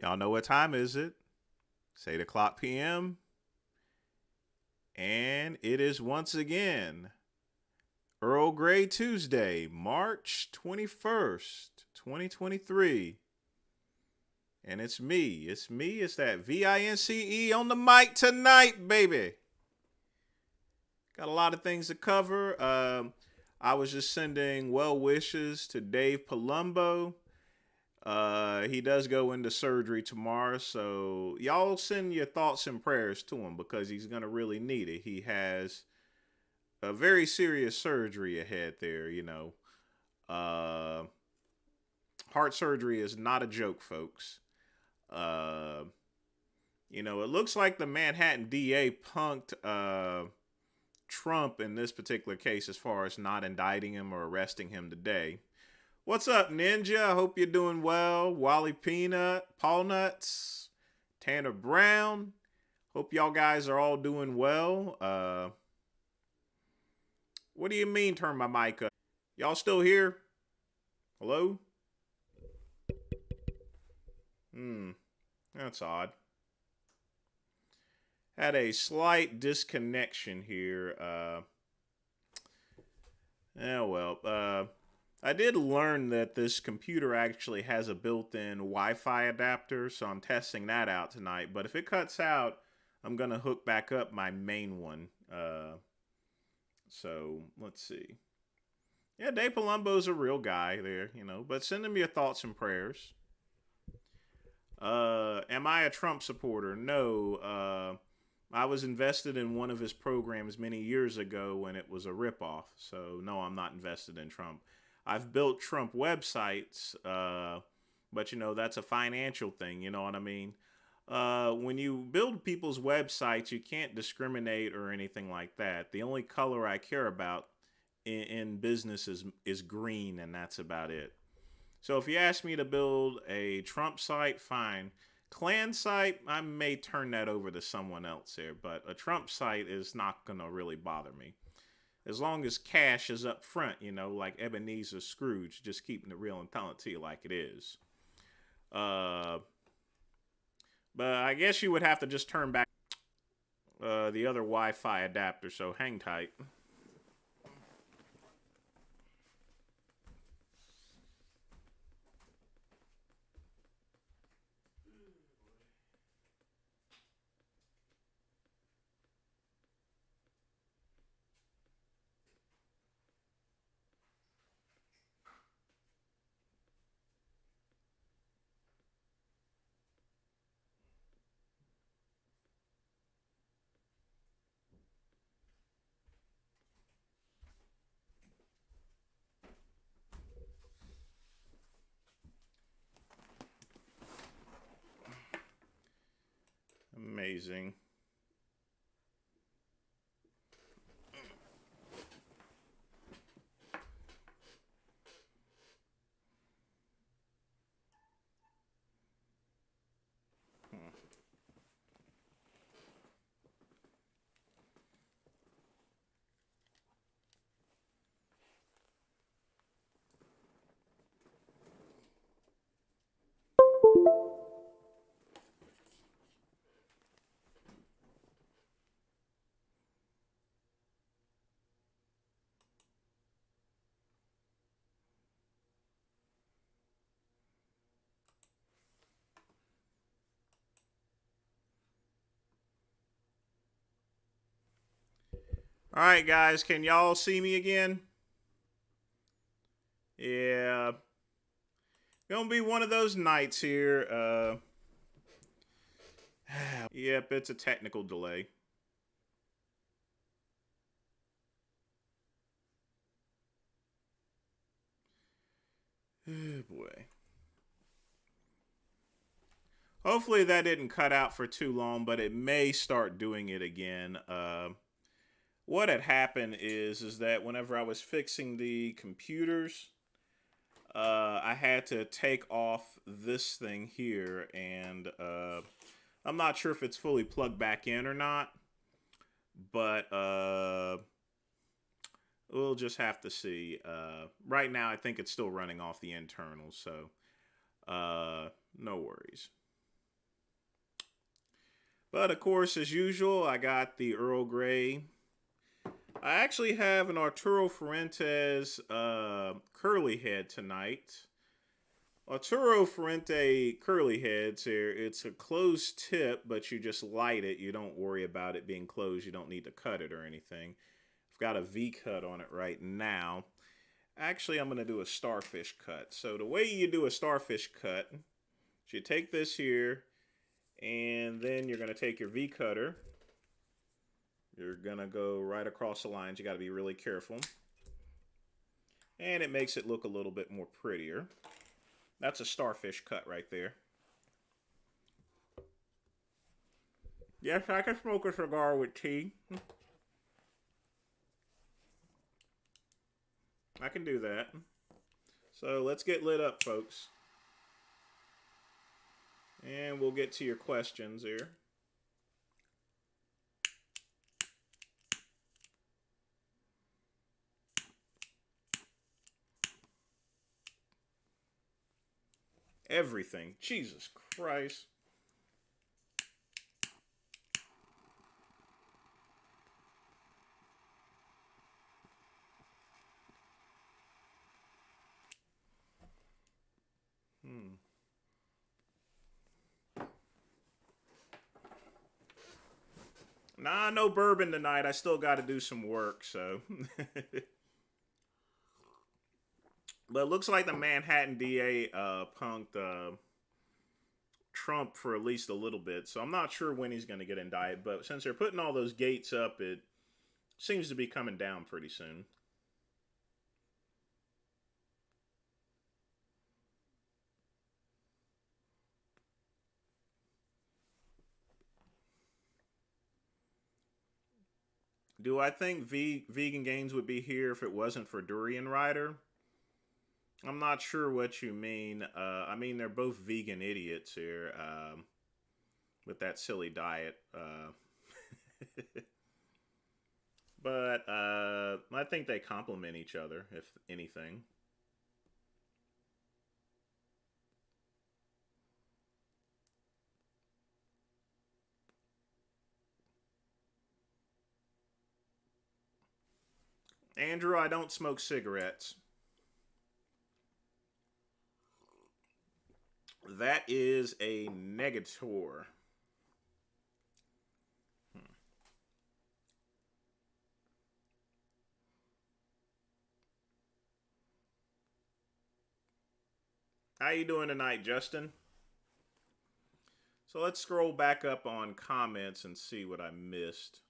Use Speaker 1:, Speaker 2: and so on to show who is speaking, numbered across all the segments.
Speaker 1: Y'all know what time is it? It's 8 o'clock p.m. And it is once again Earl Grey Tuesday, March 21st, 2023. And it's me. It's that VINCE on the mic tonight, baby. Got a lot of things to cover. I was just sending well wishes to Dave Palumbo. He does go into surgery tomorrow, so y'all send your thoughts and prayers to him because he's gonna really need it. He has a very serious surgery ahead there, Heart surgery is not a joke, folks. It looks like the Manhattan DA punked Trump in this particular case as far as not indicting him or arresting him today. What's up, Ninja? I hope you're doing well. Wally Peanut, Paul Nuts, Tanner Brown. Hope y'all guys are all doing well. What do you mean turn my mic up? Y'all still here? Hello? That's odd. Had a slight disconnection here. I did learn that this computer actually has a built-in Wi-Fi adapter, so I'm testing that out tonight. But if it cuts out, I'm going to hook back up my main one. So, let's see. Yeah, Dave Palumbo's a real guy there, but send him your thoughts and prayers. Am I a Trump supporter? No. I was invested in one of his programs many years ago when it was a ripoff. So, no, I'm not invested in Trump. I've built Trump websites, but, that's a financial thing, you know what I mean? When you build people's websites, you can't discriminate or anything like that. The only color I care about in business is green, and that's about it. So if you ask me to build a Trump site, fine. Klan site, I may turn that over to someone else there, but a Trump site is not going to really bother me. As long as cash is up front, like Ebenezer Scrooge, just keeping it real and telling it to you like it is. But I guess you would have to just turn back the other Wi-Fi adapter, so hang tight. Amazing. All right, guys, can y'all see me again? Yeah. Gonna be one of those nights here. Yep, it's a technical delay. Oh, boy. Hopefully that didn't cut out for too long, but it may start doing it again. What had happened is that whenever I was fixing the computers, I had to take off this thing here, and I'm not sure if it's fully plugged back in or not, but we'll just have to see. Right now, I think it's still running off the internals, so no worries. But of course, as usual, I got the Earl Grey. I actually have an Arturo Fuentes curly head tonight. Arturo Fuente curly heads here. It's a closed tip, but you just light it. You don't worry about it being closed. You don't need to cut it or anything. I've got a V cut on it right now. Actually, I'm going to do a starfish cut. So the way you do a starfish cut is you take this here, and then you're going to take your V cutter. You're going to go right across the lines. You got to be really careful. And it makes it look a little bit more prettier. That's a starfish cut right there. Yes, I can smoke a cigar with tea. I can do that. So let's get lit up, folks. And we'll get to your questions here. Everything. Jesus Christ. Nah, no bourbon tonight. I still got to do some work, so. But it looks like the Manhattan DA punked Trump for at least a little bit. So I'm not sure when he's going to get indicted. But since they're putting all those gates up, it seems to be coming down pretty soon. Do I think Vegan Gains would be here if it wasn't for Durian Rider? I'm not sure what you mean. I mean, they're both vegan idiots here with that silly diet. But I think they complement each other, if anything. Andrew, I don't smoke cigarettes. That is a negator. How you doing tonight, Justin? So let's scroll back up on comments and see what I missed.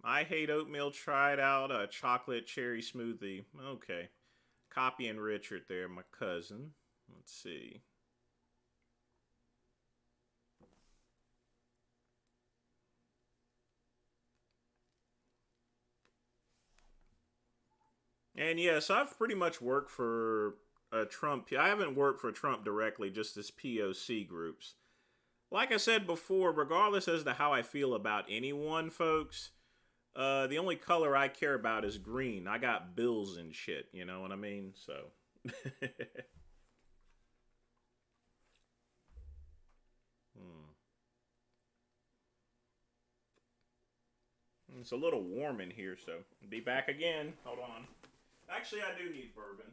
Speaker 1: I hate oatmeal. Tried out a chocolate cherry smoothie. Okay. Copying Richard there, my cousin. Let's see. And yes, I've pretty much worked for Trump. I haven't worked for Trump directly, just as POC groups. Like I said before, regardless as to how I feel about anyone, folks, the only color I care about is green. I got bills and shit, you know what I mean? So. It's a little warm in here, so be back again. Hold on. Actually, I do need bourbon.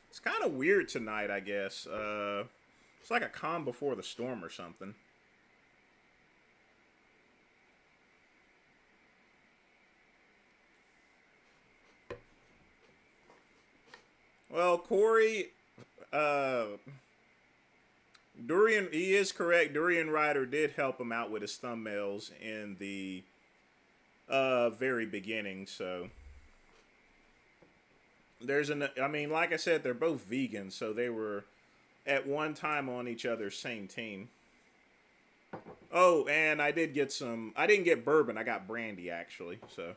Speaker 1: It's kind of weird tonight, I guess. It's like a calm before the storm or something. Well, Corey, Durian, he is correct. Durian Rider did help him out with his thumbnails in the very beginning, so I mean, like I said, they're both vegans, so they were at one time on each other's same team. Oh, and I did get some. I didn't get bourbon. I got brandy actually. So.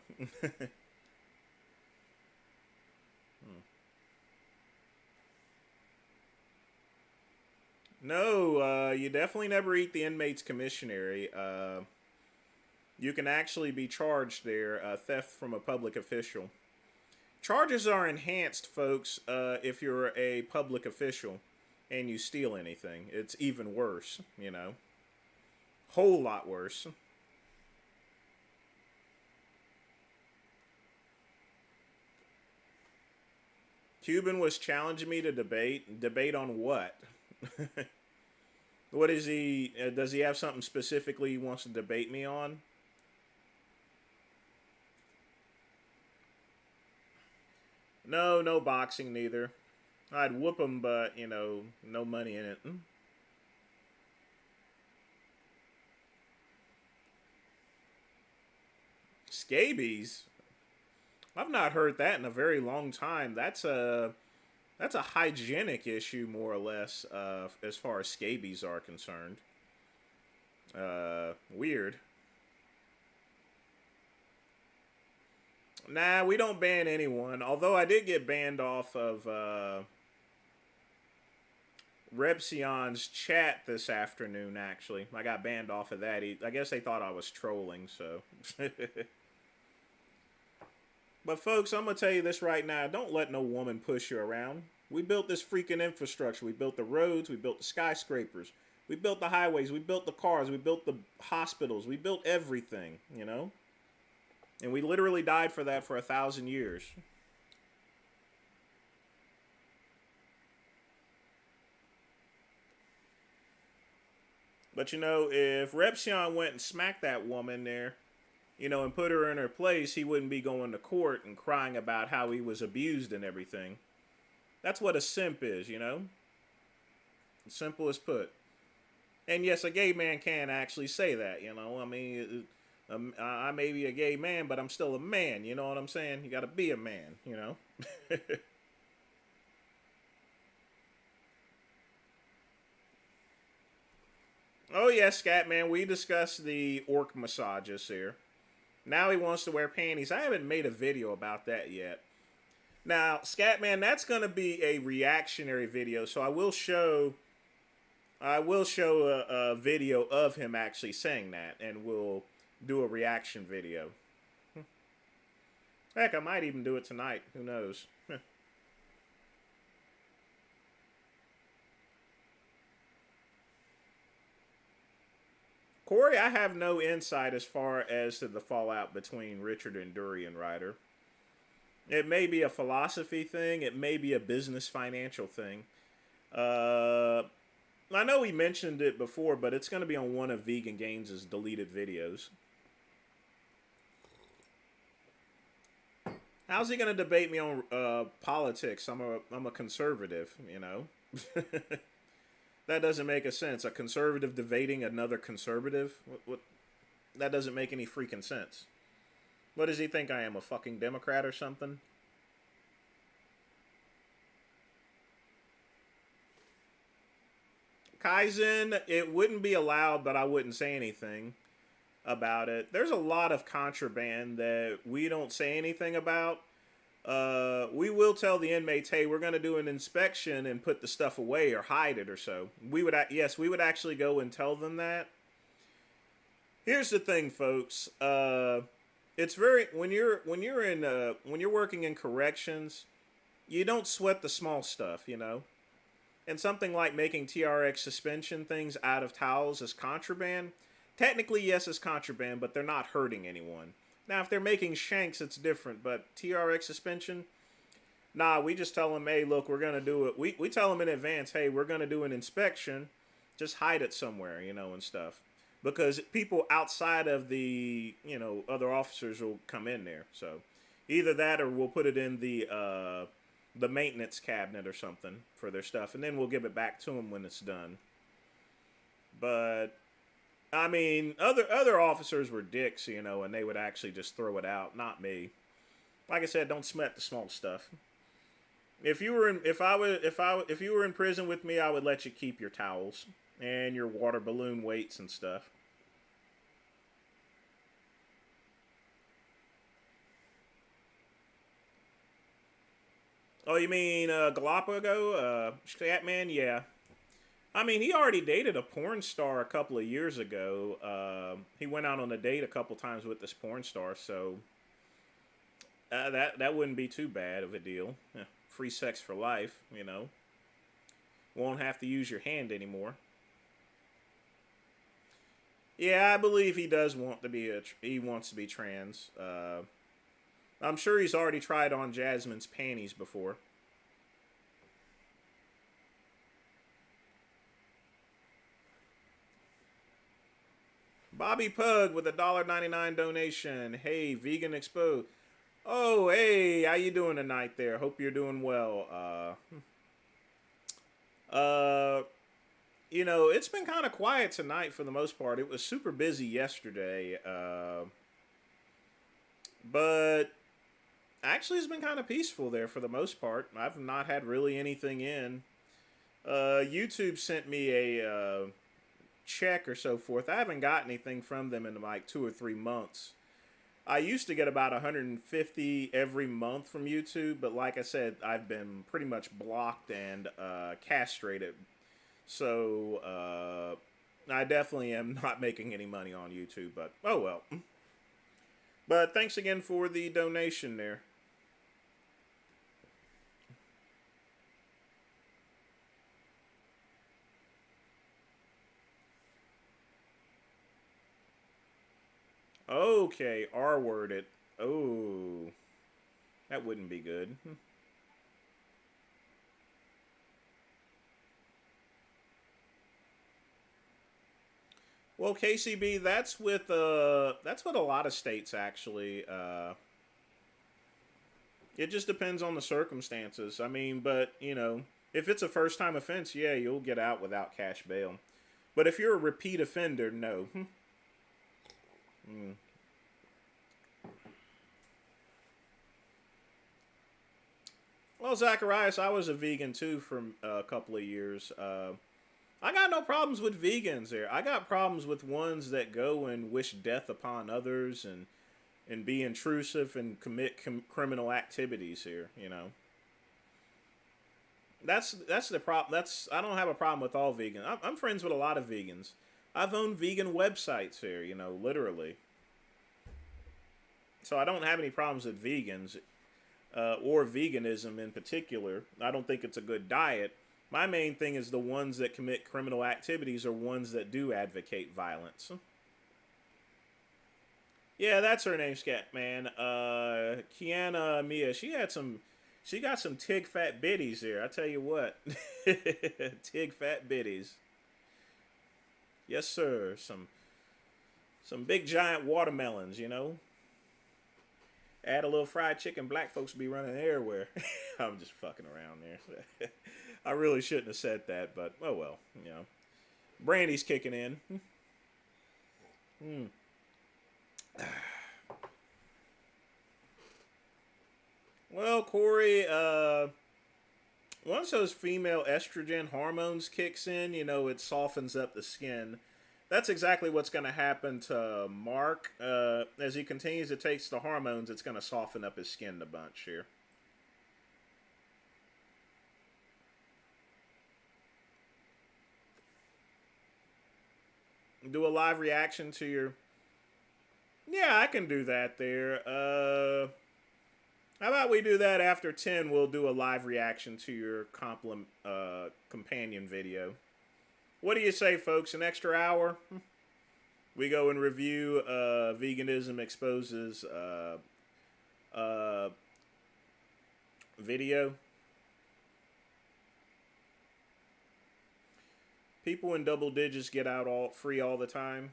Speaker 1: No, you definitely never eat the inmate's commissary. You can actually be charged there, theft from a public official. Charges are enhanced, folks, if you're a public official and you steal anything. It's even worse, you know. Whole lot worse. Cuban was challenging me to debate. Debate on what? What is he? Does he have something specifically he wants to debate me on? No, no boxing neither. I'd whoop him, but you know, no money in it. Scabies. I've not heard that in a very long time. That's a hygienic issue, more or less, as far as scabies are concerned. Weird. Nah, we don't ban anyone. Although I did get banned off of Repsion's chat this afternoon. Actually, I got banned off of that. I guess they thought I was trolling. So. But folks, I'm gonna tell you this right now. Don't let no woman push you around. We built this freaking infrastructure. We built the roads. We built the skyscrapers. We built the highways. We built the cars. We built the hospitals. We built everything, you know? And we literally died for that for 1,000 years. But you know, if Repsion went and smacked that woman there, you know, and put her in her place, he wouldn't be going to court and crying about how he was abused and everything. That's what a simp is, you know? Simple as put. And yes, a gay man can actually say that, you know? I mean, I may be a gay man, but I'm still a man, you know what I'm saying? You gotta be a man, you know? Oh, yes, Scatman, we discussed the orc massages here. Now he wants to wear panties. I haven't made a video about that yet. Now, Scatman, that's going to be a reactionary video, so I will show a video of him actually saying that, and we'll do a reaction video. Heck, I might even do it tonight. Who knows? Corey, I have no insight as far as to the fallout between Richard and Durian Rider. It may be a philosophy thing. It may be a business financial thing. Uh, I know we mentioned it before, but it's going to be on one of Vegan Games' deleted videos. How's he going to debate me on politics? I'm a conservative, you know. That doesn't make a sense. A conservative debating another conservative? What? That doesn't make any freaking sense. What does he think I am, a fucking Democrat or something? Kaizen, it wouldn't be allowed, but I wouldn't say anything about it. There's a lot of contraband that we don't say anything about. We will tell the inmates, hey, we're going to do an inspection and put the stuff away or hide it or so. Yes, we would actually go and tell them that. Here's the thing, folks. It's very when you're working in corrections, you don't sweat the small stuff, you know. And something like making TRX suspension things out of towels is contraband. Technically, yes, it's contraband, but they're not hurting anyone. Now, if they're making shanks, it's different. But TRX suspension, nah, we just tell them, hey, look, we're going to do it. We tell them in advance, hey, we're going to do an inspection. Just hide it somewhere, you know, and stuff. Because people outside of the, you know, other officers will come in there. So either that or we'll put it in the maintenance cabinet or something for their stuff. And then we'll give it back to them when it's done. But I mean, other officers were dicks, you know, and they would actually just throw it out. Not me. Like I said, don't sweat the small stuff. If you were in, if you were in prison with me, I would let you keep your towels and your water balloon weights and stuff. Oh, you mean Galapagos? Scatman? Yeah. I mean, he already dated a porn star a couple of years ago. He went out on a date a couple times with this porn star, so that wouldn't be too bad of a deal. Yeah, free sex for life, you know. Won't have to use your hand anymore. Yeah, I believe he does want to be he wants to be trans. I'm sure he's already tried on Jasmine's panties before. Bobby Pug with a $1.99 donation. Hey, Vegan Expo. Oh, hey, how you doing tonight there? Hope you're doing well. Uh, you know, it's been kind of quiet tonight for the most part. It was super busy yesterday, but actually, it's been kind of peaceful there for the most part. I've not had really anything in. YouTube sent me a check or so forth. I haven't got anything from them in like 2 or 3 months. I used to get about 150 every month from YouTube, but like I said, I've been pretty much blocked and castrated. So I definitely am not making any money on YouTube, but oh well. But thanks again for the donation there. Okay, R worded. Oh, that wouldn't be good. Well, KCB, that's with a lot of states actually. It just depends on the circumstances. I mean, but you know, if it's a first time offense, yeah, you'll get out without cash bail. But if you're a repeat offender, no. Mm. Well, Zacharias, I was a vegan too for a couple of years. I got no problems with vegans there. I got problems with ones that go and wish death upon others and be intrusive and commit criminal activities here. You know, that's the problem. That's I don't have a problem with all vegans. I'm friends with a lot of vegans. I've owned vegan websites here. You know, literally. So I don't have any problems with vegans or veganism in particular. I don't think it's a good diet. My main thing is the ones that commit criminal activities are ones that do advocate violence. Yeah, that's her name, Scat Man. Kiana Mia. She got some tig fat bitties there. I tell you what, tig fat bitties. Yes, sir. Some big giant watermelons. You know. Add a little fried chicken, black folks be running everywhere. I'm just fucking around there. I really shouldn't have said that, but oh well. You know, Brandy's kicking in. Mm. Well, Corey, once those female estrogen hormones kicks in, you know, it softens up the skin. That's exactly what's going to happen to Mark. As he continues to take the hormones, it's going to soften up his skin a bunch here. Do a live reaction to your... Yeah, I can do that there. How about we do that after 10? We'll do a live reaction to your companion video. What do you say, folks? An extra hour? We go and review Veganism Exposes video. People in double digits get out all free all the time.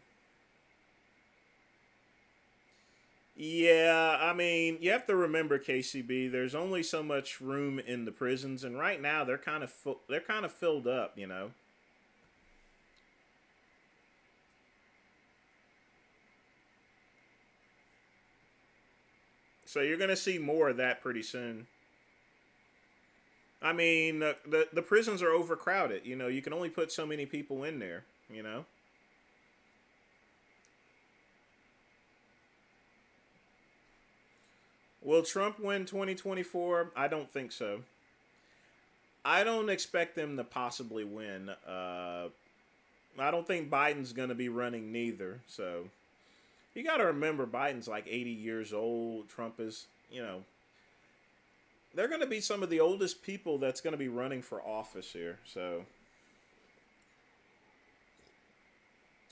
Speaker 1: Yeah, I mean, you have to remember, KCB. There's only so much room in the prisons, and right now they're kind of filled up. You know. So you're gonna see more of that pretty soon. I mean, the prisons are overcrowded. You know, you can only put so many people in there. You know. Will Trump win 2024? I don't think so. I don't expect them to possibly win. I don't think Biden's going to be running neither. So you got to remember, Biden's like 80 years old. Trump is, you know, they're going to be some of the oldest people that's going to be running for office here. So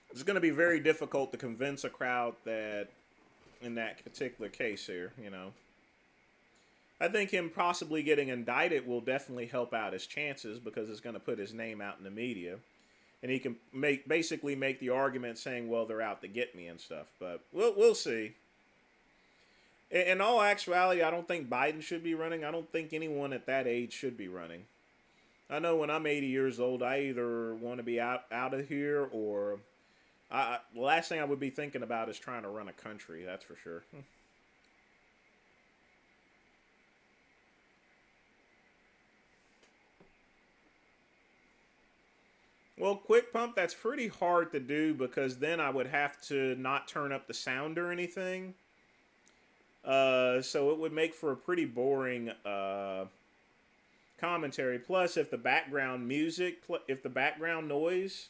Speaker 1: it's going to be very difficult to convince a crowd that in that particular case here, you know. I think him possibly getting indicted will definitely help out his chances because it's going to put his name out in the media. And he can basically make the argument saying, well, they're out to get me and stuff. But we'll see. In all actuality, I don't think Biden should be running. I don't think anyone at that age should be running. I know when I'm 80 years old, I either want to be out of here or the last thing I would be thinking about is trying to run a country. That's for sure. Well, quick pump, that's pretty hard to do because then I would have to not turn up the sound or anything. So it would make for a pretty boring commentary. Plus, if the background music, if the background noise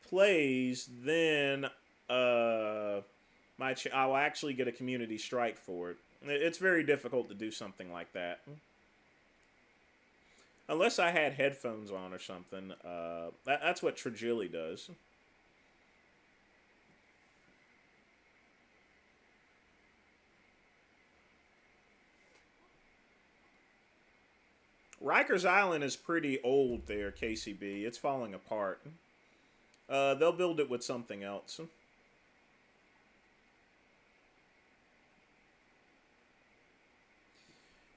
Speaker 1: plays, then I'll actually get a community strike for it. It's very difficult to do something like that. Unless I had headphones on or something. That's what Tragili does. Rikers Island is pretty old there, KCB. It's falling apart. They'll build it with something else.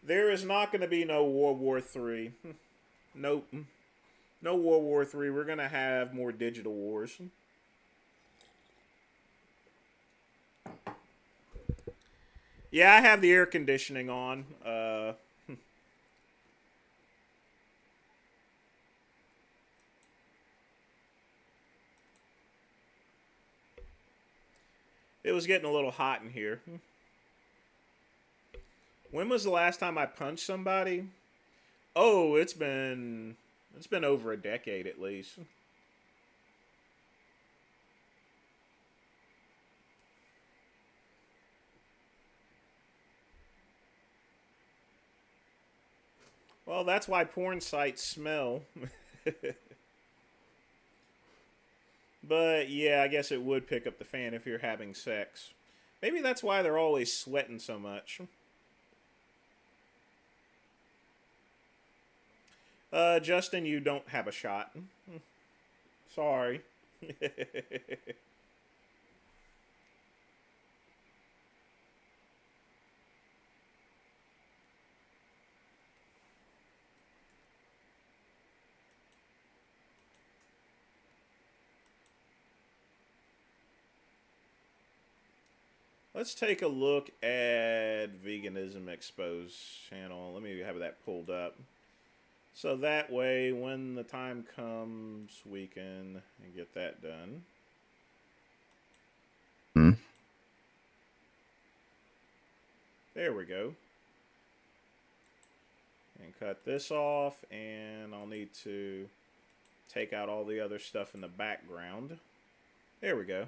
Speaker 1: There is not going to be no World War III. Nope. No World War III. We're going to have more digital wars. Yeah, I have the air conditioning on. It was getting a little hot in here. When was the last time I punched somebody? Oh, it's been over a decade at least. Well, that's why porn sites smell. But yeah, I guess it would pick up the fan if you're having sex. Maybe that's why they're always sweating so much. Justin, you don't have a shot. Sorry. Let's take a look at Veganism Exposed channel. Let me have that pulled up. So that way, when the time comes, we can get that done. There we go. And cut this off, and I'll need to take out all the other stuff in the background. There we go.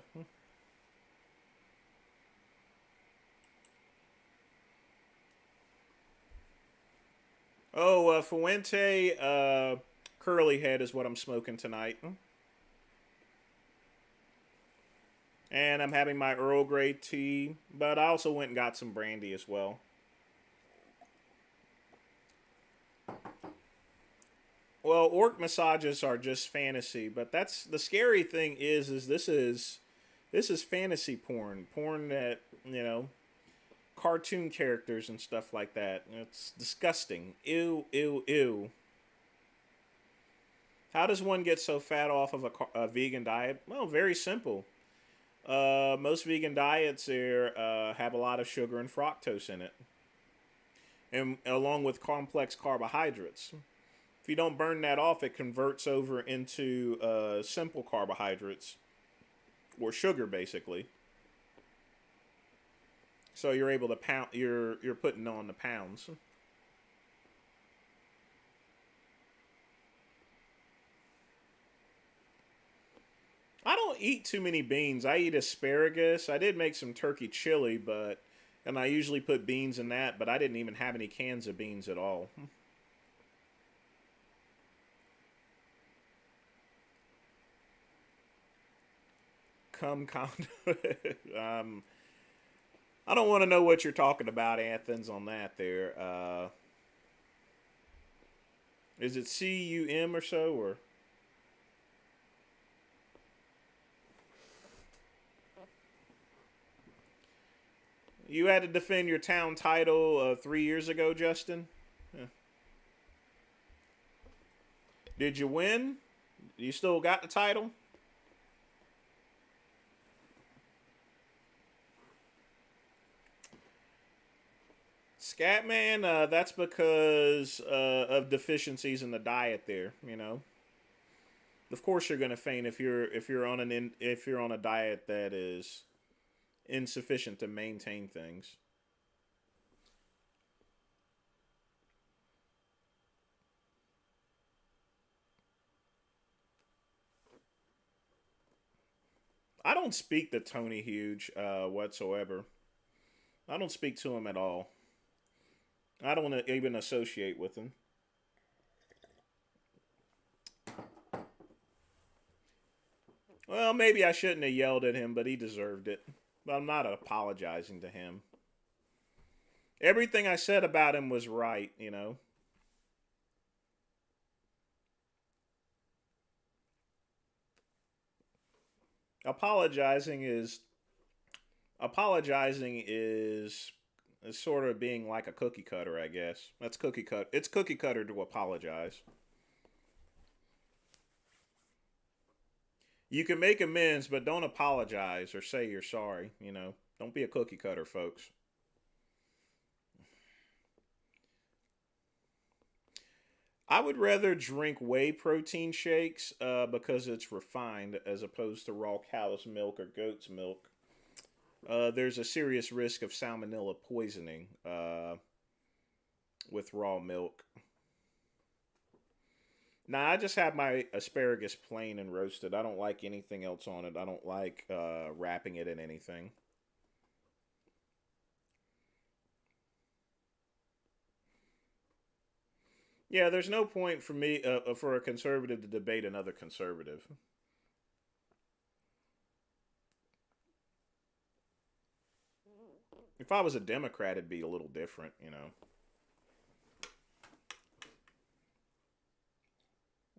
Speaker 1: Oh, Fuente Curly Head is what I'm smoking tonight. And I'm having my Earl Grey tea, but I also went and got some brandy as well. Well, orc massages are just fantasy, but that's the scary thing is this is fantasy porn. Porn that, you know, cartoon characters and stuff like that. It's disgusting. Ew, ew, ew. How does one get so fat off of a vegan diet? Well, very simple. Most vegan diets have a lot of sugar and fructose in it, and along with complex carbohydrates. If you don't burn that off, it converts over into simple carbohydrates or sugar, basically. So you're able to pound. You're putting on the pounds. I don't eat too many beans. I eat asparagus. I did make some turkey chili, and I usually put beans in that, but I didn't even have any cans of beans at all. Come con. um, I don't want to know what you're talking about, Athens, on that there. Is it CUM or so, or you had to defend your town title 3 years ago, Justin? Yeah. Did you win? You still got the title? Scatman, that's because of deficiencies in the diet. There, of course you're gonna faint if you're on a diet that is insufficient to maintain things. I don't speak to Tony Huge whatsoever. I don't speak to him at all. I don't even associate with him. Well, maybe I shouldn't have yelled at him, but he deserved it. But I'm not apologizing to him. Everything I said about him was right. Apologizing is apologizing is sort of being like a cookie cutter, I guess. That's cookie cut. It's cookie cutter to apologize. You can make amends, but don't apologize or say you're sorry. Don't be a cookie cutter, folks. I would rather drink whey protein shakes because it's refined as opposed to raw cow's milk or goat's milk. There's a serious risk of salmonella poisoning with raw milk. Nah, I just have my asparagus plain and roasted. I don't like anything else on it. I don't like wrapping it in anything. Yeah, there's no point for me for a conservative to debate another conservative. If I was a Democrat, it'd be a little different.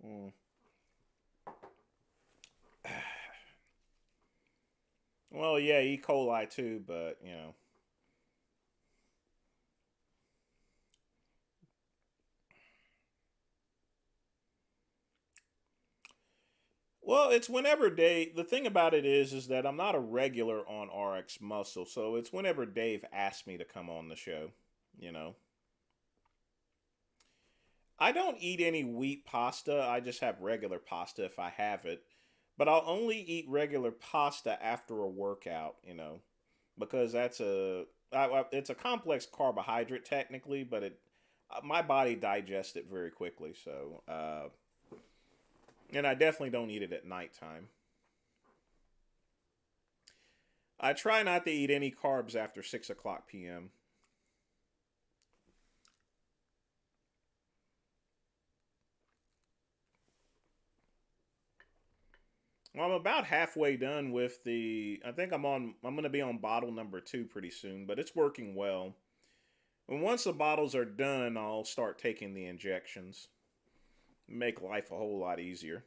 Speaker 1: Mm. Well, yeah, E. coli too, but. Well, it's whenever Dave. The thing about it is that I'm not a regular on RX Muscle, so it's whenever Dave asks me to come on the show. You know, I don't eat any wheat pasta. I just have regular pasta if I have it, but I'll only eat regular pasta after a workout. Because it's a complex carbohydrate technically, but it my body digests it very quickly. So, and I definitely don't eat it at nighttime. I try not to eat any carbs after 6 o'clock p.m. Well, I'm about halfway done with the. I think I'm on. I'm going to be on bottle number two pretty soon, but it's working well. And once the bottles are done, I'll start taking the injections. Make life a whole lot easier.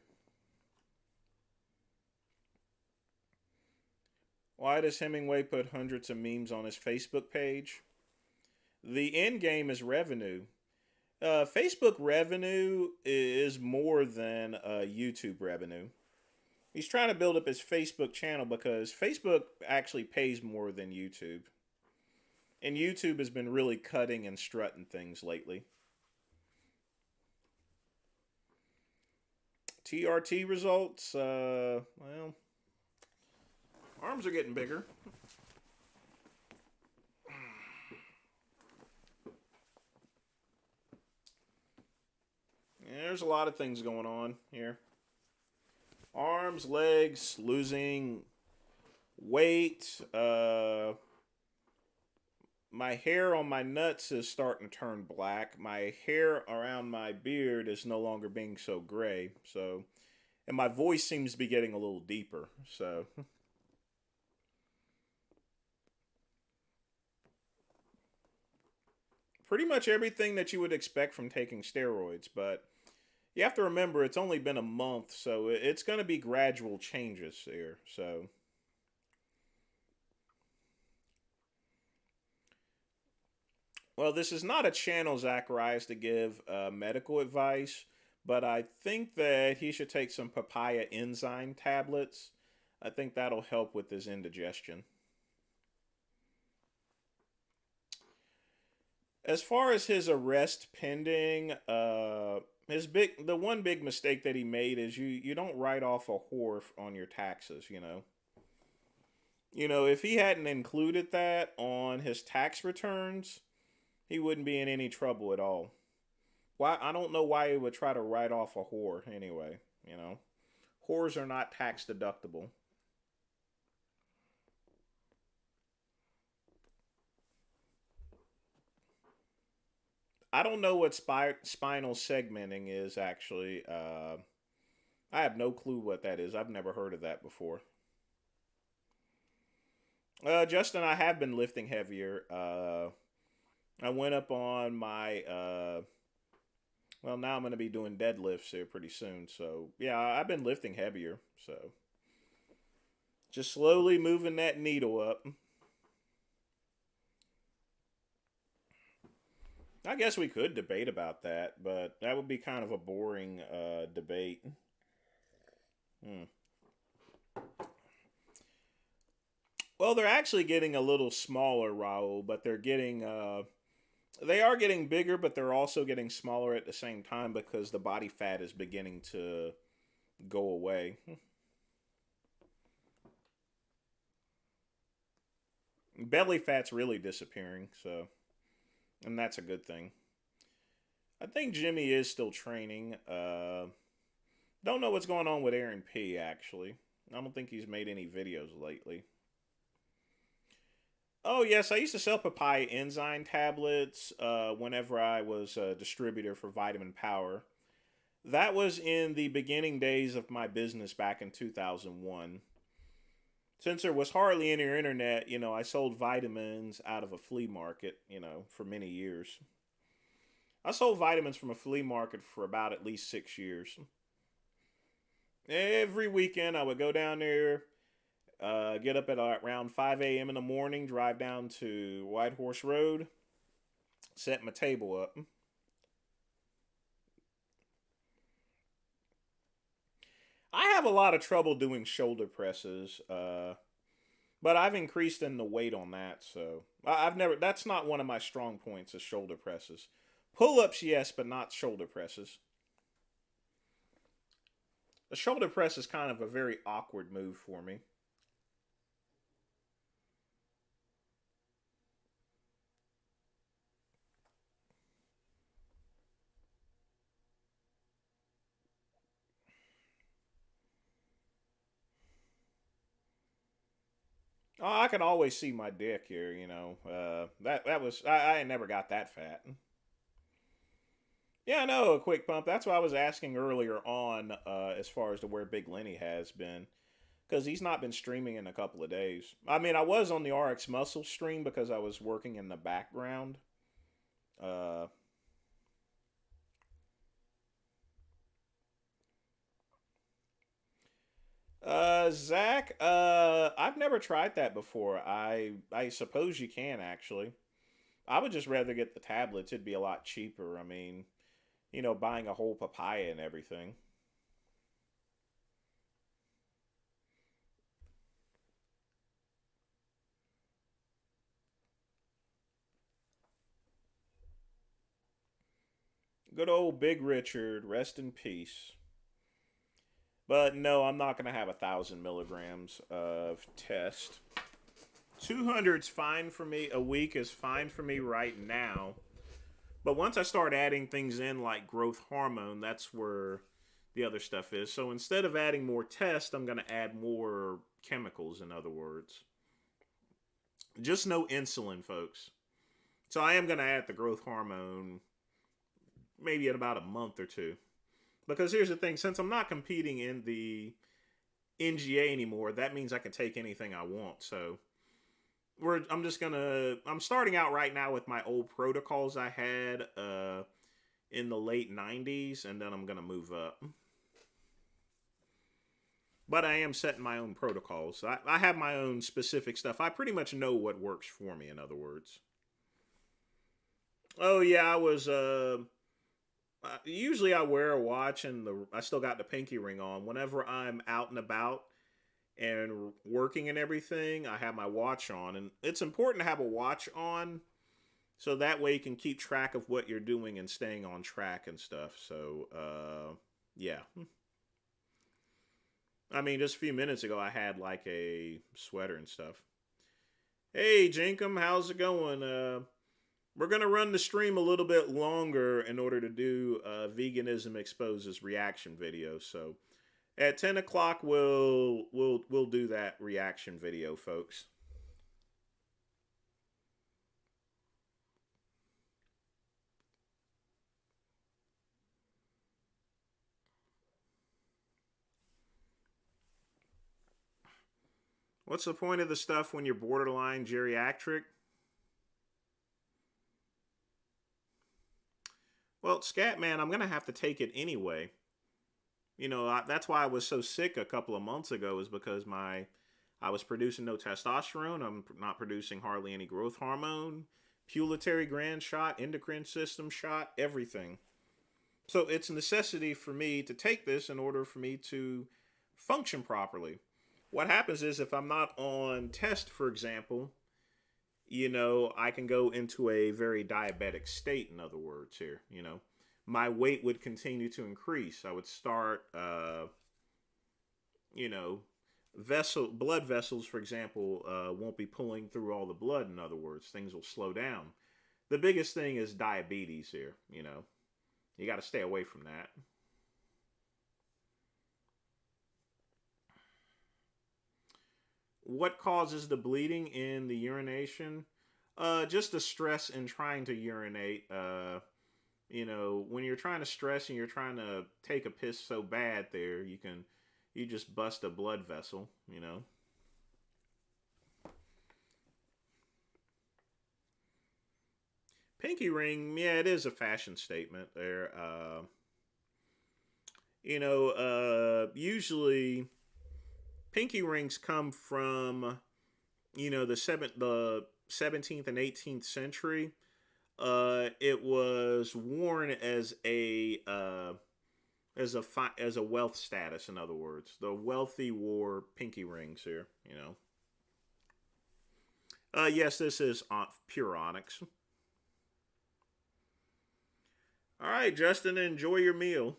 Speaker 1: Why does Hemingway put hundreds of memes on his Facebook page? The end game is revenue. Facebook revenue is more than YouTube revenue. He's trying to build up his Facebook channel because Facebook actually pays more than YouTube. And YouTube has been really cutting and strutting things lately. TRT results. Well, arms are getting bigger. Yeah, there's a lot of things going on here. Arms, legs, losing weight. My hair on my nuts is starting to turn black. My hair around my beard is no longer being so gray. So, and my voice seems to be getting a little deeper. So, pretty much everything that you would expect from taking steroids. But you have to remember it's only been a month, so it's going to be gradual changes here. So, well, this is not a channel, Zacharias, to give medical advice, but I think that he should take some papaya enzyme tablets. I think that'll help with his indigestion. As far as his arrest pending, the one big mistake that he made is you don't write off a whore on your taxes. If he hadn't included that on his tax returns, he wouldn't be in any trouble at all. Why? I don't know why he would try to write off a whore anyway. Whores are not tax deductible. I don't know what spinal segmenting is actually. I have no clue what that is. I've never heard of that before. Justin, I have been lifting heavier. I went up on my. Well, now I'm going to be doing deadlifts here pretty soon. So, yeah, I've been lifting heavier. So, just slowly moving that needle up. I guess we could debate about that, but that would be kind of a boring debate. Hmm. Well, they're actually getting a little smaller, Raul, but they are getting bigger, but they're also getting smaller at the same time because the body fat is beginning to go away. Belly fat's really disappearing, so and that's a good thing. I think Jimmy is still training. Don't know what's going on with Aaron P. Actually, I don't think he's made any videos lately. Oh yes, I used to sell papaya enzyme tablets whenever I was a distributor for Vitamin Power. That was in the beginning days of my business back in 2001. Since there was hardly any internet, I sold vitamins out of a flea market, for many years. I sold vitamins from a flea market for about at least 6 years. Every weekend, I would go down there, get up at around 5 a.m. in the morning, drive down to White Horse Road, set my table up. I have a lot of trouble doing shoulder presses, but I've increased in the weight on that, so I've never. That's not one of my strong points is shoulder presses. Pull ups, yes, but not shoulder presses. The shoulder press is kind of a very awkward move for me. Oh, I can always see my dick here. That was I never got that fat. Yeah, I know a quick pump. That's what I was asking earlier on, as far as to where Big Lenny has been, because he's not been streaming in a couple of days. I mean, I was on the RX Muscle stream because I was working in the background. Uh, Zach, I've never tried that before. I suppose you can actually. I would just rather get the tablets. It'd be a lot cheaper. I mean, buying a whole papaya and everything. Good old Big Richard, rest in peace. But no, I'm not going to have 1,000 milligrams of test. 200's fine for me. A week is fine for me right now. But once I start adding things in like growth hormone, that's where the other stuff is. So instead of adding more test, I'm going to add more chemicals, in other words. Just no insulin, folks. So I am going to add the growth hormone maybe in about a month or two. Because here's the thing, since I'm not competing in the NGA anymore, that means I can take anything I want. So I'm starting out right now with my old protocols I had in the late 90s, and then I'm going to move up. But I am setting my own protocols. I have my own specific stuff. I pretty much know what works for me, in other words. Oh, yeah, I was... usually I wear a watch and I still got the pinky ring on. Whenever I'm out and about and working and everything, I have my watch on. And it's important to have a watch on so that way you can keep track of what you're doing and staying on track and stuff. So, yeah. I mean, just a few minutes ago, I had like a sweater and stuff. Hey, Jinkum, how's it going? We're going to run the stream a little bit longer in order to do Veganism Exposes reaction video. So at 10 o'clock, we'll do that reaction video, folks. What's the point of the stuff when you're borderline geriatric? Well, Scatman, I'm going to have to take it anyway. You know, that's why I was so sick a couple of months ago, is because I was producing no testosterone. I'm not producing hardly any growth hormone, pituitary gland shot, endocrine system shot, everything. So it's a necessity for me to take this in order for me to function properly. What happens is if I'm not on test, for example, you know, I can go into a very diabetic state, in other words here, you know. My weight would continue to increase. I would start, you know, blood vessels, for example, won't be pulling through all the blood, in other words. Things will slow down. The biggest thing is diabetes here, you know. You got to stay away from that. What causes the bleeding in the urination? Just the stress in trying to urinate. You know, when you're trying to stress and you're trying to take a piss so bad there, you just bust a blood vessel, you know. Pinky ring, yeah, it is a fashion statement there. You know, usually pinky rings come from, you know, the 17th and 18th century. It was worn as a wealth status. In other words, the wealthy wore pinky rings here. You know. Yes, this is pure onyx. All right, Justin, enjoy your meal.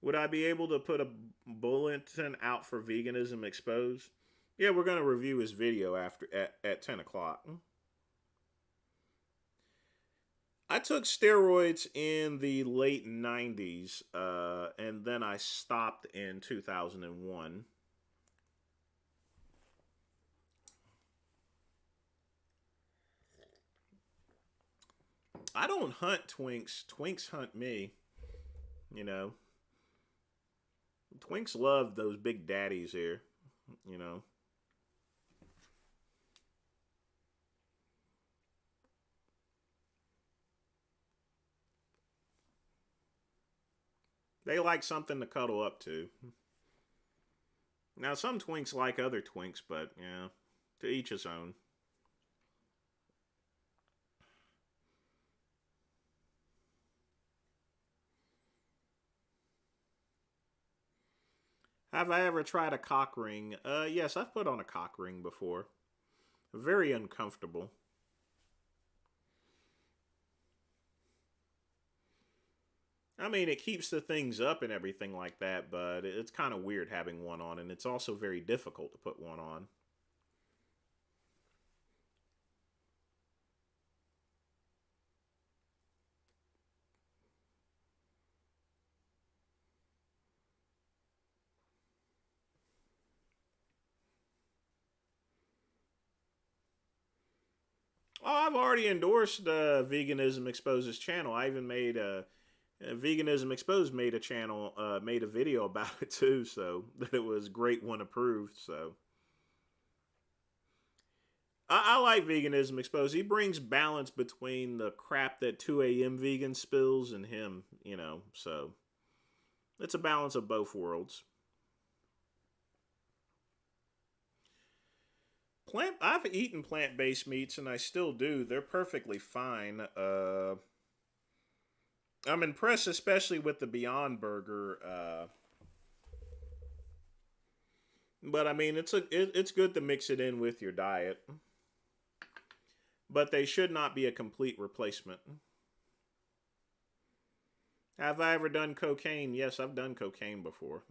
Speaker 1: Would I be able to put a bulletin out for Veganism Exposed? Yeah, we're going to review his video at 10 o'clock. I took steroids in the late 90s, and then I stopped in 2001. I don't hunt twinks. Twinks hunt me, you know. Twinks love those big daddies here, you know. They like something to cuddle up to. Now, some twinks like other twinks, but, yeah, to each his own. Have I ever tried a cock ring? Yes, I've put on a cock ring before. Very uncomfortable. I mean, it keeps the things up and everything like that, but it's kind of weird having one on, and it's also very difficult to put one on. Oh, I've already endorsed Veganism Exposes channel. I even made Veganism Exposed made a channel, made a video about it too. So that it was great when approved. So I like Veganism Exposed. He brings balance between the crap that 2 a.m. vegan spills and him. So it's a balance of both worlds. I've eaten plant-based meats and I still do. They're perfectly fine. I'm impressed, especially with the Beyond Burger. But I mean, it's good to mix it in with your diet. But they should not be a complete replacement. Have I ever done cocaine? Yes, I've done cocaine before.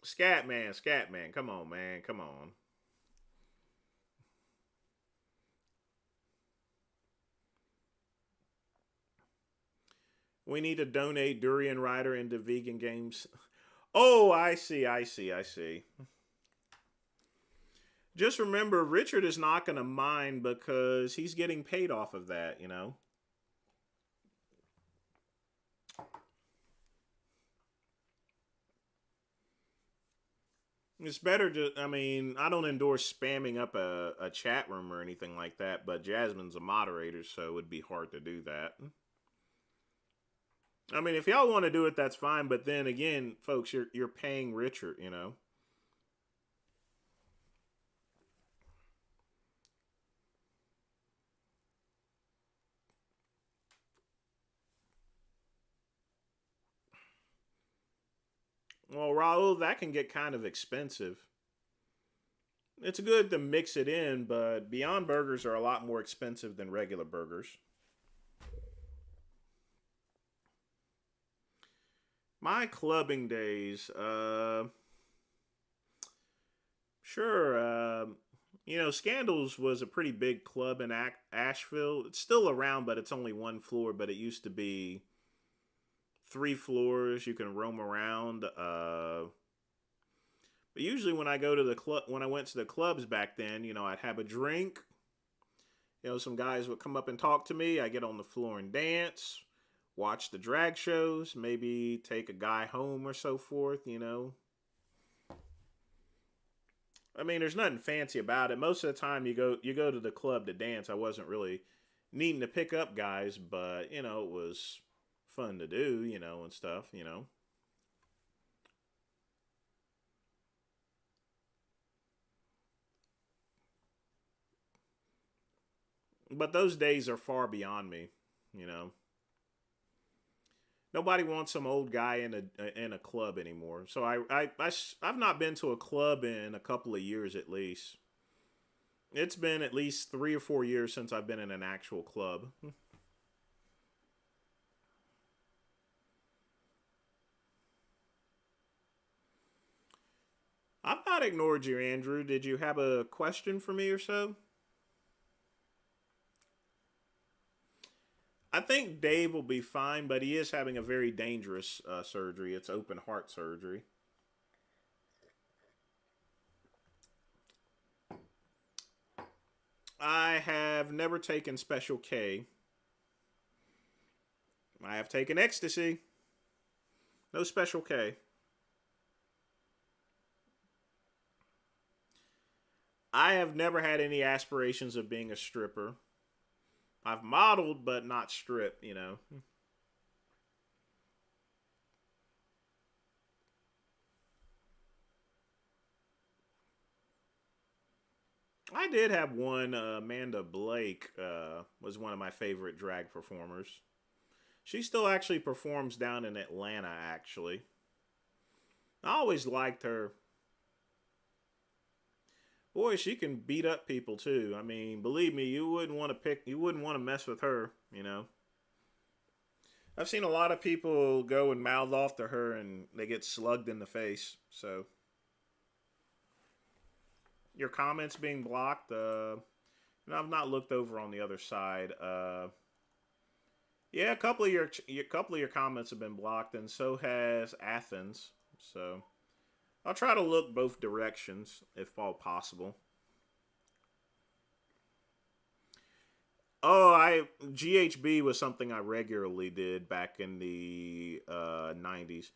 Speaker 1: Scatman, come on, man, come on. We need to donate Durian Rider into vegan games. Oh, I see. Just remember, Richard is not going to mind because he's getting paid off of that. It's better to, I mean, I don't endorse spamming up a chat room or anything like that, but Jasmine's a moderator, so it would be hard to do that. I mean, if y'all want to do it, that's fine, but then again, folks, you're paying Richard. Well, Raul, that can get kind of expensive. It's good to mix it in, but Beyond Burgers are a lot more expensive than regular burgers. My clubbing days, sure. Scandals was a pretty big club in Asheville. It's still around, but it's only one floor. But it used to be 3 floors. You can roam around. But usually when I go to the club, when I went to the clubs back then, I'd have a drink. Some guys would come up and talk to me. I get on the floor and dance, watch the drag shows, maybe take a guy home or so forth. I mean, there's nothing fancy about it. Most of the time, you go to the club to dance. I wasn't really needing to pick up guys, but it was fun to do, and stuff. But those days are far beyond me. Nobody wants some old guy in a club anymore. So I've not been to a club in a couple of years at least. It's been at least 3 or 4 years since I've been in an actual club. I've not ignored you, Andrew. Did you have a question for me or so? I think Dave will be fine, but he is having a very dangerous surgery. It's open heart surgery. I have never taken Special K. I have taken ecstasy. No Special K. I have never had any aspirations of being a stripper. I've modeled, but not strip. I did have one. Amanda Blake was one of my favorite drag performers. She still actually performs down in Atlanta, actually. I always liked her. Boy, she can beat up people too. I mean, believe me, you wouldn't want to mess with her, you know. I've seen a lot of people go and mouth off to her and they get slugged in the face. So, your comments being blocked, I've not looked over on the other side. Yeah, a couple of your comments have been blocked, and so has Athens. So I'll try to look both directions if all possible. Oh, I GHB was something I regularly did back in the 90s.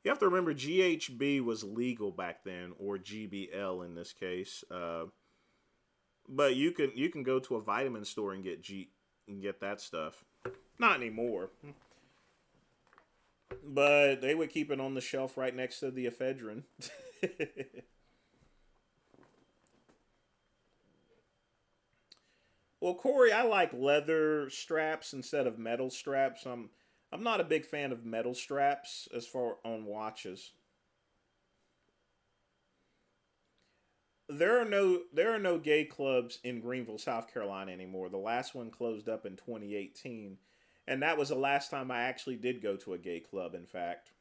Speaker 1: You have to remember GHB was legal back then, or GBL in this case. But you can go to a vitamin store and get that stuff. Not anymore. But they would keep it on the shelf right next to the ephedrine. Well, Corey, I like leather straps instead of metal straps. I'm not a big fan of metal straps as far on watches. There are no gay clubs in Greenville, South Carolina anymore. The last one closed up in 2018, and that was the last time I actually did go to a gay club. In fact,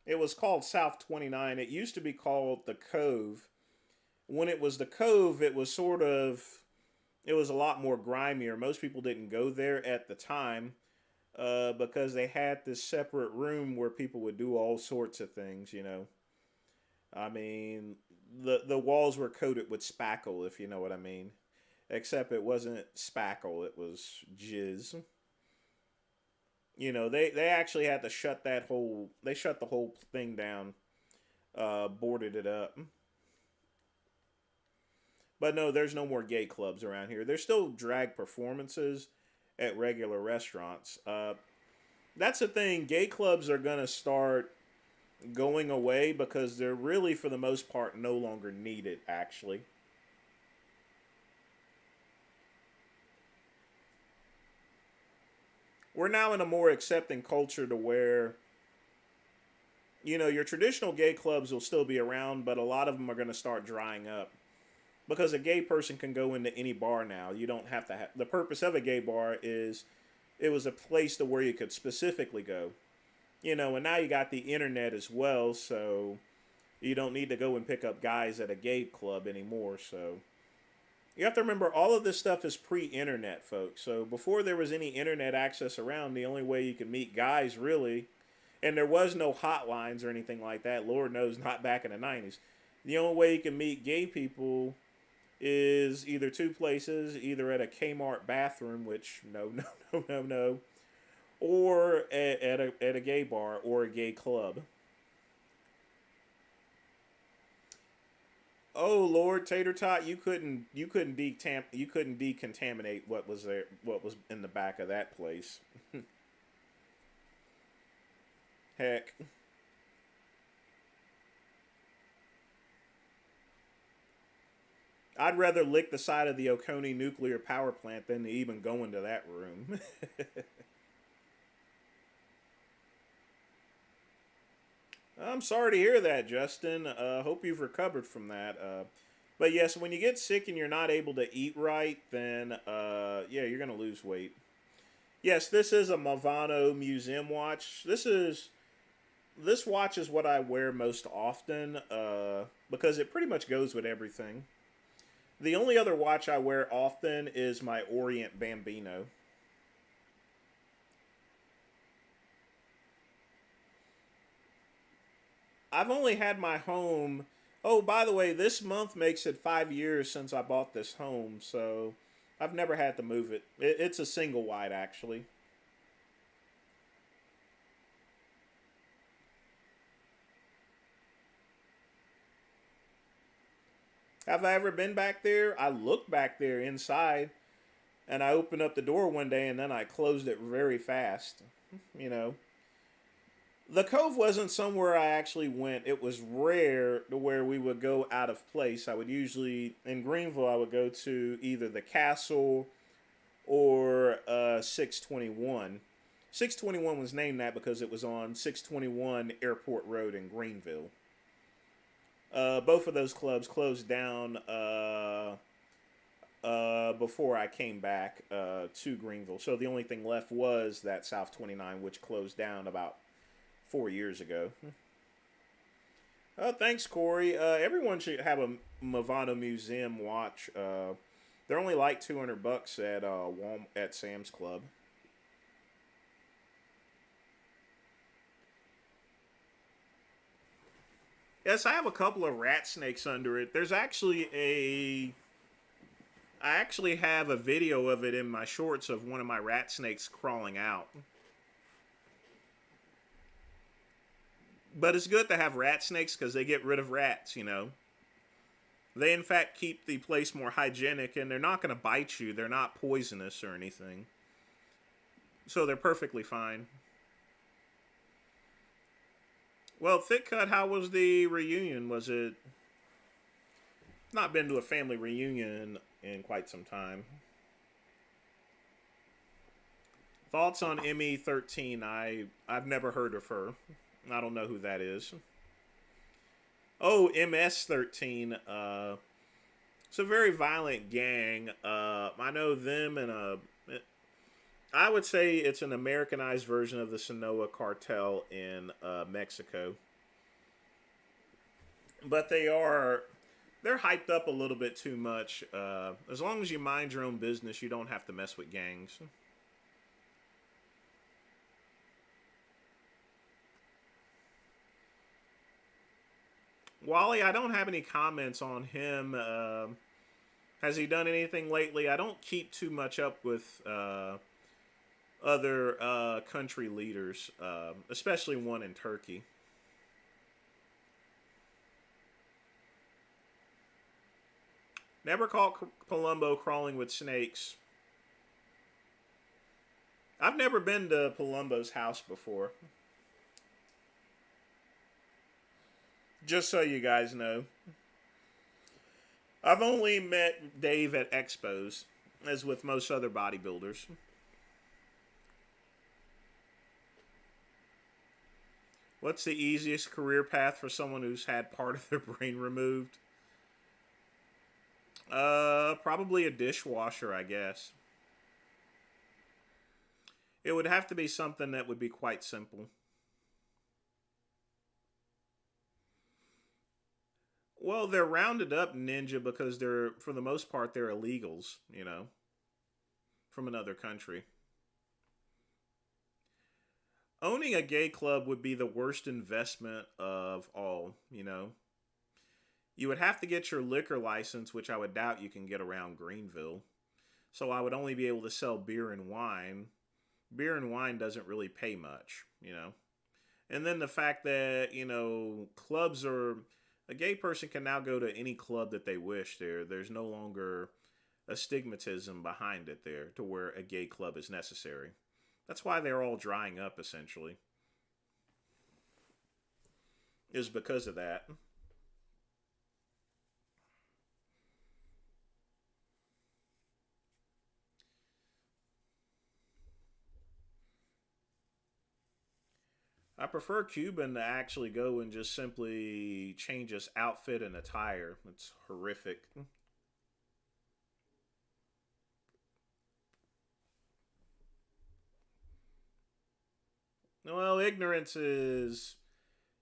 Speaker 1: it was called South 29. It used to be called the Cove. When it was the Cove, it was a lot more grimier. Most people didn't go there at the time because they had this separate room where people would do all sorts of things. I mean, the walls were coated with spackle, if you know what I mean. Except it wasn't spackle; it was jizz. They actually had to they shut the whole thing down, boarded it up. But no, there's no more gay clubs around here. There's still drag performances at regular restaurants. That's the thing. Gay clubs are gonna start going away because they're really, for the most part, no longer needed. Actually, we're now in a more accepting culture to where your traditional gay clubs will still be around, but a lot of them are going to start drying up because a gay person can go into any bar now. You don't have to have the purpose of a gay bar is it was a place to where you could specifically go. And now you got the internet as well, so you don't need to go and pick up guys at a gay club anymore. So you have to remember all of this stuff is pre-internet, folks. So before there was any internet access around, the only way you could meet guys really, and there was no hotlines or anything like that. Lord knows, not back in the 90s. The only way you can meet gay people is either two places, either at a Kmart bathroom, which no, no, no, no, no, or at a gay bar or a gay club. Oh Lord, Tater Tot, you couldn't decontaminate what was in the back of that place. Heck, I'd rather lick the side of the Oconee nuclear power plant than to even go into that room. I'm sorry to hear that, Justin. Hope you've recovered from that. But yes, when you get sick and you're not able to eat right, then yeah, you're gonna lose weight. Yes, this is a Movano museum watch. This watch is what I wear most often because it pretty much goes with everything. The only other watch I wear often is my Orient Bambino. I've only had my home. Oh, by the way, this month makes it 5 years since I bought this home, so I've never had to move it. It's a single wide, actually. Have I ever been back there? I looked back there inside, and I opened up the door one day, and then I closed it very fast. You know, the Cove wasn't somewhere I actually went. It was rare to where we would go out of place. I would usually, in Greenville, I would go to either the Castle or 621. 621 was named that because it was on 621 Airport Road in Greenville. Both of those clubs closed down before I came back to Greenville. So the only thing left was that South 29, which closed down about 4 years ago. Thanks, Corey. Everyone should have a Movado Museum watch. They're only like $200 at Sam's Club. Yes, I have a couple of rat snakes under it. There's actually I actually have a video of it in my shorts of one of my rat snakes crawling out. But it's good to have rat snakes because they get rid of rats, you know. They, in fact, keep the place more hygienic, and they're not going to bite you. They're not poisonous or anything. So they're perfectly fine. Well, Thick Cut, how was the reunion? Was it... Not been to a family reunion in quite some time. Thoughts on ME13? I've never heard of her. I don't know who that is. Oh, MS13. It's a very violent gang. I know them and I would say it's an Americanized version of the Sinaloa cartel in Mexico. But they're hyped up a little bit too much. As long as you mind your own business, you don't have to mess with gangs. Wally, I don't have any comments on him. Has he done anything lately? I don't keep too much up with other country leaders, especially one in Turkey. Never caught Palumbo crawling with snakes. I've never been to Palumbo's house before. Just so you guys know. I've only met Dave at expos, as with most other bodybuilders. What's the easiest career path for someone who's had part of their brain removed? Probably a dishwasher, I guess. It would have to be something that would be quite simple. Well, they're rounded up ninja because they're, for the most part, they're illegals, you know, from another country. Owning a gay club would be the worst investment of all, you know. You would have to get your liquor license, which I would doubt you can get around Greenville. So I would only be able to sell beer and wine. Beer and wine doesn't really pay much, you know. And then the fact that, you know, clubs are... A gay person can now go to any club that they wish there. There's no longer a stigmatism behind it there to where a gay club is necessary. That's why they're all drying up, essentially. Is because of that. I prefer Cuban to actually go and just simply change his outfit and attire. It's horrific. Well, ignorance is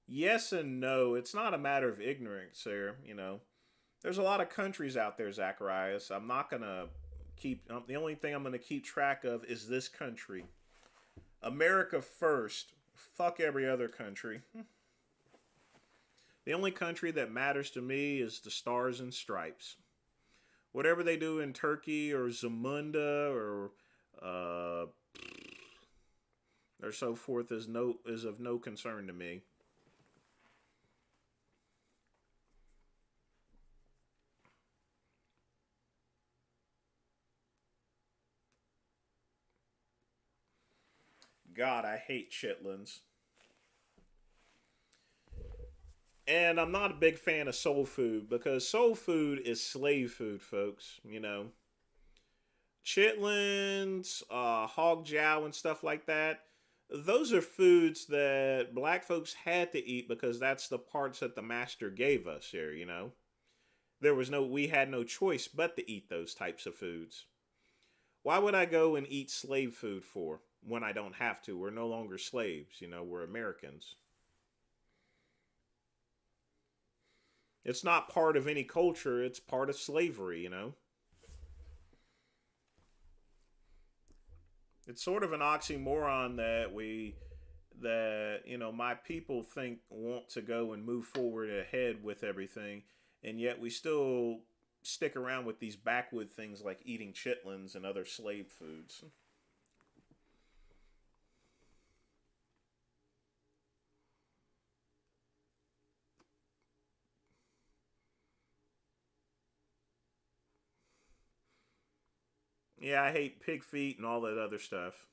Speaker 1: yes and no. It's not a matter of ignorance there, you know. There's a lot of countries out there, Zacharias. I'm not going to keep... the only thing I'm going to keep track of is this country. America first. Fuck every other country. The only country that matters to me is the Stars and Stripes. Whatever they do in Turkey or Zamunda or so forth is of no concern to me. God, I hate chitlins. And I'm not a big fan of soul food because soul food is slave food, folks. You know, chitlins, hog jowl, and stuff like that. Those are foods that black folks had to eat because that's the parts that the master gave us here, you know. We had no choice but to eat those types of foods. Why would I go and eat slave food for when I don't have to? We're no longer slaves, you know, we're Americans. It's not part of any culture, it's part of slavery, you know. It's sort of an oxymoron that, you know, my people think want to go and move forward ahead with everything, and yet we still stick around with these backwood things like eating chitlins and other slave foods. Yeah, I hate pig feet and all that other stuff.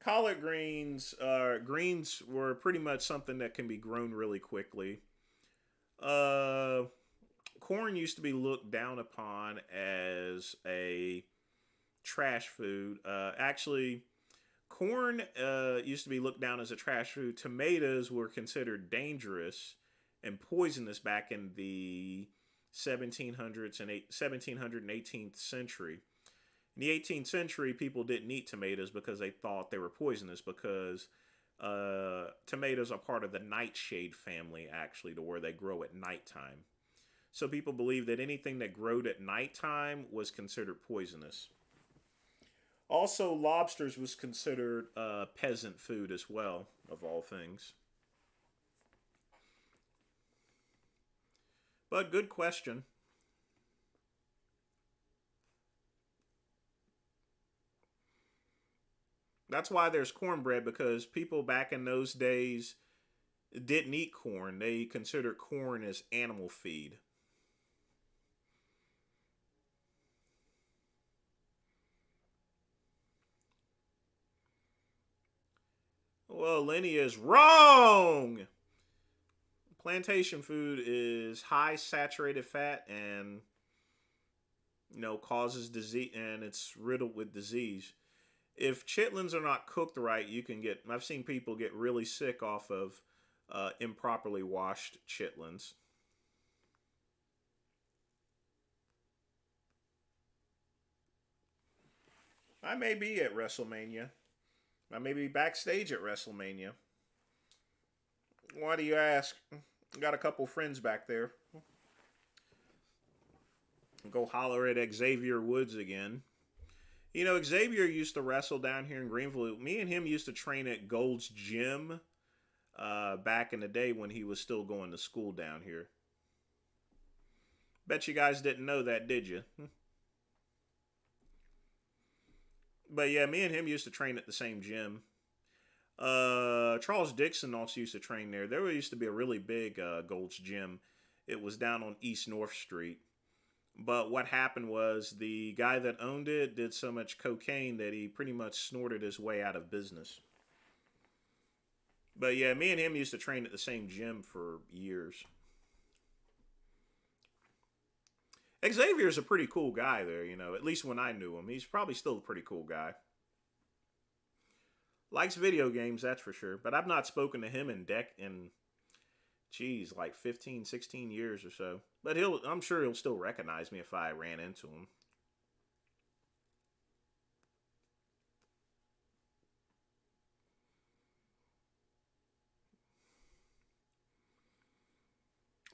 Speaker 1: Collard greens were pretty much something that can be grown really quickly. Uh, Corn used to be looked down upon as a trash food. Actually, corn used to be looked down as a trash food. Tomatoes were considered dangerous and poisonous back in the 1700s and 18th century. In the 18th century, people didn't eat tomatoes because they thought they were poisonous because tomatoes are part of the nightshade family, actually, to where they grow at nighttime. So people believed that anything that growed at nighttime was considered poisonous. Also, lobsters was considered peasant food as well, of all things. But good question. That's why there's cornbread, because people back in those days didn't eat corn. They considered corn as animal feed. Well, Lenny is wrong. Plantation food is high saturated fat and, you know, causes disease, and it's riddled with disease. If chitlins are not cooked right, you can get. I've seen people get really sick off of improperly washed chitlins. I may be at WrestleMania. I may be backstage at WrestleMania. Why do you ask? Got a couple friends back there. Go holler at Xavier Woods again. You know, Xavier used to wrestle down here in Greenville. Me and him used to train at Gold's Gym back in the day when he was still going to school down here. Bet you guys didn't know that, did you? But yeah, me and him used to train at the same gym. Charles Dixon also used to train there. There used to be a really big Gold's Gym. It was down on East North Street. But what happened was the guy that owned it did so much cocaine that he pretty much snorted his way out of business. But yeah, me and him used to train at the same gym for years. Xavier's a pretty cool guy there, you know, at least when I knew him. He's probably still a pretty cool guy. Likes video games, that's for sure. But I've not spoken to him in geez, like 15, 16 years or so. But I'm sure he'll still recognize me if I ran into him.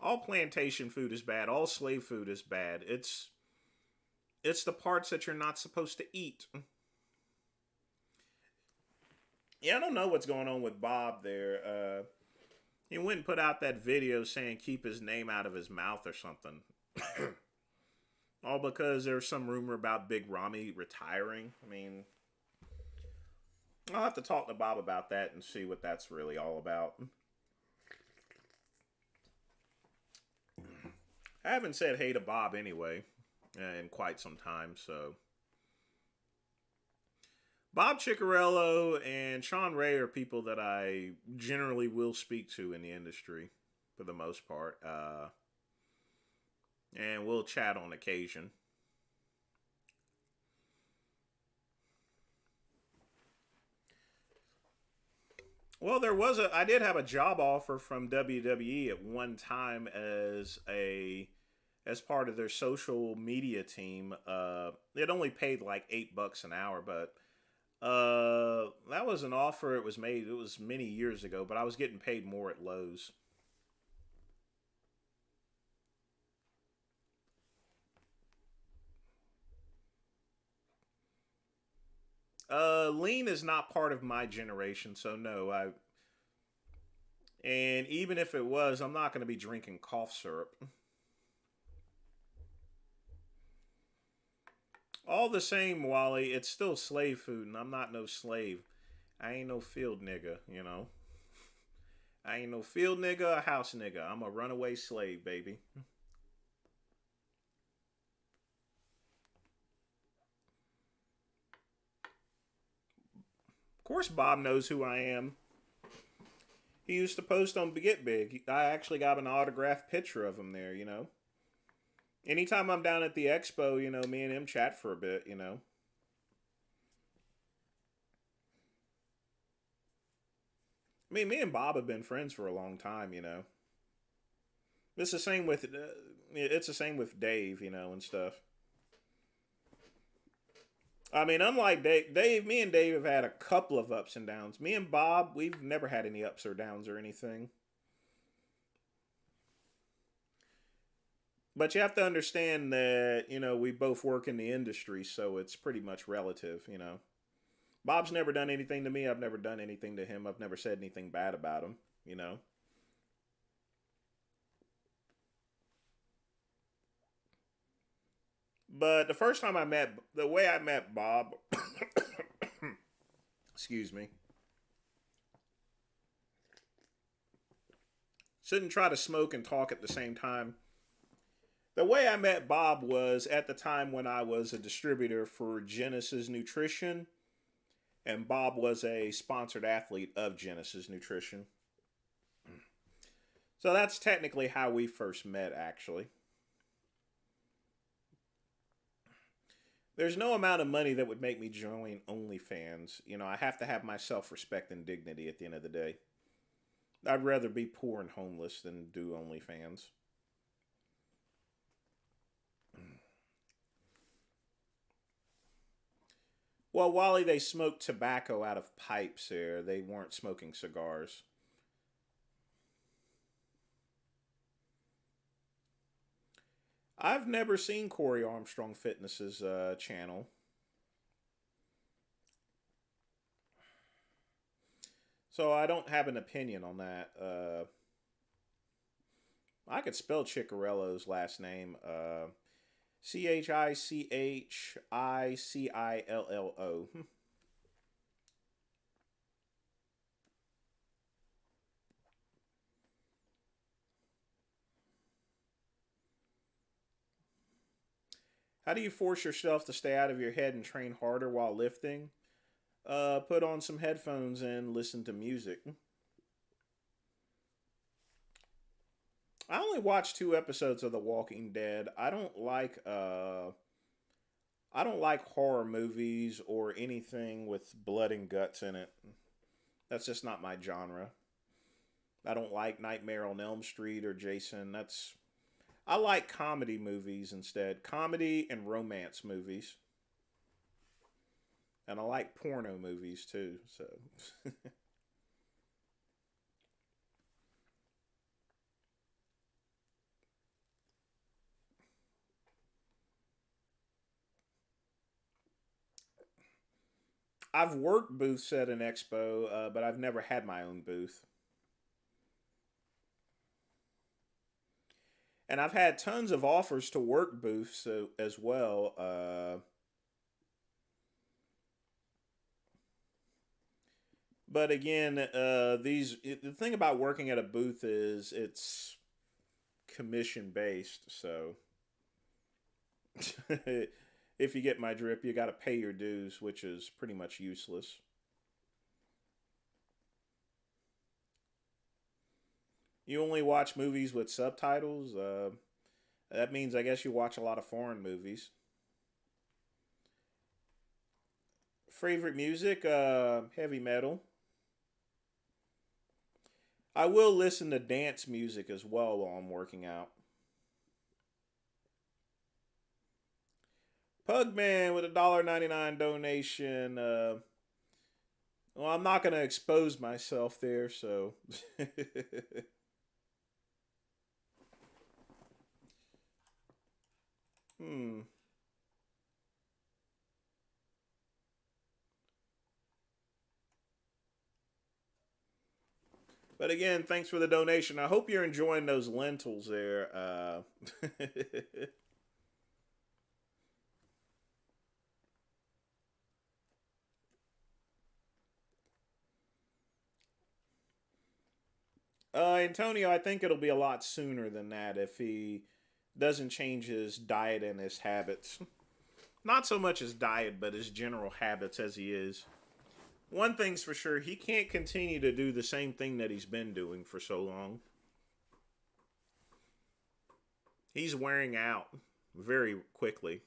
Speaker 1: All plantation food is bad. All slave food is bad. It's the parts that you're not supposed to eat. Yeah, I don't know what's going on with Bob there. He went and put out that video saying keep his name out of his mouth or something. All because there's some rumor about Big Ramy retiring. I mean, I'll have to talk to Bob about that and see what that's really all about. I haven't said hey to Bob anyway in quite some time, so. Bob Ciccarello and Sean Ray are people that I generally will speak to in the industry for the most part. And we'll chat on occasion. Well, I did have a job offer from WWE at one time as part of their social media team. It only paid like $8 an hour, but that was an offer. It was made. It was many years ago, but I was getting paid more at Lowe's. Lean is not part of my generation, so no. And even if it was, I'm not going to be drinking cough syrup. All the same, Wally, it's still slave food, and I'm not no slave. I ain't no field nigga, you know. I ain't no field nigga, a house nigga. I'm a runaway slave, baby. Of course, Bob knows who I am. He used to post on Get Big. I actually got an autographed picture of him there, you know. Anytime I'm down at the expo, you know, me and him chat for a bit, you know. I mean, me and Bob have been friends for a long time, you know. It's the same with Dave, you know, and stuff. I mean, unlike me and Dave have had a couple of ups and downs. Me and Bob, we've never had any ups or downs or anything. But you have to understand that, you know, we both work in the industry, so it's pretty much relative, you know. Bob's never done anything to me. I've never done anything to him. I've never said anything bad about him, you know. But the way I met Bob, excuse me, shouldn't try to smoke and talk at the same time. The way I met Bob was at the time when I was a distributor for Genesis Nutrition, and Bob was a sponsored athlete of Genesis Nutrition. So that's technically how we first met, actually. There's no amount of money that would make me join OnlyFans. You know, I have to have my self respect and dignity at the end of the day. I'd rather be poor and homeless than do OnlyFans. Well, Wally, they smoked tobacco out of pipes there. They weren't smoking cigars. I've never seen Corey Armstrong Fitness's channel. So I don't have an opinion on that. I could spell Chicarello's last name. Chichicillo. How do you force yourself to stay out of your head and train harder while lifting? Put on some headphones and listen to music. I only watched 2 episodes of The Walking Dead. I don't like horror movies or anything with blood and guts in it. That's just not my genre. I don't like Nightmare on Elm Street or Jason. That's I like comedy movies instead. Comedy and romance movies. And I like porno movies too. So I've worked booths at an expo, but I've never had my own booth. And I've had tons of offers to work booths as well. But again, the thing about working at a booth is it's commission based. So if you get my drip, you got to pay your dues, which is pretty much useless. You only watch movies with subtitles. That means I guess you watch a lot of foreign movies. Favorite music? Heavy metal. I will listen to dance music as well while I'm working out. Pugman with a $1.99 donation. Well, I'm not going to expose myself there, so. hmm. But again, thanks for the donation. I hope you're enjoying those lentils there. Antonio, I think it'll be a lot sooner than that if he doesn't change his diet and his habits. Not so much his diet, but his general habits as he is. One thing's for sure, he can't continue to do the same thing that he's been doing for so long. He's wearing out very quickly.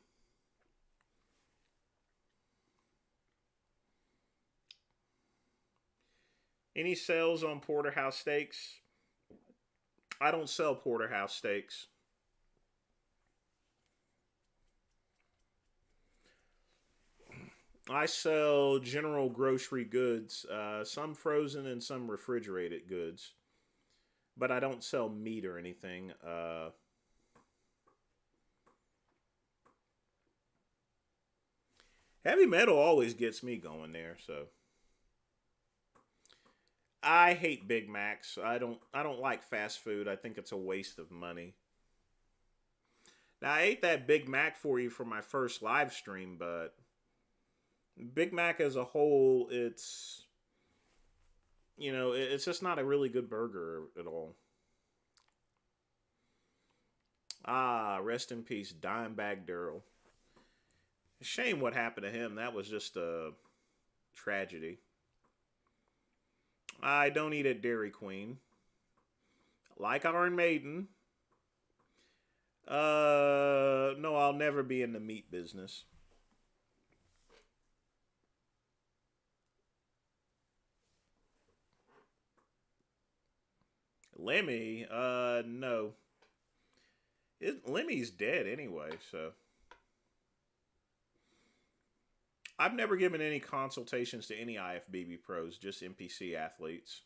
Speaker 1: Any sales on porterhouse steaks? I don't sell porterhouse steaks. I sell general grocery goods, some frozen and some refrigerated goods. But I don't sell meat or anything. Heavy metal always gets me going there, so. I hate Big Macs. I don't like fast food. I think it's a waste of money. Now I ate that Big Mac for you for my first live stream, but Big Mac as a whole, it's just not a really good burger at all. Ah, rest in peace, Dimebag Darrell. Shame what happened to him. That was just a tragedy. I don't eat at Dairy Queen. Like Iron Maiden. No, I'll never be in the meat business. Lemmy, no. Lemmy's dead anyway, so. I've never given any consultations to any IFBB pros, just NPC athletes.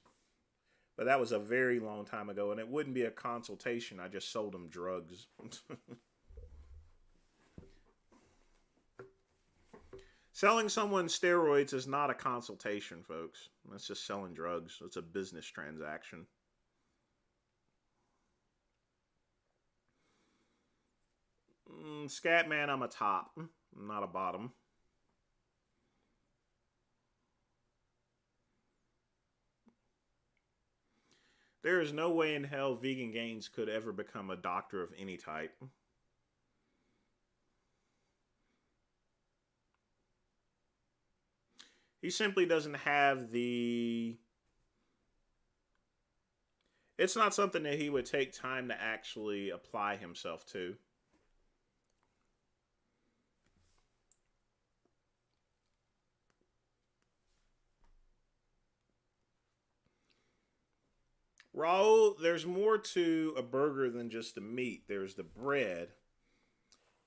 Speaker 1: But that was a very long time ago, and it wouldn't be a consultation. I just sold them drugs. Selling someone steroids is not a consultation, folks. That's just selling drugs. It's a business transaction. Scatman, I'm a top, not a bottom. There is no way in hell Vegan Gains could ever become a doctor of any type. He simply doesn't have the. It's not something that he would take time to actually apply himself to. Raul, there's more to a burger than just the meat. There's the bread,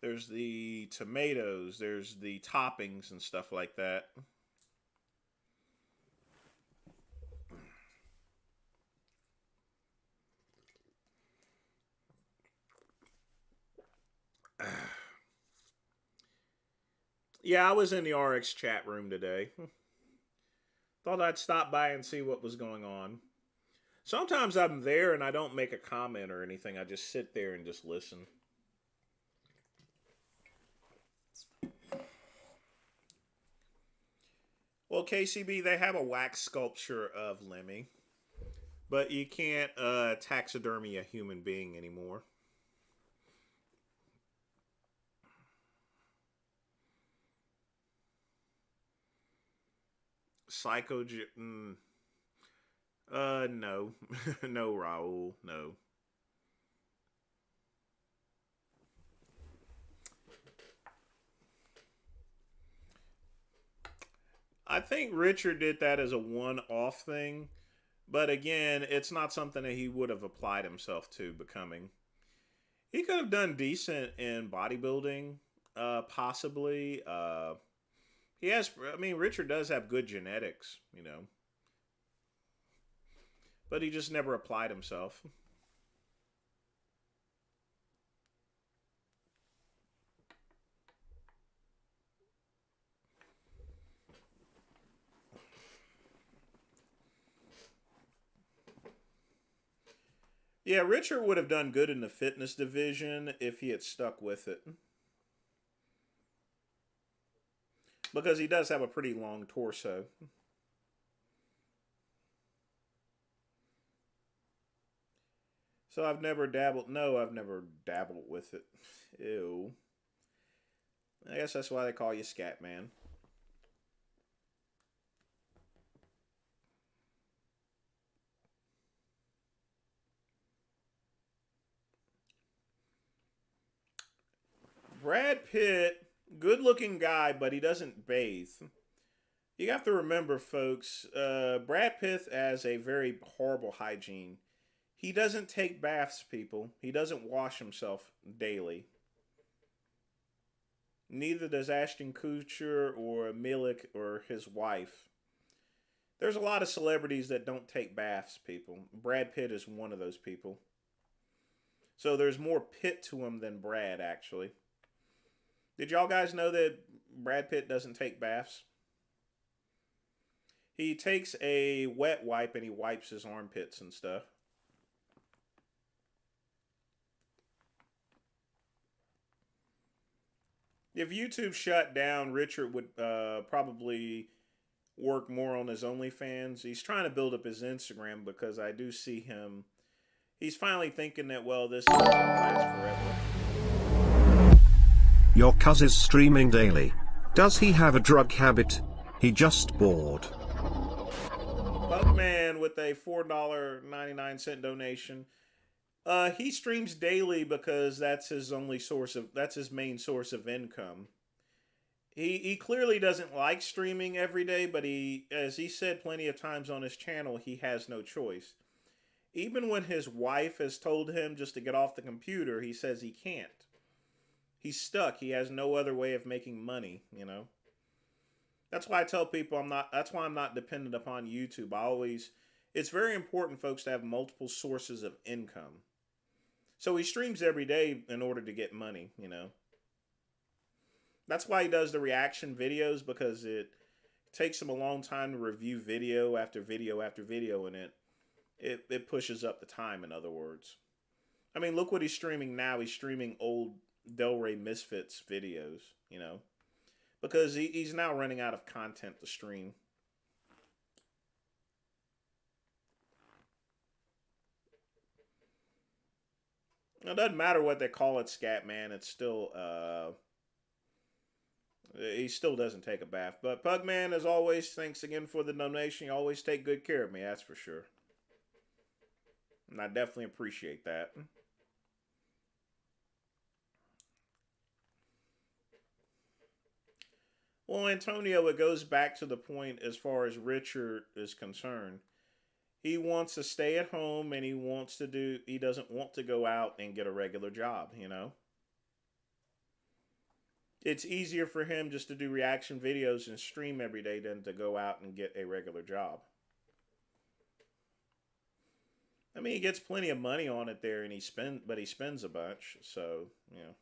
Speaker 1: there's the tomatoes, there's the toppings and stuff like that. Yeah, I was in the RX chat room today. Thought I'd stop by and see what was going on. Sometimes I'm there and I don't make a comment or anything. I just sit there and just listen. Well, KCB, they have a wax sculpture of Lemmy, but you can't taxidermy a human being anymore. Psycho. No. No, Raul. No. I think Richard did that as a one-off thing, But again, it's not something that he would have applied himself to becoming. He could have done decent in bodybuilding, possibly. He has, I mean, Richard does have good genetics, you know, but he just never applied himself. Yeah, Richard would have done good in the fitness division if he had stuck with it. Because he does have a pretty long torso. So I've never dabbled. No, I've never dabbled with it. Ew. I guess that's why they call you Scat Man. Brad Pitt, good looking guy, but he doesn't bathe. You have to remember, folks, Brad Pitt has a very horrible hygiene. He doesn't take baths, people. He doesn't wash himself daily. Neither does Ashton Kutcher or Milik or his wife. There's a lot of celebrities that don't take baths, people. Brad Pitt is one of those people. So there's more Pitt to him than Brad, actually. Did y'all guys know that Brad Pitt doesn't take baths? He takes a wet wipe and he wipes his armpits and stuff. If YouTube shut down, Richard would probably work more on his OnlyFans. He's trying to build up his Instagram because I do see him. He's finally thinking that, well, this is going to last forever.
Speaker 2: Your cuz is streaming daily. Does he have a drug habit? He just bored.
Speaker 1: Bugman with a $4.99 donation. He streams daily because that's his main source of income. He clearly doesn't like streaming every day, but as he said plenty of times on his channel, he has no choice. Even when his wife has told him just to get off the computer, he says he can't. He's stuck. He has no other way of making money, you know. That's why I tell people that's why I'm not dependent upon YouTube. It's very important, folks, to have multiple sources of income. So he streams every day in order to get money, you know. That's why he does the reaction videos, because it takes him a long time to review video after video after video, and it pushes up the time, in other words. I mean, look what he's streaming now. He's streaming old Del Rey Misfits videos, you know, because he's now running out of content to stream. It doesn't matter what they call it, Scat Man. It's still, he still doesn't take a bath. But Pugman, as always, thanks again for the donation. You always take good care of me, that's for sure. And I definitely appreciate that. Well, Antonio, it goes back to the point as far as Richard is concerned. He wants to stay at home and he doesn't want to go out and get a regular job, you know? It's easier for him just to do reaction videos and stream every day than to go out and get a regular job. I mean, he gets plenty of money on it there, and he spends a bunch, so, you know.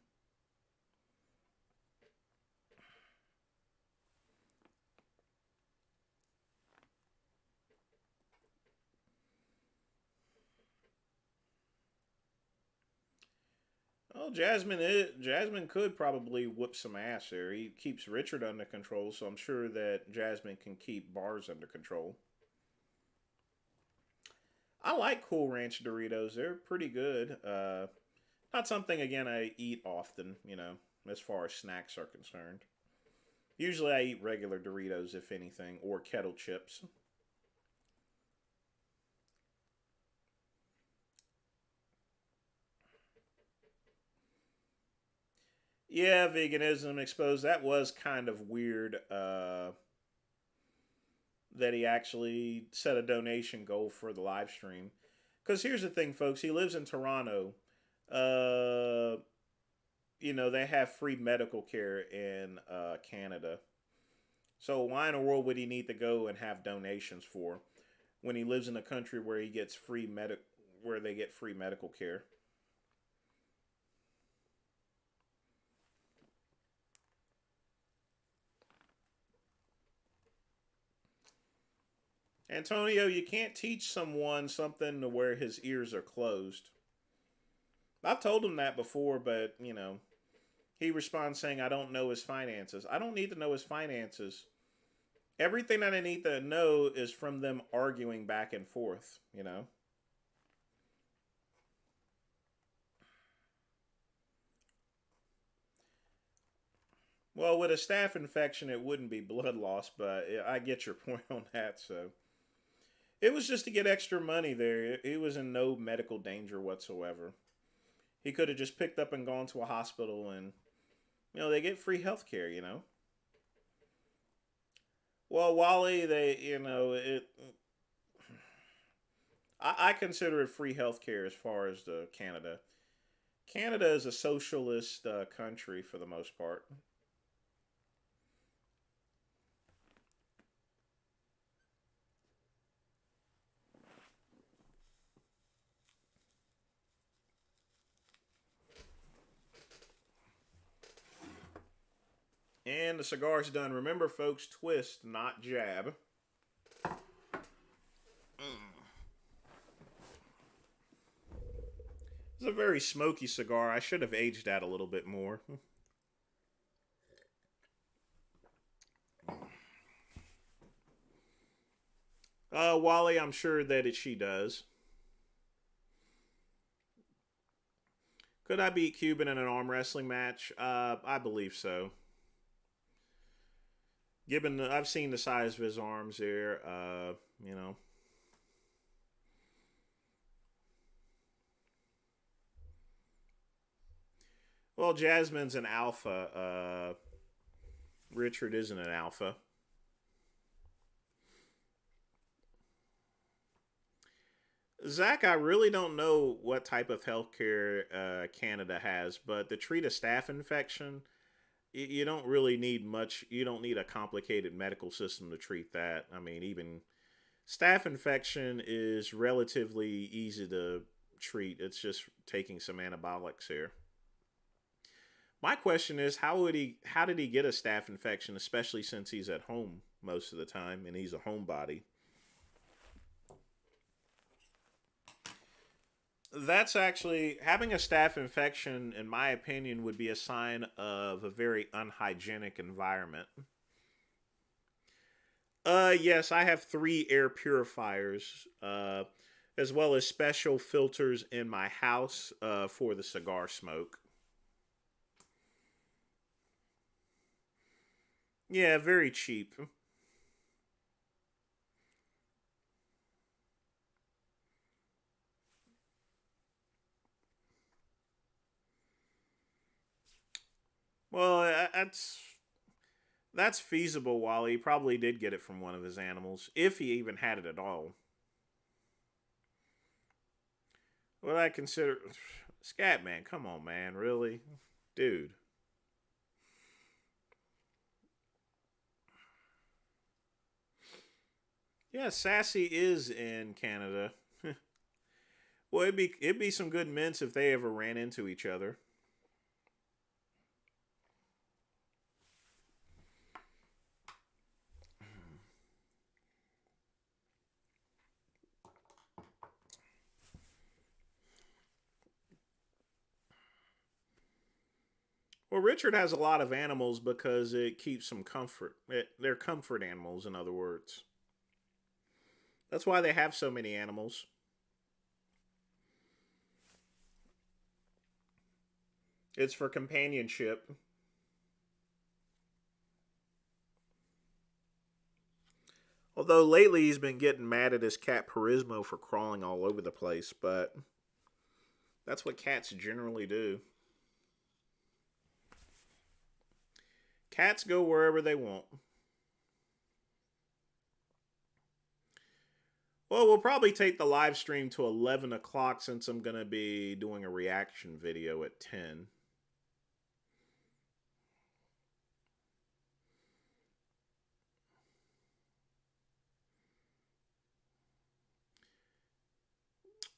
Speaker 1: Well, Jasmine could probably whip some ass there. He keeps Richard under control, so I'm sure that Jasmine can keep Bars under control. I like Cool Ranch Doritos. They're pretty good. Not something, again, I eat often, you know, as far as snacks are concerned. Usually I eat regular Doritos, if anything, or kettle chips. Yeah, veganism exposed. That was kind of weird. that he actually set a donation goal for the live stream. Because here's the thing, folks. He lives in Toronto. Uh, they have free medical care in Canada. So why in the world would he need to go and have donations for when he lives in a country where he gets where they get free medical care? Antonio, you can't teach someone something to where his ears are closed. I've told him that before, but he responds saying, "I don't know his finances." I don't need to know his finances. Everything that I need to know is from them arguing back and forth. Well, with a staph infection, it wouldn't be blood loss, but I get your point on that. So it was just to get extra money there. He was in no medical danger whatsoever. He could have just picked up and gone to a hospital, and they get free health care. Well, Wally, I consider it free health care as far as the Canada. Canada is a socialist country for the most part. And the cigar's done. Remember, folks, twist, not jab. It's a very smoky cigar. I should have aged that a little bit more. Wally, I'm sure that she does. Could I beat Cuban in an arm wrestling match? I believe so. Given I've seen the size of his arms there, you know. Well, Jasmine's an alpha. Richard isn't an alpha. Zach, I really don't know what type of healthcare Canada has, but to treat a staph infection, you don't really need much. You don't need a complicated medical system to treat that. I mean, even staph infection is relatively easy to treat. It's just taking some antibiotics here. My question is, how did he get a staph infection, especially since he's at home most of the time and he's a homebody? That's actually having a staph infection, in my opinion, would be a sign of a very unhygienic environment. Yes, I have 3 air purifiers, as well as special filters in my house for the cigar smoke. Yeah, very cheap. Well, that's feasible. Wally probably did get it from one of his animals, if he even had it at all. What I consider, Scatman, come on, man, really, dude. Yeah, Sassy is in Canada. Well, it'd be some good mints if they ever ran into each other. Well, Richard has a lot of animals because it keeps some comfort. They're comfort animals, in other words. That's why they have so many animals. It's for companionship. Although lately he's been getting mad at his cat Perismo for crawling all over the place, but that's what cats generally do. Cats go wherever they want. Well, we'll probably take the live stream to 11 o'clock since I'm going to be doing a reaction video at 10.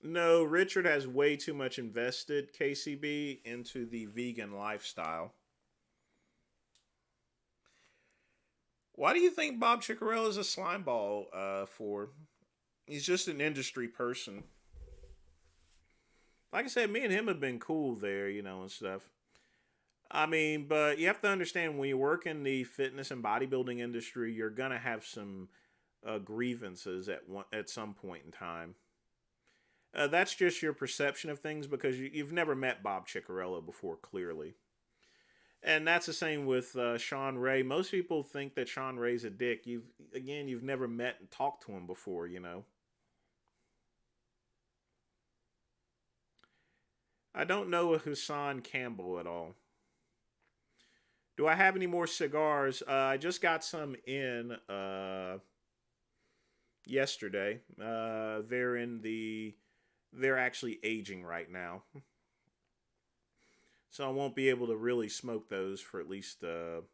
Speaker 1: No, Richard has way too much invested, KCB, into the vegan lifestyle. Why do you think Bob Chicarella is a slime ball for? He's just an industry person. Like I said, me and him have been cool there, and stuff. I mean, but you have to understand when you work in the fitness and bodybuilding industry, you're gonna have some grievances at some point in time. That's just your perception of things because you've never met Bob Chicarella before, clearly. And that's the same with Sean Ray. Most people think that Sean Ray's a dick. You've never met and talked to him before. I don't know Hassan Campbell at all. Do I have any more cigars? I just got some in yesterday. They're actually aging right now. So I won't be able to really smoke those for at least it'll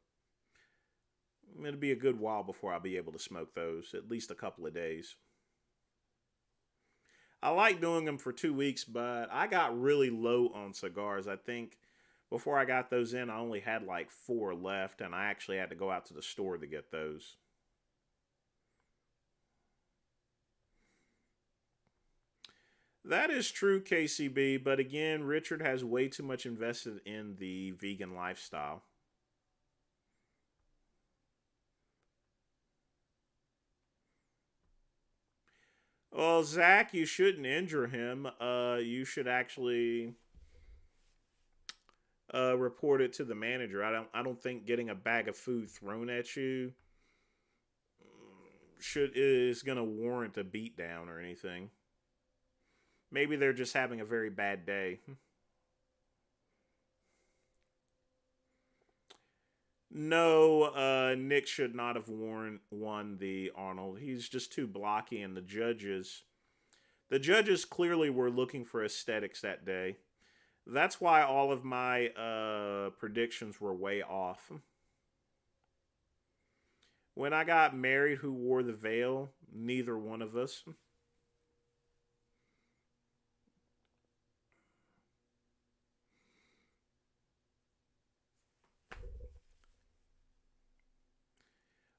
Speaker 1: be a good while before I'll be able to smoke those, at least a couple of days. I like doing them for 2 weeks, but I got really low on cigars. I think before I got those in, I only had like 4 left, and I actually had to go out to the store to get those. That is true, KCB, but again, Richard has way too much invested in the vegan lifestyle. Well, Zach, you shouldn't injure him. You should actually report it to the manager. I don't think getting a bag of food thrown at you is gonna warrant a beatdown or anything. Maybe they're just having a very bad day. No, Nick should not have won the Arnold. He's just too blocky, and the judges clearly were looking for aesthetics that day. That's why all of my predictions were way off. When I got married, who wore the veil? Neither one of us.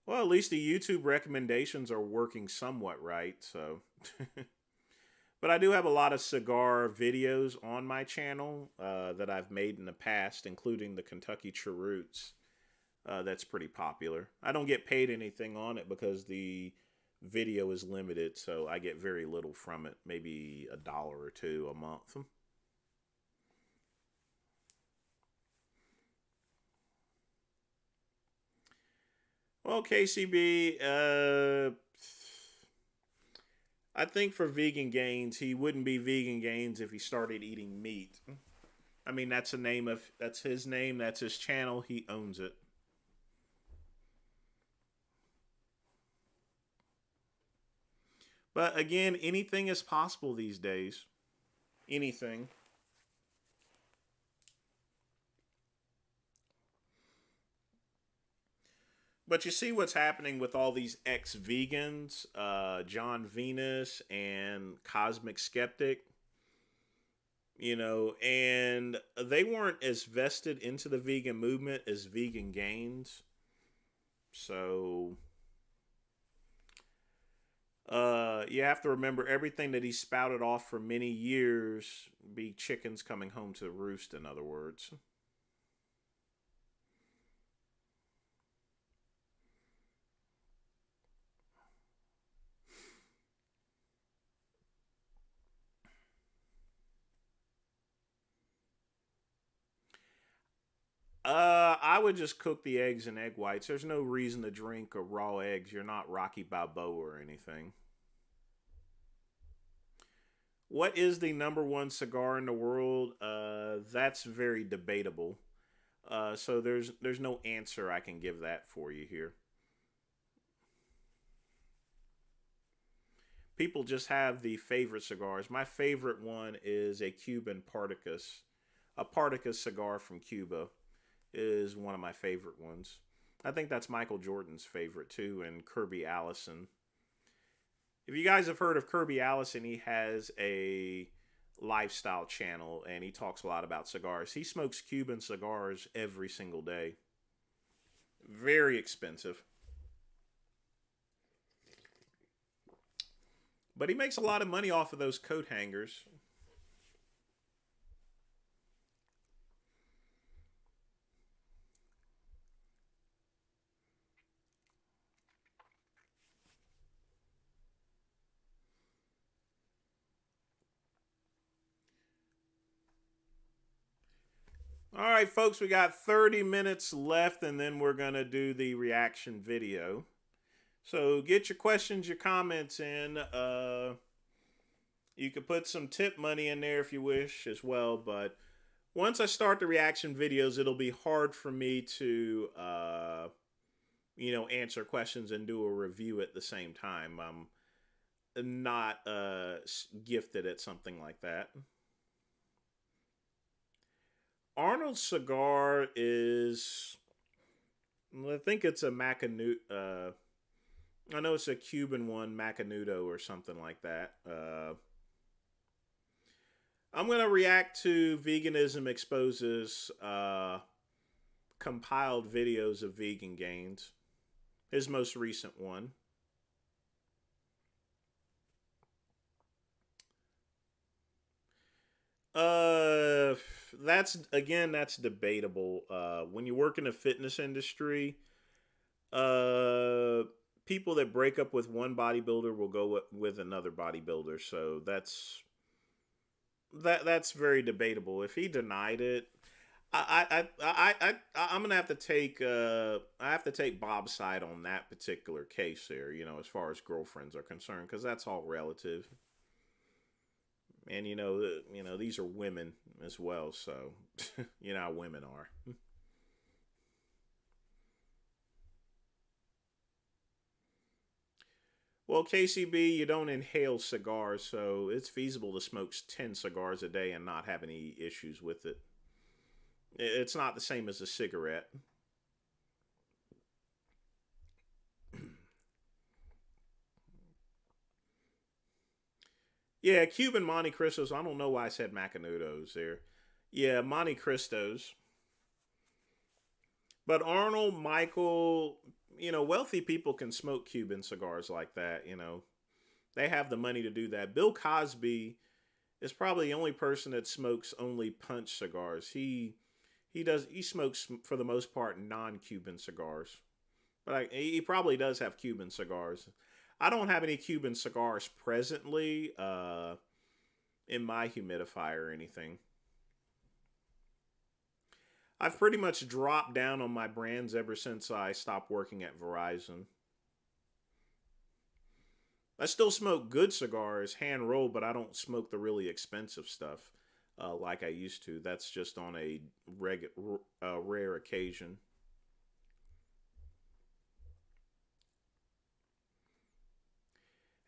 Speaker 1: Well, at least the YouTube recommendations are working somewhat right, so. But I do have a lot of cigar videos on my channel that I've made in the past, including the Kentucky Cheroots. That's pretty popular. I don't get paid anything on it because the video is limited, so I get very little from it. Maybe $1 or $2 a month. Well, KCB, I think for Vegan Gains, he wouldn't be Vegan Gains if he started eating meat. I mean, that's his name, that's his channel, he owns it. But again, anything is possible these days. Anything. But you see what's happening with all these ex-vegans, John Venus and Cosmic Skeptic, and they weren't as vested into the vegan movement as Vegan Gains. So, you have to remember everything that he spouted off for many years be chickens coming home to roost, in other words. I would just cook the eggs and egg whites. There's no reason to drink a raw eggs. You're not Rocky Balboa or anything. What is the number one cigar in the world? That's very debatable. So there's no answer I can give that for you here. people just have the favorite cigars. My favorite one is a Cuban Partagas. A Partagas cigar from Cuba is one of my favorite ones. I think that's Michael Jordan's favorite too, and Kirby Allison. If you guys have heard of Kirby Allison, he has a lifestyle channel and he talks a lot about cigars. He smokes Cuban cigars every single day. Very expensive. But he makes a lot of money off of those coat hangers. All right, folks, we got 30 minutes left, and then we're going to do the reaction video. So get your questions, your comments in. You could put some tip money in there if you wish as well, but once I start the reaction videos, it'll be hard for me to, answer questions and do a review at the same time. I'm not gifted at something like that. Arnold's cigar is, I think it's a Macanudo. I know it's a Cuban one, Macanudo or something like that. I'm going to react to Veganism Exposes compiled videos of vegan gains. His most recent one. That's debatable. When you work in the fitness industry, people that break up with one bodybuilder will go with another bodybuilder. So that's very debatable. If he denied it, I'm gonna have to take I have to take Bob's side on that particular case there. As far as girlfriends are concerned, because that's all relative. And these are women as well, so you know how women are. Well, KCB, you don't inhale cigars, so it's feasible to smoke 10 cigars a day and not have any issues with it. It's not the same as a cigarette. Yeah, Cuban Monte Cristos. I don't know why I said Macanudos there. Yeah, Monte Cristos. But Arnold, Michael, wealthy people can smoke Cuban cigars like that. They have the money to do that. Bill Cosby is probably the only person that smokes only punch cigars. He smokes for the most part non-Cuban cigars, but he probably does have Cuban cigars. I don't have any Cuban cigars presently in my humidifier or anything. I've pretty much dropped down on my brands ever since I stopped working at Verizon. I still smoke good cigars, hand rolled, but I don't smoke the really expensive stuff like I used to. That's just on a rare occasion.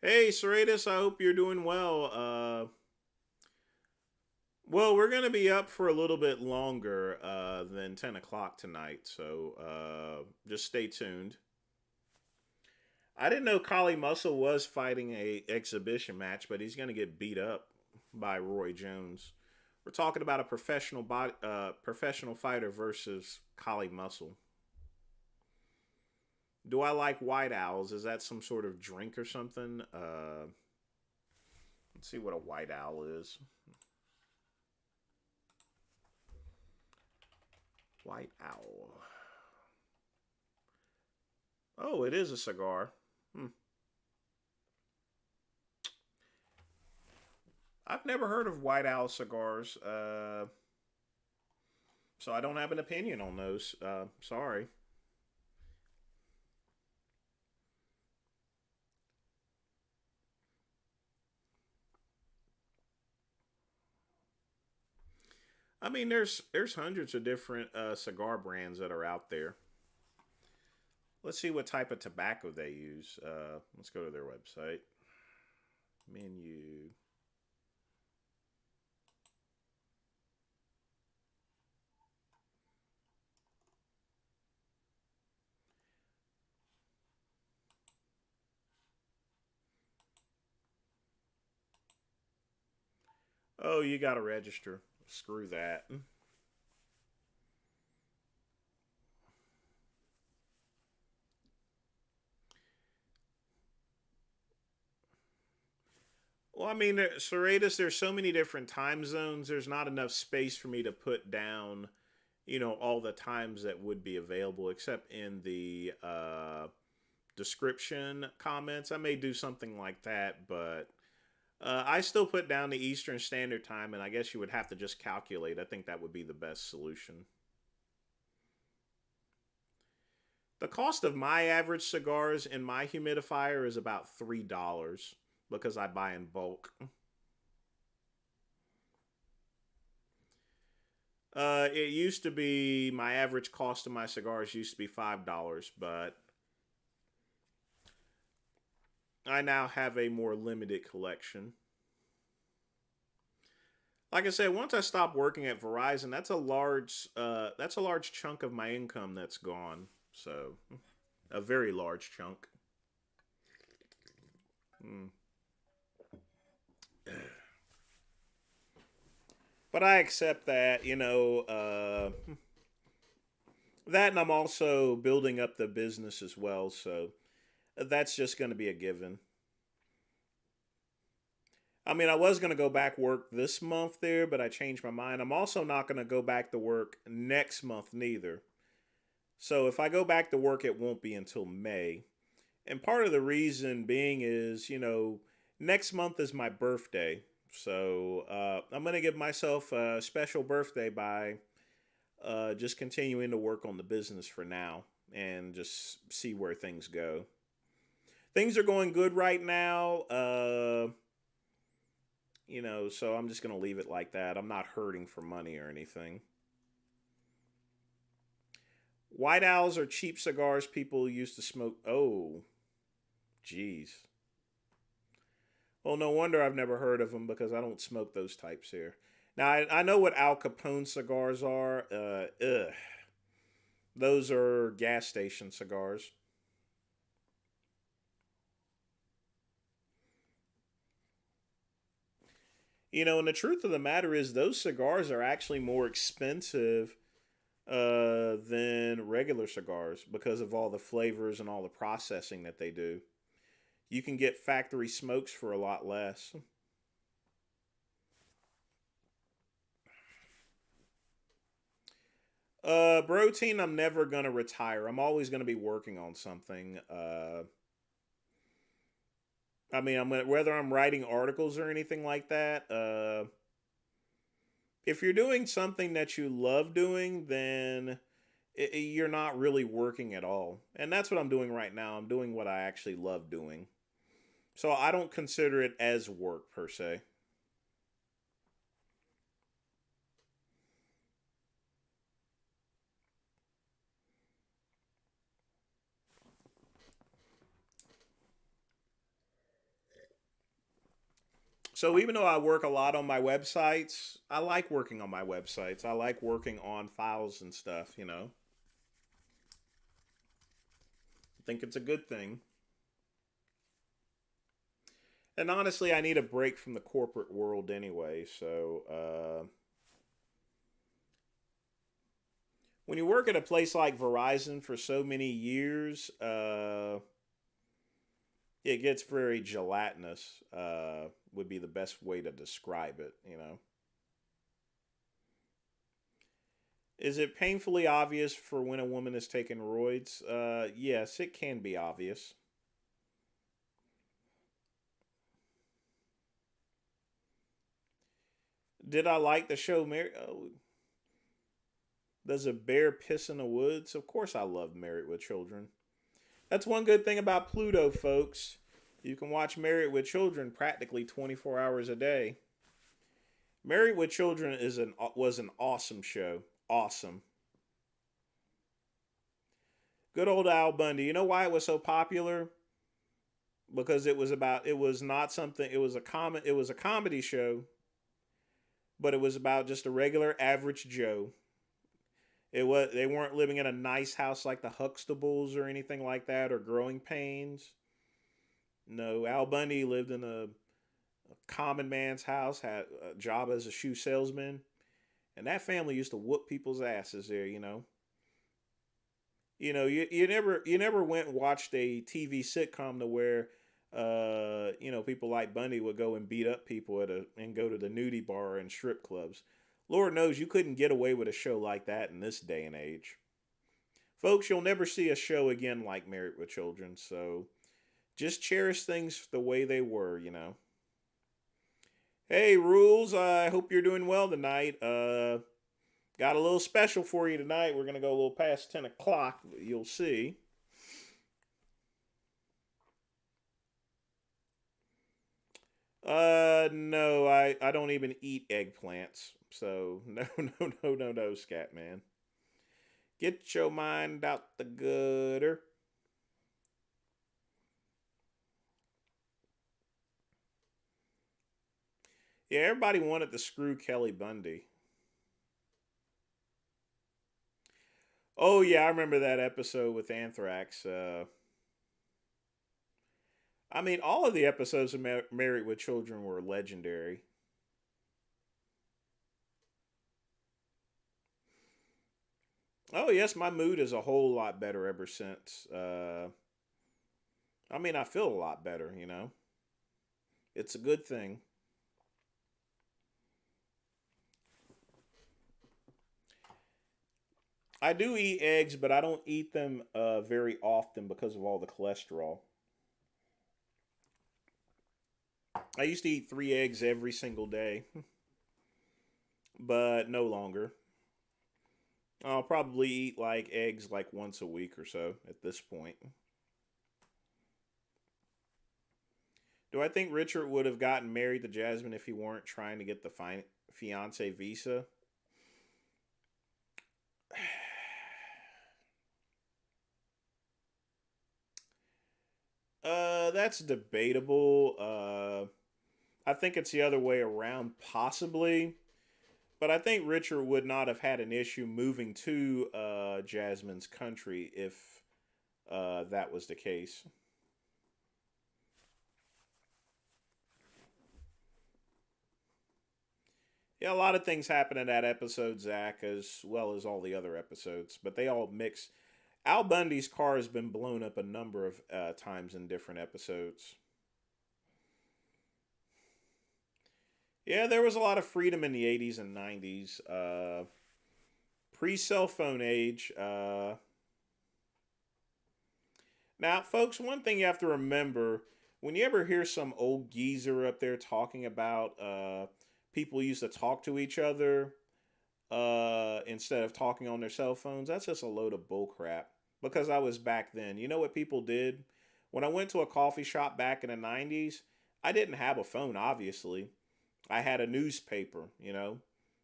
Speaker 1: Hey, Serratus, I hope you're doing well. Well, we're going to be up for a little bit longer than 10 o'clock tonight, so just stay tuned. I didn't know Kali Muscle was fighting a exhibition match, but he's going to get beat up by Roy Jones. We're talking about a professional fighter versus Kali Muscle. Do I like White Owls? Is that some sort of drink or something? Let's see what a White Owl is. White Owl. Oh, it is a cigar. I've never heard of White Owl cigars, so I don't have an opinion on those. Sorry. I mean, there's hundreds of different cigar brands that are out there. Let's see what type of tobacco they use. Let's go to their website. Menu. Oh, you got to register. Screw that. Well, I mean, Serratus, there's so many different time zones. There's not enough space for me to put down, all the times that would be available, except in the description comments. I may do something like that, but I still put down the Eastern Standard Time, and I guess you would have to just calculate. I think that would be the best solution. The cost of my average cigars in my humidifier is about $3 because I buy in bulk. It used to be my average cost of my cigars used to be $5, but I now have a more limited collection. Like I said, once I stop working at Verizon, that's a large chunk of my income that's gone. So, a very large chunk. Mm. But I accept that, that, and I'm also building up the business as well. So that's just going to be a given. I mean, I was going to go back work this month there, but I changed my mind. I'm also not going to go back to work next month neither. So if I go back to work, it won't be until May. And part of the reason being is, next month is my birthday. So I'm going to give myself a special birthday by just continuing to work on the business for now and just see where things go. Things are going good right now. So I'm just going to leave it like that. I'm not hurting for money or anything. White Owls are cheap cigars people used to smoke. Oh, jeez. Well, no wonder I've never heard of them because I don't smoke those types here. Now, I know what Al Capone cigars are. Ugh. Those are gas station cigars. And the truth of the matter is, those cigars are actually more expensive than regular cigars because of all the flavors and all the processing that they do. You can get factory smokes for a lot less. Protein, I'm never gonna retire. I'm always gonna be working on something. I mean, whether I'm writing articles or anything like that. If you're doing something that you love doing, then you're not really working at all. And that's what I'm doing right now. I'm doing what I actually love doing. So I don't consider it as work per se. So even though I work a lot on my websites, I like working on my websites. I like working on files and stuff. I think it's a good thing. And honestly, I need a break from the corporate world anyway. So when you work at a place like Verizon for so many years, it gets very gelatinous. Would be the best way to describe it. Is it painfully obvious for when a woman is taking roids? Yes, it can be obvious. Did I like the show Mary? Oh, does a bear piss in the woods? Of course, I love Married with Children. That's one good thing about Pluto, folks. You can watch Married with Children practically 24 hours a day. Married with Children was an awesome show. Awesome. Good old Al Bundy. You know why it was so popular? because it was not something, it was a comedy show, but it was about just a regular average Joe. They weren't living in a nice house like the Huxtables or anything like that, or Growing Pains. No, Al Bundy lived in a common man's house, had a job as a shoe salesman, and that family used to whoop people's asses there. You never went and watched a TV sitcom to where people like Bundy would go and beat up people and go to the nudie bar and strip clubs. Lord knows you couldn't get away with a show like that in this day and age. Folks, you'll never see a show again like Married with Children, so just cherish things the way they were. Hey, Rules, I hope you're doing well tonight. Got a little special for you tonight. We're going to go a little past 10 o'clock. You'll see. No, I don't even eat eggplants. So, no, Scat Man. Get your mind out the gutter. Yeah, everybody wanted to screw Kelly Bundy. Oh, yeah, I remember that episode with Anthrax. I mean, all of the episodes of Married with Children were legendary. Oh, yes, my mood is a whole lot better ever since. I mean, I feel a lot better. It's a good thing. I do eat eggs, but I don't eat them very often because of all the cholesterol. I used to eat 3 eggs every single day, but no longer. I'll probably eat like eggs like once a week or so at this point. Do I think Richard would have gotten married to Jasmine if he weren't trying to get the fiance visa? That's debatable. I think it's the other way around, possibly. But I think Richard would not have had an issue moving to Jasmine's country if that was the case. Yeah, a lot of things happen in that episode, Zach, as well as all the other episodes, but they all mix. Al Bundy's car has been blown up a number of times in different episodes. Yeah, there was a lot of freedom in the 80s and 90s. Pre cell phone age. Now, folks, one thing you have to remember when you ever hear some old geezer up there talking about people used to talk to each other instead of talking on their cell phones, that's just a load of bullcrap. Because I was back then. You know what people did? When I went to a coffee shop back in the 90s, I didn't have a phone, obviously. I had a newspaper.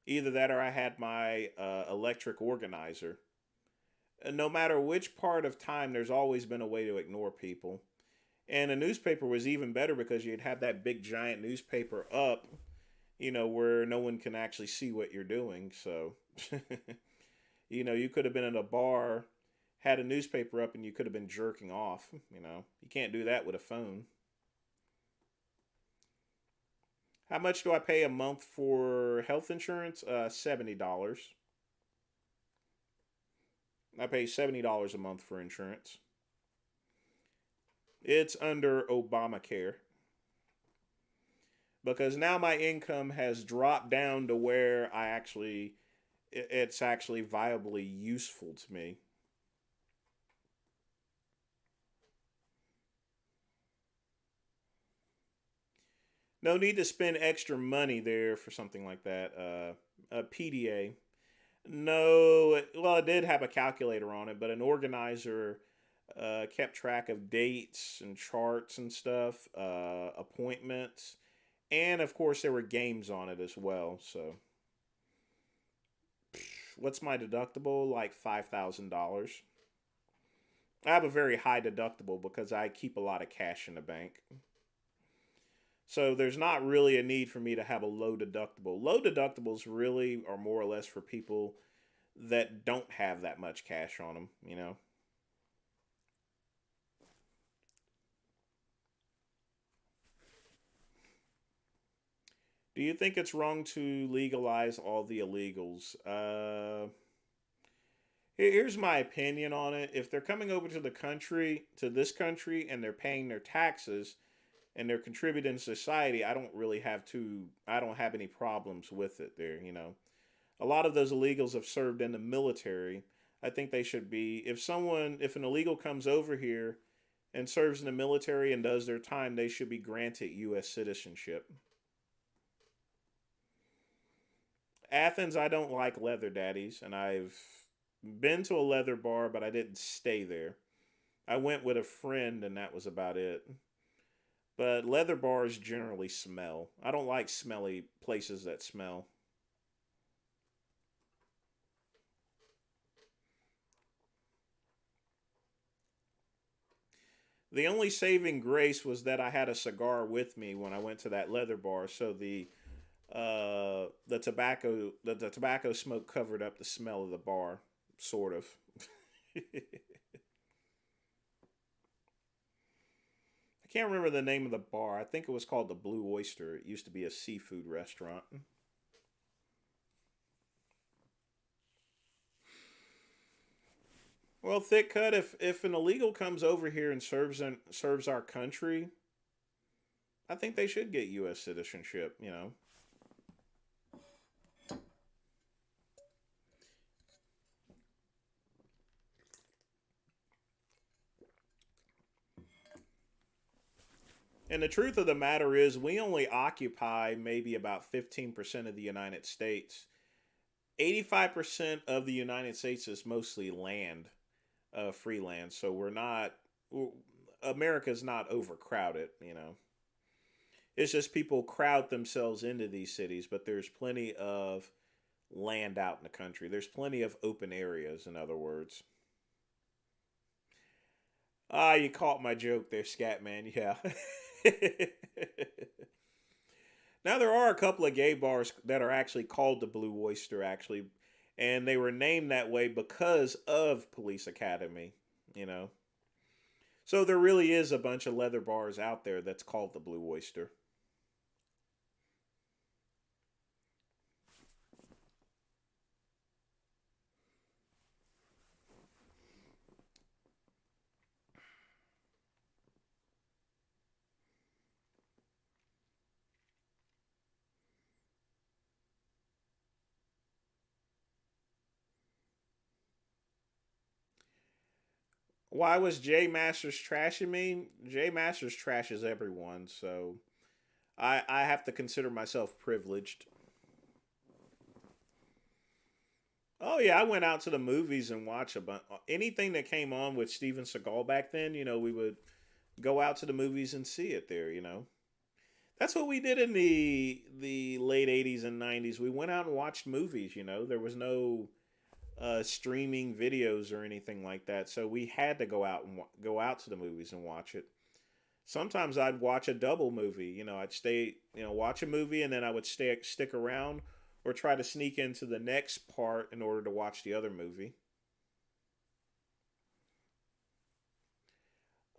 Speaker 1: Either that or I had my electric organizer. And no matter which part of time, there's always been a way to ignore people. And a newspaper was even better because you'd have that big giant newspaper up, where no one can actually see what you're doing. So, you could have been in a bar, had a newspaper up, and you could have been jerking off. You can't do that with a phone. How much do I pay a month for health insurance? $70. I pay $70 a month for insurance. It's under Obamacare. Because now my income has dropped down to where it's actually viably useful to me. No need to spend extra money there for something like that. A PDA. No, well, it did have a calculator on it, but an organizer kept track of dates and charts and stuff, appointments, and of course there were games on it as well. So, what's my deductible? Like $5,000. I have a very high deductible because I keep a lot of cash in the bank. So there's not really a need for me to have a low deductible. Low deductibles really are more or less for people that don't have that much cash on them, you know. Do you think it's wrong to legalize all the illegals? Here's my opinion on it. If they're coming over to the country, to this country, and they're paying their taxes and they're contributing to society, I don't have any problems with it there, you know. A lot of those illegals have served in the military. I think they should be, if an illegal comes over here and serves in the military and does their time, they should be granted U.S. citizenship. Athens, I don't like leather daddies, and I've been to a leather bar, but I didn't stay there. I went with a friend, and that was about it. But leather bars generally smell. I don't like smelly places that smell. The only saving grace was that I had a cigar with me when I went to that leather bar, so the tobacco smoke covered up the smell of the bar, sort of. I can't remember the name of the bar. I think it was called the Blue Oyster. It used to be a seafood restaurant. Well, thick cut. If an illegal comes over here and serves our country, I think they should get U.S. citizenship. You know. And the truth of the matter is, we only occupy maybe about 15% of the United States. 85% of the United States is mostly land, free land. So America's not overcrowded, you know. It's just people crowd themselves into these cities, but there's plenty of land out in the country. There's plenty of open areas, in other words. Ah, you caught my joke there, Scatman. Yeah. Now there are a couple of gay bars that are actually called the Blue Oyster, actually, and they were named that way because of Police Academy. You know, so there really is a bunch of leather bars out there that's called the Blue Oyster. Why was Jay Masters trashing me? Jay Masters trashes everyone, so I have to consider myself privileged. Oh yeah, I went out to the movies and watch anything that came on with Steven Seagal back then. You know, we would go out to the movies and see it there. You know, that's what we did in the late '80s and '90s. We went out and watched movies. You know, there was no streaming videos or anything like that, so we had to go out to the movies and watch it. Sometimes I'd watch a double movie. You know, I'd stay, watch a movie and then I would stick around or try to sneak into the next part in order to watch the other movie.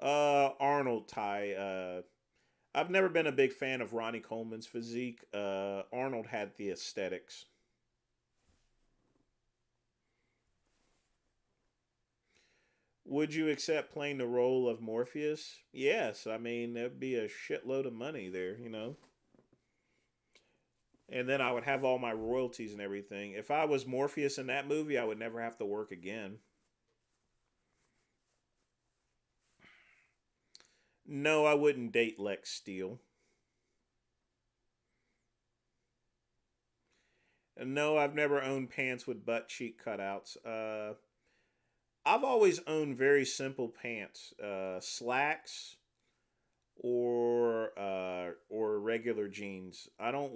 Speaker 1: Arnold Ty. I've never been a big fan of Ronnie Coleman's physique. Arnold had the aesthetics. Would you accept playing the role of Morpheus? Yes. I mean, there'd be a shitload of money there, you know? And then I would have all my royalties and everything. If I was Morpheus in that movie, I would never have to work again. No, I wouldn't date Lex Steele. No, I've never owned pants with butt cheek cutouts. I've always owned very simple pants, slacks or regular jeans. I don't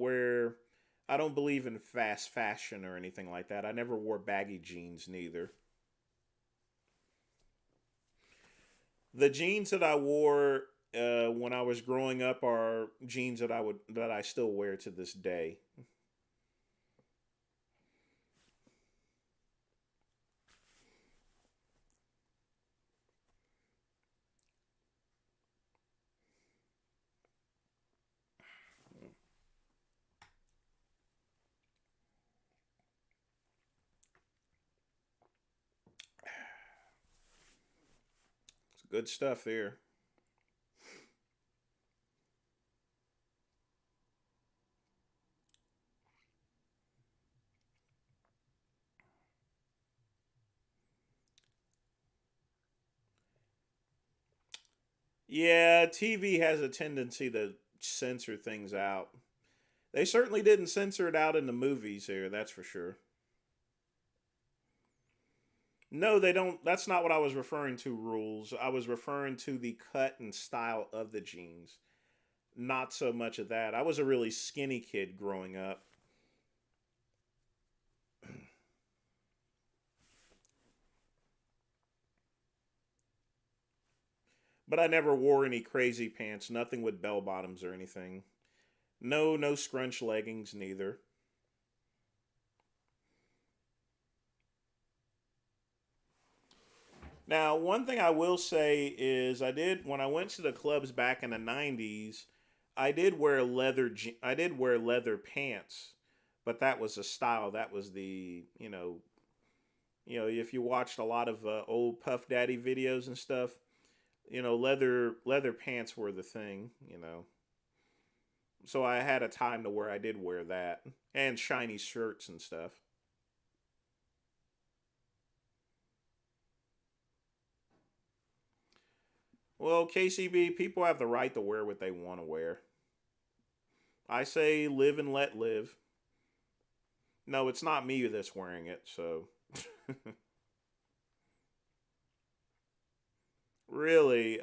Speaker 1: believe in fast fashion or anything like that. I never wore baggy jeans neither. The jeans that I wore when I was growing up are jeans that I still wear to this day. It's good stuff there. Yeah, TV has a tendency to censor things out. They certainly didn't censor it out in the movies here, that's for sure. No, they don't. That's not what I was referring to, rules. I was referring to the cut and style of the jeans. Not so much of that. I was a really skinny kid growing up. But I never wore any crazy pants, nothing with bell bottoms or anything. No scrunch leggings neither. Now, one thing I will say is I did when I went to the clubs back in the 90s, I did wear leather pants, but that was a style. That was if you watched a lot of old Puff Daddy videos and stuff, leather pants were the thing. So I had a time to where I did wear that and shiny shirts and stuff. Well, KCB, people have the right to wear what they want to wear. I say live and let live. No, it's not me that's wearing it, so really,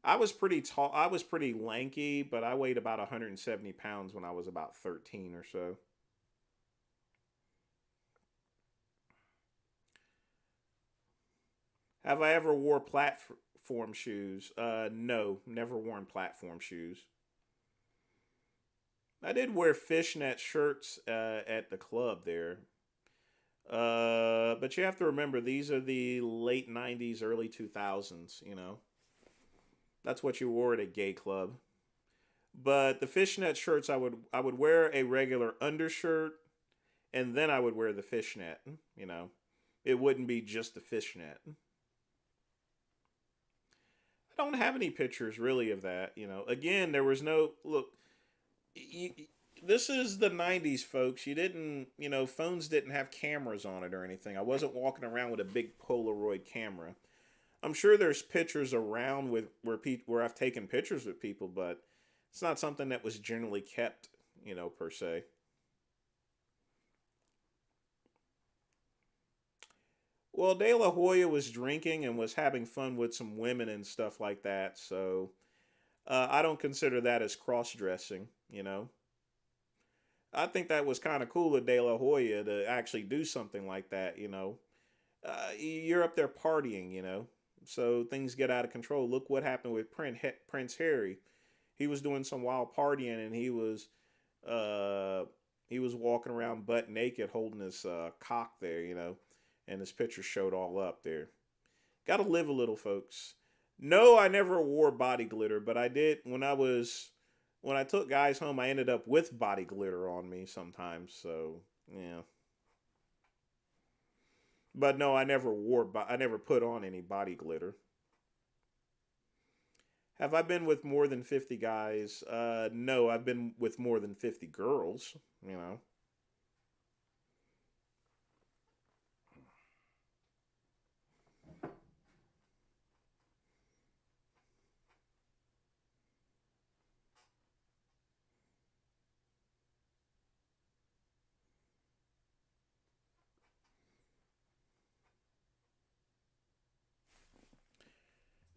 Speaker 1: I was pretty tall. I was pretty lanky, but I weighed about 170 pounds when I was about 13 or so. Have I ever wore platform shoes? No, never worn platform shoes. I did wear fishnet shirts at the club there. But you have to remember these are the late 90s, early 2000s. That's what you wore at a gay club. But the fishnet shirts I would wear a regular undershirt and then I would wear the fishnet. It wouldn't be just the fishnet. I don't have any pictures really of that. Again, there was no look. y- y- this is the 90s, folks. Phones didn't have cameras on it or anything. I wasn't walking around with a big Polaroid camera. I'm sure there's pictures around with where I've taken pictures with people, but it's not something that was generally kept, per se. Well, De La Hoya was drinking and was having fun with some women and stuff like that, so I don't consider that as cross dressing. I think that was kind of cool of De La Hoya to actually do something like that. You're up there partying. So things get out of control. Look what happened with Prince Harry. He was doing some wild partying, and uh, he was walking around butt naked, holding his cock there, and his picture showed all up there. Got to live a little, folks. No, I never wore body glitter, but I did when I took guys home. I ended up with body glitter on me sometimes. So yeah, but no, I never put on any body glitter. Have I been with more than 50 guys? No, I've been with more than 50 girls. You know,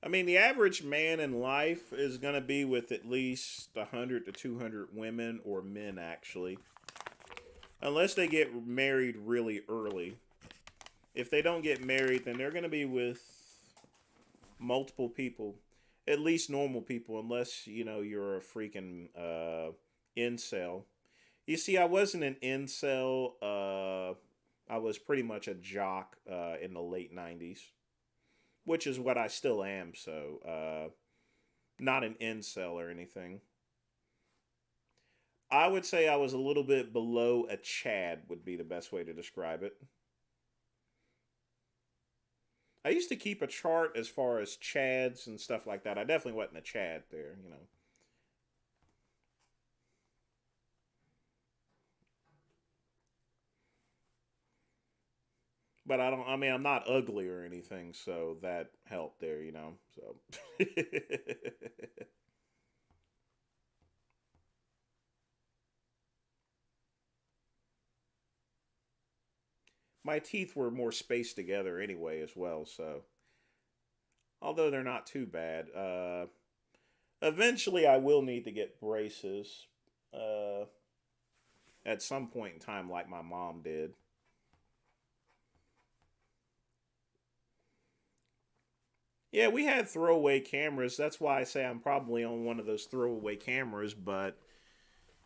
Speaker 1: I mean, the average man in life is going to be with at least 100 to 200 women or men, actually, unless they get married really early. If they don't get married, then they're going to be with multiple people, at least normal people, unless you're a freaking incel. You see, I wasn't an incel. I was pretty much a jock in the late '90s, which is what I still am. So, not an incel or anything. I would say I was a little bit below a Chad, would be the best way to describe it. I used to keep a chart as far as Chads and stuff like that. I definitely wasn't a Chad there. But I mean, I'm not ugly or anything, so that helped there. So. My teeth were more spaced together anyway, as well, so. Although they're not too bad. Eventually, I will need to get braces uh, at some point in time, like my mom did. Yeah, we had throwaway cameras. That's why I say I'm probably on one of those throwaway cameras. But,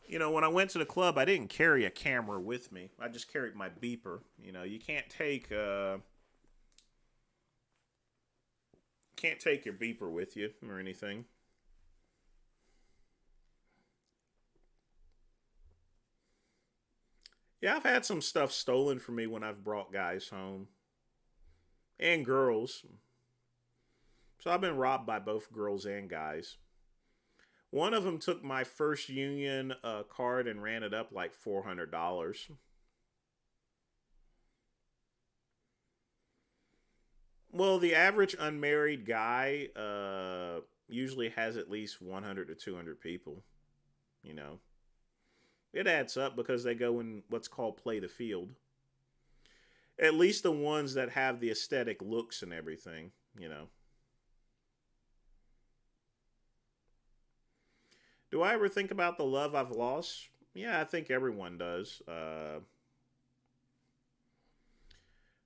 Speaker 1: when I went to the club, I didn't carry a camera with me. I just carried my beeper. You can't take your beeper with you or anything. Yeah, I've had some stuff stolen from me when I've brought guys home and girls. So I've been robbed by both girls and guys. One of them took my first union card and ran it up like $400. Well, the average unmarried guy usually has at least 100 to 200 people. You know, it adds up because they go in what's called play the field. At least the ones that have the aesthetic looks and everything. Do I ever think about the love I've lost? Yeah, I think everyone does.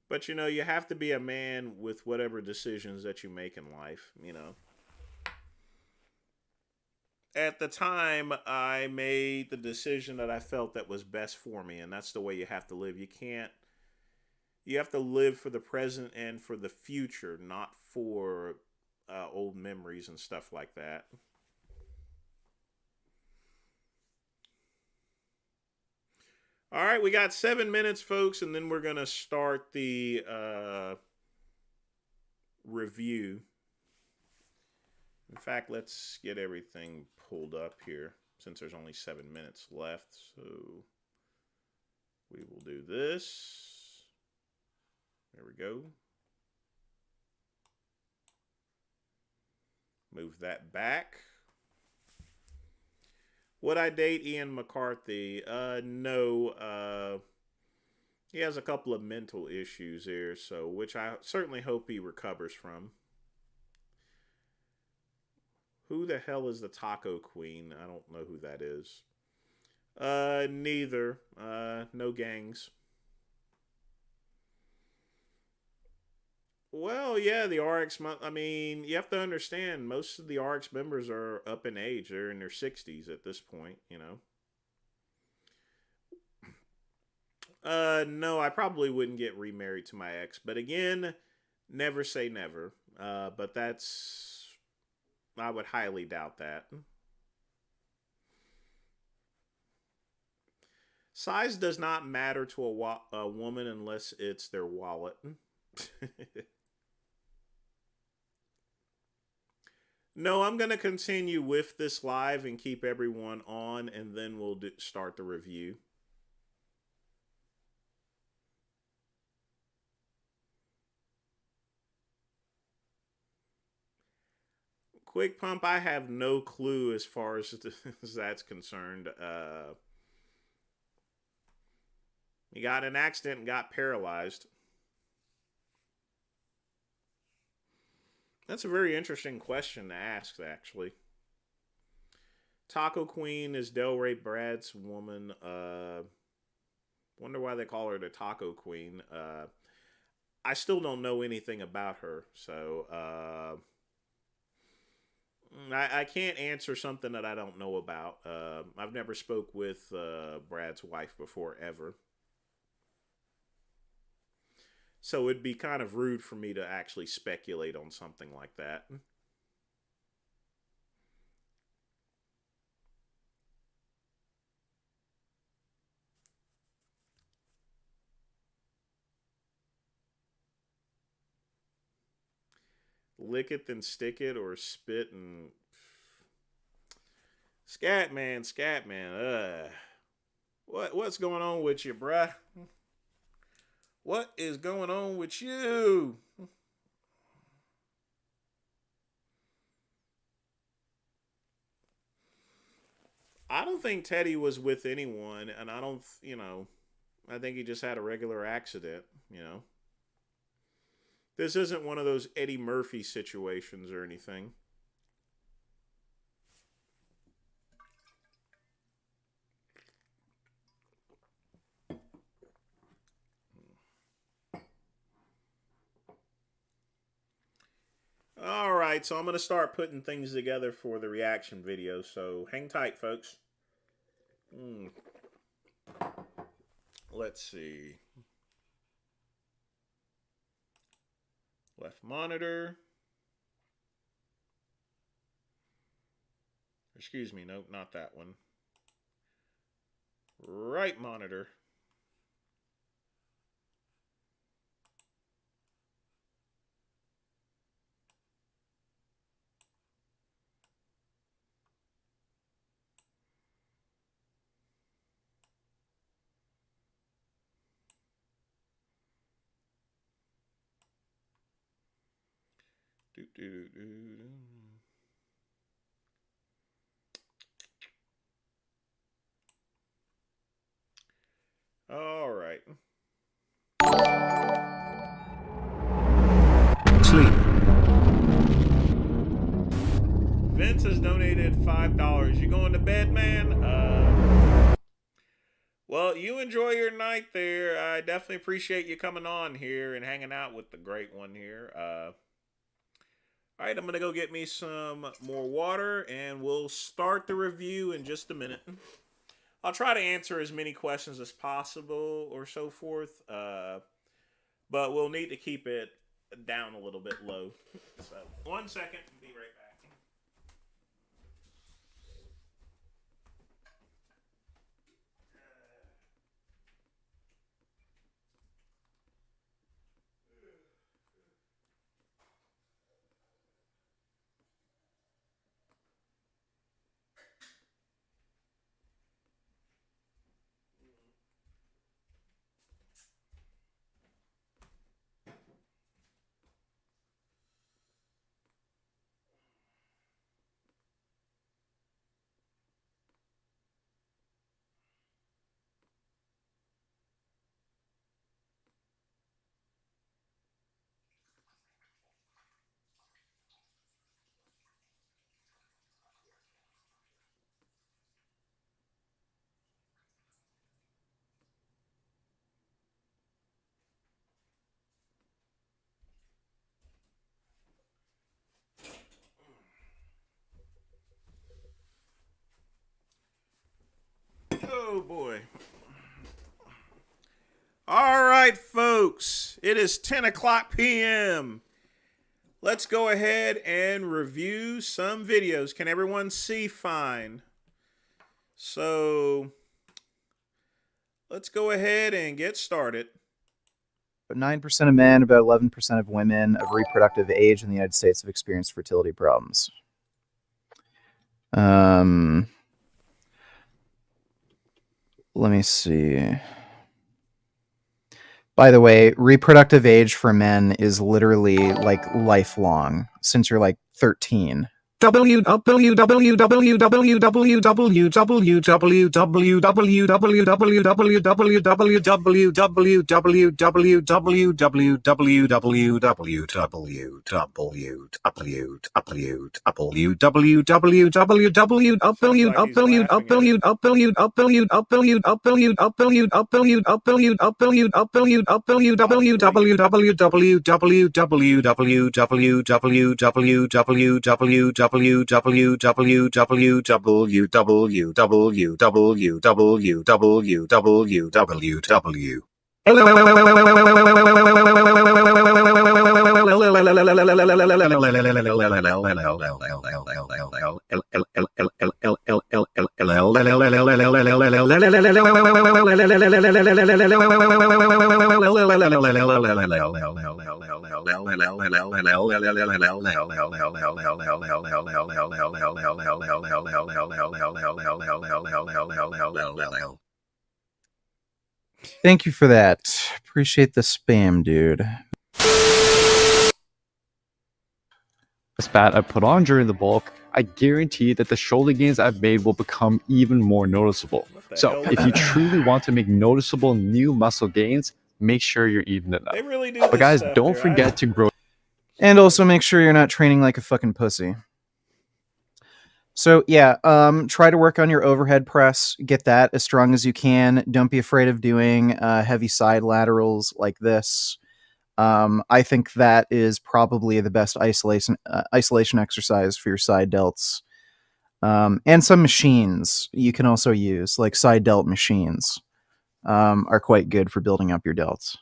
Speaker 1: But you have to be a man with whatever decisions that you make in life. At the time, I made the decision that I felt that was best for me, and that's the way you have to live. You have to live for the present and for the future, not for old memories and stuff like that. All right, we got 7 minutes, folks, and then we're gonna start the review. In fact, let's get everything pulled up here since there's only 7 minutes left. So we will do this. There we go. Move that back. Would I date Ian McCarthy? No. He has a couple of mental issues there, so which I certainly hope he recovers from. Who the hell is the Taco Queen? I don't know who that is. Neither. No gangs. Well, yeah, the RX. I mean, you have to understand, most of the RX members are up in age. They're in their 60s at this point. No, I probably wouldn't get remarried to my ex. But again, never say never. But I would highly doubt that. Size does not matter to a woman unless it's their wallet. No, I'm going to continue with this live and keep everyone on, and then we'll start the review. Quick pump, I have no clue as far as, as that's concerned. He got an accident and got paralyzed. That's a very interesting question to ask, actually. Taco Queen is Delray Brad's woman. Wonder why they call her the Taco Queen. I still don't know anything about her, so I can't answer something that I don't know about. I've never spoke with Brad's wife before, ever. So it'd be kind of rude for me to actually speculate on something like that. Lick it, then stick it, or spit and... Scatman, Scatman, what's going on with you, bruh? What is going on with you? I don't think Teddy was with anyone, and I don't, I think he just had a regular accident. This isn't one of those Eddie Murphy situations or anything. All right, so I'm going to start putting things together for the reaction video, so hang tight, folks. Let's see. Left monitor. Excuse me, nope, not that one. Right monitor. All right.
Speaker 2: Sleep.
Speaker 1: Vince has donated $5. You going to bed, man? Well, you enjoy your night there. I definitely appreciate you coming on here and hanging out with the great one here. All right, I'm going to go get me some more water, and we'll start the review in just a minute. I'll try to answer as many questions as possible or so forth, but we'll need to keep it down a little bit low. So, 1 second, be right back. Oh boy. All right, folks. It is 10 o'clock p.m. Let's go ahead and review some videos. Can everyone see fine? So let's go ahead and get started.
Speaker 3: 9% of men, about 11% of women of reproductive age in the United States have experienced fertility problems. Let me see. By the way, reproductive age for men is literally like lifelong since you're like 13. Thank you for that. Appreciate the spam, dude.
Speaker 4: Spat I put on during the bulk, I guarantee that the shoulder gains I've made will become even more noticeable. So, if you truly want to make noticeable new muscle gains, make sure you're eating enough.
Speaker 1: They really do.
Speaker 4: But guys, don't forget to grow.
Speaker 3: And also make sure you're not training like a fucking pussy. So yeah, try to work on your overhead press. Get that as strong as you can. Don't be afraid of doing heavy side laterals like this. I think that is probably the best isolation exercise for your side delts. And some machines you can also use, like side delt machines, are quite good for building up your delts.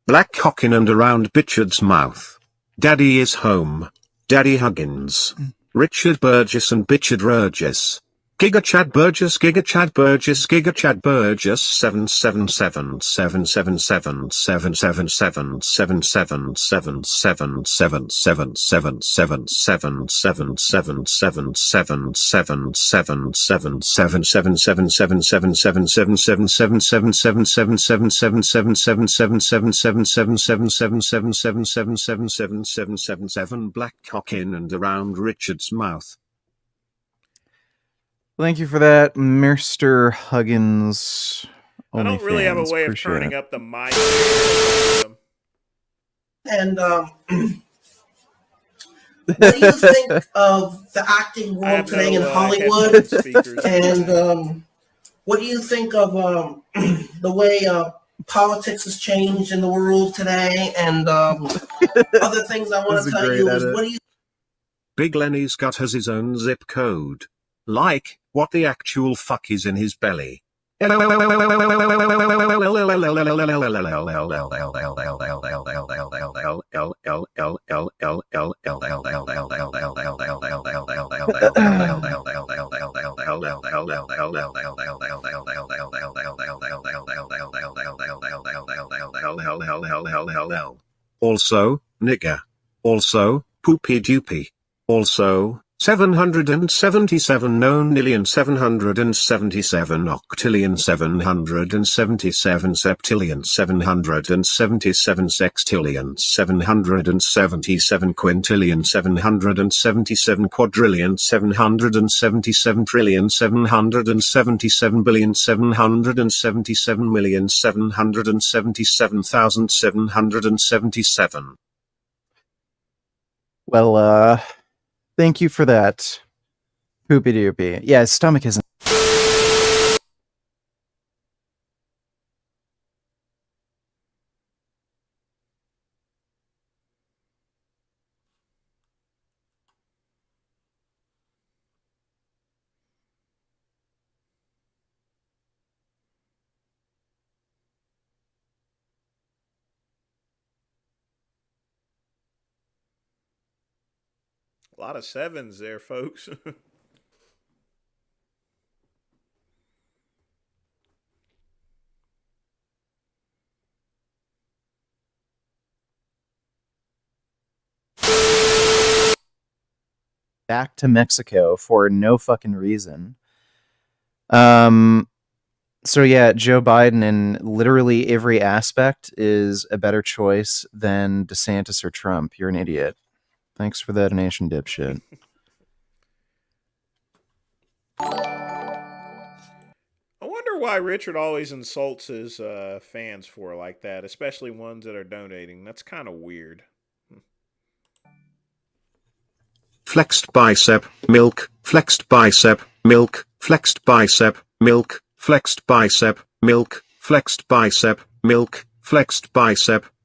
Speaker 2: Black cock in and around Bichard's mouth. Daddy is home. Daddy Huggins. Richard Burgess and Bichard Burgess. Giga Chad Burgess, Giga Chad Burgess, Giga Chad Burgess 77777777777777777777777777777777777777777777777777777777777777777777777777777777777777777777777. Black cock in and around Richard's mouth.
Speaker 3: Thank you for that, Mr. Huggins.
Speaker 1: I don't really have a way of turning up the mic.
Speaker 5: And what do you think of the acting world today in Hollywood? And what do you think of the way politics has changed in the world today? And other things I want to tell you is, what do you...
Speaker 2: Big Lenny's gut has his own zip code. Like, what the actual fuck is in his belly? Also, nigger. Also, poopy doopy. Also, 777 known million 777 octillion 777 septillion 777 sextillion 777 quintillion 777 quadrillion 777 trillion 777 billion 777 million 777,777.
Speaker 3: Well, thank you for that. Poopy doopy. Yeah, his stomach isn't.
Speaker 1: A lot of sevens there, folks.
Speaker 3: Back to Mexico for no fucking reason. So yeah, Joe Biden in literally every aspect is a better choice than DeSantis or Trump. You're an idiot. Thanks for that donation, dipshit.
Speaker 1: I wonder why Richard always insults his fans for like that, especially ones that are donating. That's kind of weird.
Speaker 2: Flexed bicep, milk, flexed bicep, milk, flexed bicep, milk, flexed bicep, milk, flexed bicep, milk, flexed bicep,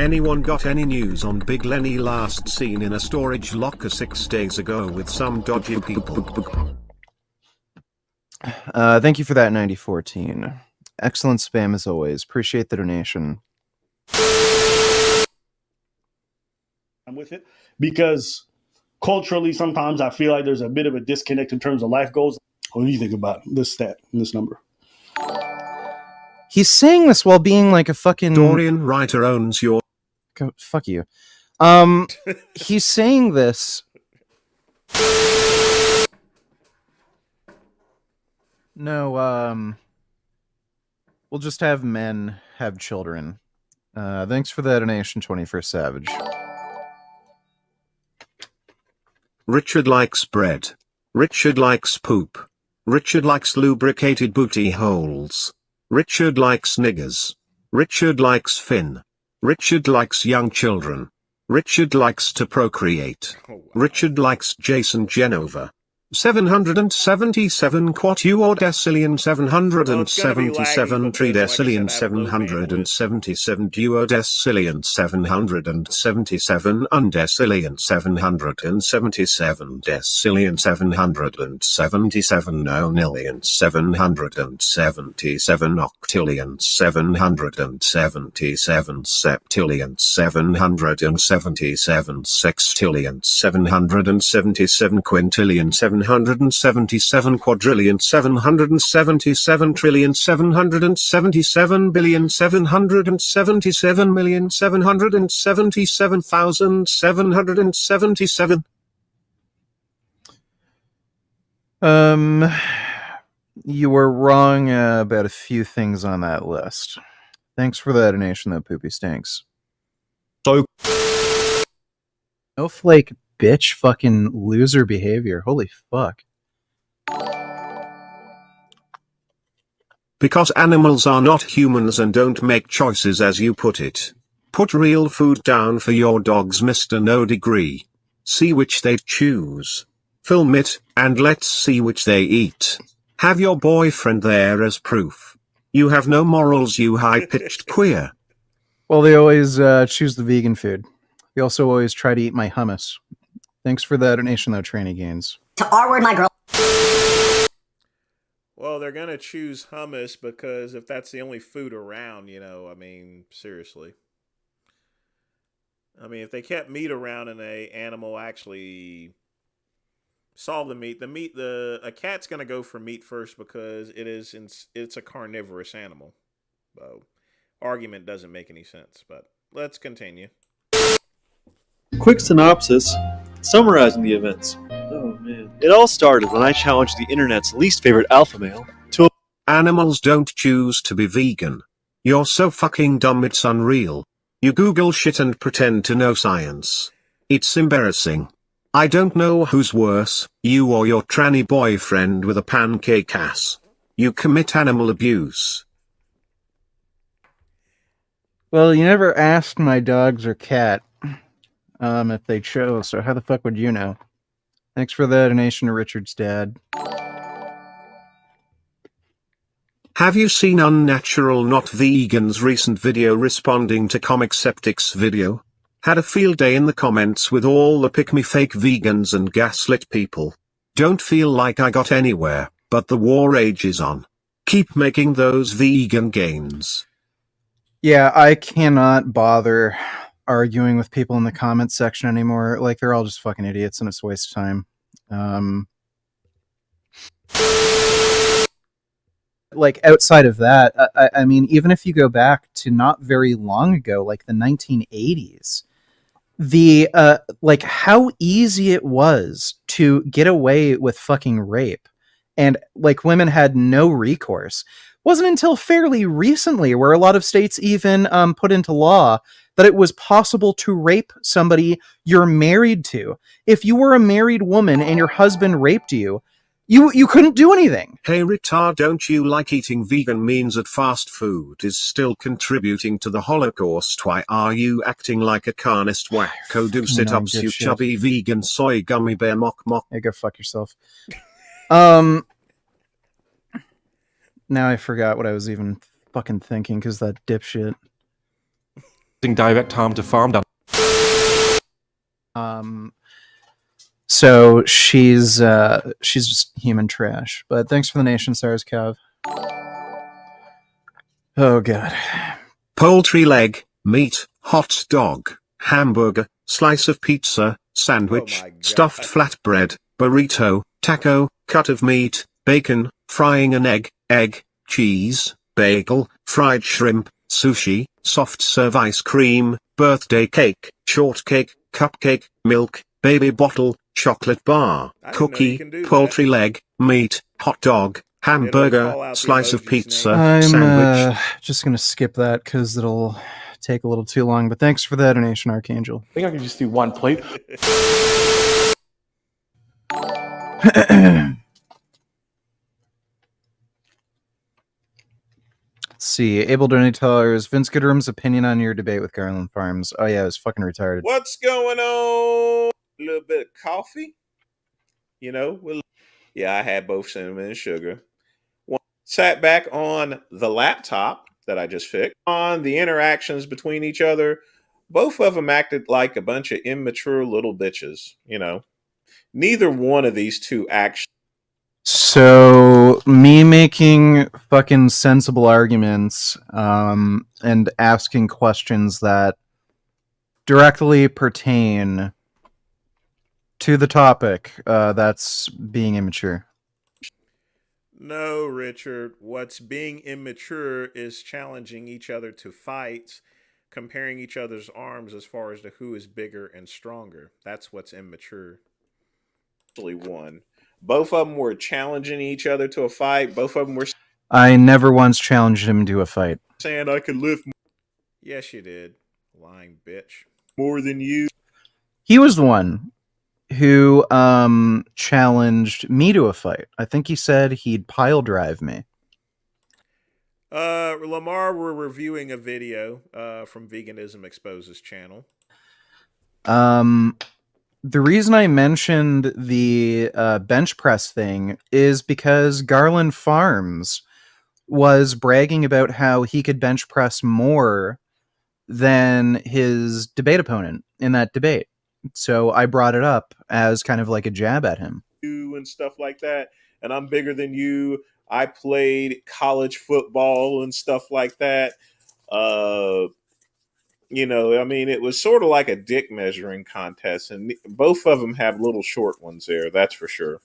Speaker 2: Anyone got any news on Big Lenny last seen in a storage locker 6 days ago with some dodgy people?
Speaker 3: Thank you for that, 9014. Excellent spam as always. Appreciate the donation.
Speaker 6: I'm with it because culturally, sometimes I feel like there's a bit of a disconnect in terms of life goals. What do you think about this stat and this number?
Speaker 3: He's saying this while being like a fucking
Speaker 2: Dorian Writer owns your...
Speaker 3: Go, fuck you. He's saying this. No, we'll just have men have children. Thanks for the donation, 21st Savage.
Speaker 2: Richard likes bread. Richard likes poop. Richard likes lubricated booty holes. Richard likes niggers. Richard likes Finn. Richard likes young children. Richard likes to procreate. Richard likes Jason Genova. 777 quatuor decillion 777 tridecillion 777 duodecillion 777 undecillion 777 decillion 777 nonillion 777 octillion 777 septillion 777 sextillion 777 quintillion 777 quadrillion 777 trillion 777 billion 777 million 777,777.
Speaker 3: You were wrong about a few things on that list. Thanks for the donation, though, Poopy Stinks.
Speaker 6: So,
Speaker 3: Snowflake bitch fucking loser behavior. Holy fuck.
Speaker 2: Because animals are not humans and don't make choices as you put it. Put real food down for your dogs, Mr. No Degree. See which they choose. Film it, and let's see which they eat. Have your boyfriend there as proof. You have no morals, you high-pitched queer.
Speaker 3: Well, they always choose the vegan food. They also always try to eat my hummus. Thanks for the donation, though, Tranny Gains.
Speaker 7: To R-word my girl.
Speaker 1: Well, they're going to choose hummus because if that's the only food around, you know, I mean, seriously. I mean, if they kept meat around and a animal actually solved the meat, a cat's going to go for meat first because it's a carnivorous animal. So, argument doesn't make any sense, but let's continue.
Speaker 8: Quick synopsis, summarizing the events. Oh man. It all started when I challenged the internet's least favorite alpha male to...
Speaker 2: Animals don't choose to be vegan. You're so fucking dumb it's unreal. You Google shit and pretend to know science. It's embarrassing. I don't know who's worse, you or your tranny boyfriend with a pancake ass. You commit animal abuse.
Speaker 3: Well, you never asked my dogs or cat if they chose, so how the fuck would you know? Thanks for the donation to Richard's dad.
Speaker 2: Have you seen Unnatural Not Vegan's recent video responding to Comic Septic's video? Had a field day in the comments with all the pick-me fake vegans and gaslit people. Don't feel like I got anywhere, but the war rages on. Keep making those vegan gains.
Speaker 3: Yeah, I cannot bother arguing with people in the comments section anymore. Like, they're all just fucking idiots and it's a waste of time. Like, outside of that, I mean, even if you go back to not very long ago, like the 1980s, the like how easy it was to get away with fucking rape, and like women had no recourse. Wasn't until fairly recently where a lot of states even put into law that it was possible to rape somebody you're married to. If you were a married woman and your husband raped you, you couldn't do anything.
Speaker 2: Hey retard, don't you like eating vegan means that fast food is still contributing to the Holocaust? Why are you acting like a carnist wacko? Do sit-ups, you chubby vegan soy gummy bear mock.
Speaker 3: Hey, go fuck yourself. Now I forgot what I was even fucking thinking because that dipshit.
Speaker 7: direct time to farm down.
Speaker 3: So she's just human trash. But thanks for the nation stars, Kev. Oh god.
Speaker 2: Poultry leg, meat, hot dog, hamburger, slice of pizza, sandwich, stuffed flatbread, burrito, taco, cut of meat, bacon, frying an egg, cheese, bagel, fried shrimp, sushi, soft serve ice cream, birthday cake, shortcake, cupcake, milk, baby bottle, chocolate bar, cookie, poultry leg, meat, hot dog, hamburger, slice of pizza, sandwich.
Speaker 3: I'm just gonna skip that because it'll take a little too long. But thanks for that donation, Archangel.
Speaker 7: I think I can just do one plate.
Speaker 3: Let's see. Able donators. Vince Gooderum's opinion on your debate with Garland Farms. Oh yeah, it was fucking retarded.
Speaker 1: What's going on? A little bit of coffee. You know, yeah, I had both cinnamon and sugar. Sat back on the laptop that I just fixed. On the interactions between each other, both of them acted like a bunch of immature little bitches, you know. Neither one of these two actually.
Speaker 3: So, me making fucking sensible arguments and asking questions that directly pertain to the topic, that's being immature.
Speaker 1: No, Richard. What's being immature is challenging each other to fights, comparing each other's arms as far as to who is bigger and stronger. That's what's immature. Actually won. Both of them were challenging each other to a fight. Both of them were...
Speaker 3: I never once challenged him to a fight.
Speaker 1: Saying I could lift more. Yes, you did. Lying bitch. More than you.
Speaker 3: He was the one who challenged me to a fight. I think he said he'd pile drive me.
Speaker 1: Lamar, we're reviewing a video from Veganism Exposes channel.
Speaker 3: The reason I mentioned the bench press thing is because Garland Farms was bragging about how he could bench press more than his debate opponent in that debate. So I brought it up as kind of like a jab at him.
Speaker 1: And stuff like that. And I'm bigger than you. I played college football and stuff like that. You know, I mean, it was sort of like a dick measuring contest. And both of them have little short ones there. That's for sure.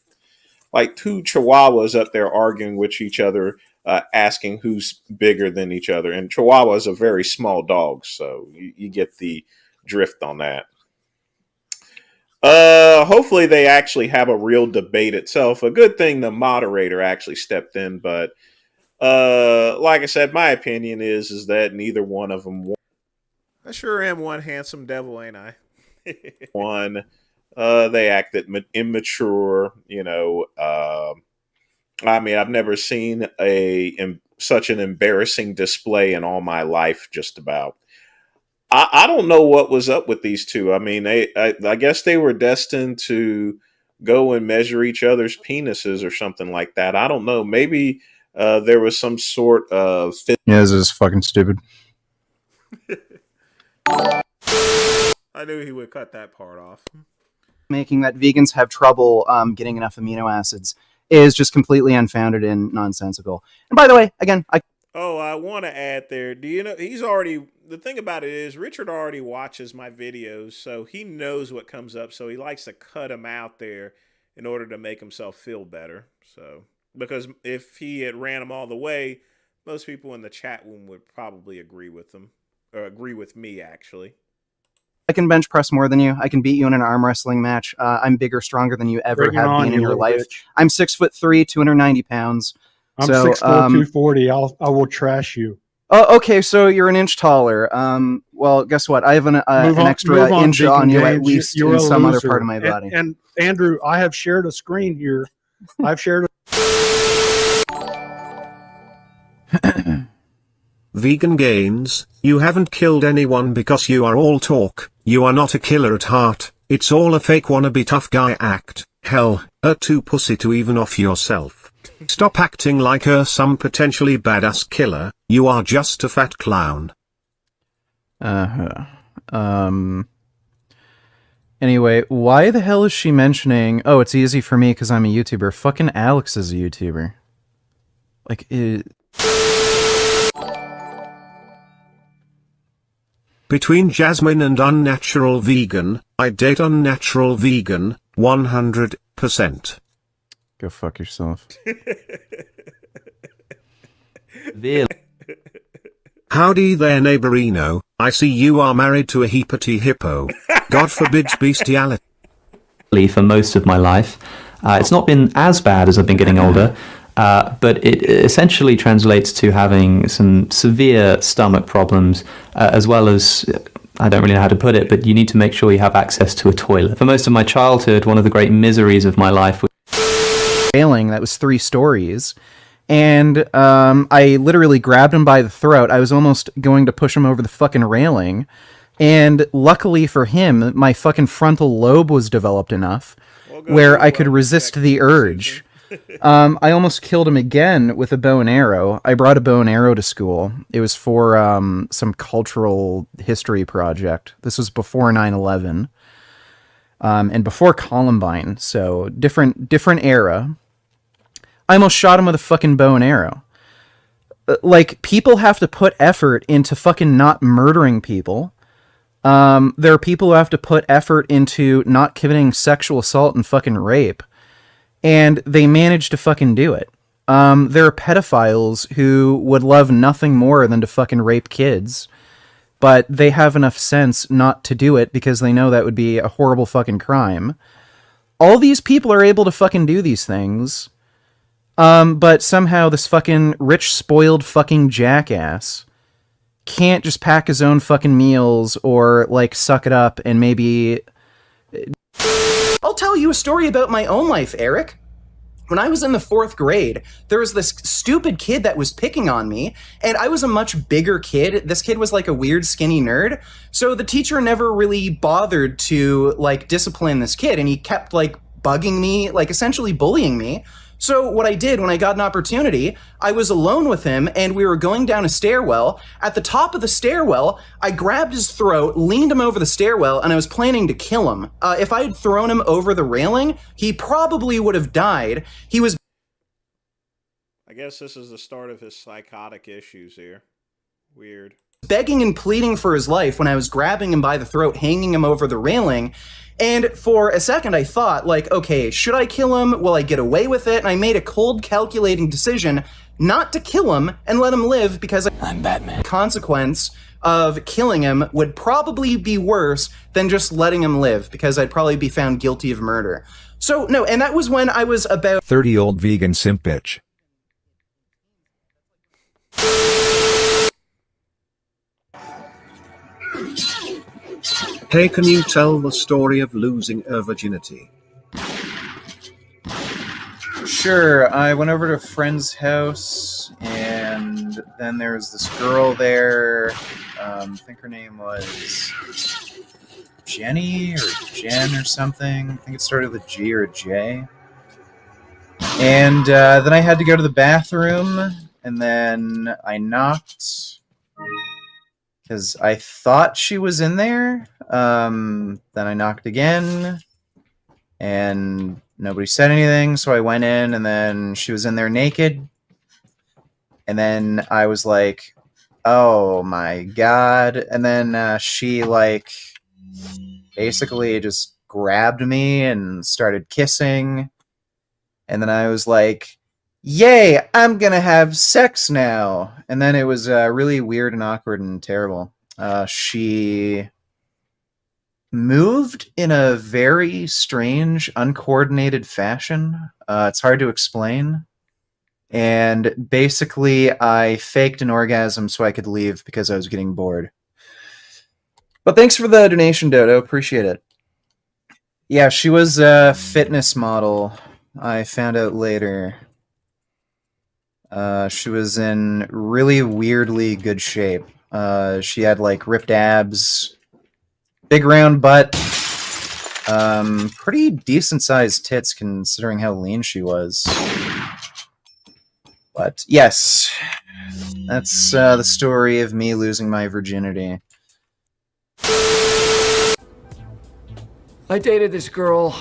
Speaker 1: Like two chihuahuas up there arguing with each other, asking who's bigger than each other. And Chihuahua is a very small dog. So you get the drift on that. Hopefully they actually have a real debate itself. A good thing the moderator actually stepped in, but like I said, my opinion is that neither one of them won. I sure am one handsome devil, ain't I? One, they acted immature, you know. I mean, I've never seen such an embarrassing display in all my life, just about. I don't know what was up with these two. I mean, I guess they were destined to go and measure each other's penises or something like that. I don't know. Maybe there was some sort of...
Speaker 3: Yeah, this is fucking stupid.
Speaker 1: I knew he would cut that part off.
Speaker 3: Making that vegans have trouble getting enough amino acids is just completely unfounded and nonsensical. And by the way, again, I
Speaker 1: want to add there. Do you know he's already... The thing about it is Richard already watches my videos, so he knows what comes up, so he likes to cut them out there in order to make himself feel better. So, because if he had ran them all the way, most people in the chat room would probably agree with them, or agree with me, actually.
Speaker 3: I can bench press more than you. I can beat you in an arm wrestling match. I'm bigger, stronger than you ever have been in your life. Bitch. I'm 6'3", 290 pounds.
Speaker 9: I'm 6'4", 240. I will trash you.
Speaker 3: Oh, okay. So you're an inch taller. Well, guess what? I have an extra inch on you at least in some other part of my body.
Speaker 9: And Andrew, I have shared a screen here. I've shared.
Speaker 2: Vegan Gains, you haven't killed anyone because you are all talk. You are not a killer at heart. It's all a fake wannabe tough guy act. Hell, too pussy to even off yourself. Stop acting like some potentially badass killer. You are just a fat clown.
Speaker 3: Anyway, why the hell is she mentioning, oh, it's easy for me because I'm a YouTuber? Fucking Alex is a YouTuber. Like,
Speaker 2: Between Jasmine and Unnatural Vegan, I date Unnatural Vegan, 100%.
Speaker 3: Go fuck yourself.
Speaker 2: Howdy there, neighborino. I see you are married to a hippity hippo. God forbids bestiality.
Speaker 10: For most of my life. It's not been as bad as I've been getting older, but it essentially translates to having some severe stomach problems, as well as, I don't really know how to put it, but you need to make sure you have access to a toilet. For most of my childhood, one of the great miseries of my life was
Speaker 3: railing that was 3 stories. And I literally grabbed him by the throat. I was almost going to push him over the fucking railing. And luckily for him, my fucking frontal lobe was developed enough where I could resist the urge. I almost killed him again with a bow and arrow. I brought a bow and arrow to school. It was for some cultural history project. This was before 9/11 and before Columbine, so different era. I almost shot him with a fucking bow and arrow. Like, people have to put effort into fucking not murdering people. There are people who have to put effort into not committing sexual assault and fucking rape. And they manage to fucking do it. There are pedophiles who would love nothing more than to fucking rape kids. But they have enough sense not to do it because they know that would be a horrible fucking crime. All these people are able to fucking do these things. But somehow this fucking rich, spoiled fucking jackass can't just pack his own fucking meals or, like, suck it up and maybe... I'll tell you a story about my own life, Eric. When I was in the 4th grade, there was this stupid kid that was picking on me, and I was a much bigger kid. This kid was like a weird skinny nerd, so the teacher never really bothered to, like, discipline this kid, and he kept, like, bugging me, like, essentially bullying me. So what I did when I got an opportunity, I was alone with him and we were going down a stairwell. At the top of the stairwell, I grabbed his throat, leaned him over the stairwell, and I was planning to kill him. If I had thrown him over the railing, he probably would have died. He was...
Speaker 1: I guess this is the start of his psychotic issues here. Weird.
Speaker 3: Begging and pleading for his life when I was grabbing him by the throat, hanging him over the railing. And for a second I thought, like, okay, should I kill him? Will I get away with it? And I made a cold, calculating decision not to kill him and let him live because I'm Batman. The consequence of killing him would probably be worse than just letting him live because I'd probably be found guilty of murder. So, no, and that was when I was about
Speaker 11: 30-old vegan simp bitch.
Speaker 2: Hey, can you tell the story of losing her virginity?
Speaker 3: Sure, I went over to a friend's house, and then there was this girl there. I think her name was Jenny or Jen or something. I think it started with a G or a J. And then I had to go to the bathroom, and then I knocked because I thought she was in there. Then I knocked again, and nobody said anything, so I went in, and then she was in there naked. And then I was like, oh my god. And then she, like, basically just grabbed me and started kissing. And then I was like, yay, I'm gonna have sex now. And then it was really weird and awkward and terrible. She moved in a very strange, uncoordinated fashion. It's hard to explain. And basically, I faked an orgasm so I could leave because I was getting bored. But thanks for the donation, Dodo. Appreciate it. Yeah, she was a fitness model. I found out later. She was in really weirdly good shape. She had, like, ripped abs, big round butt, pretty decent sized tits considering how lean she was. But yes, that's the story of me losing my virginity.
Speaker 12: I dated this girl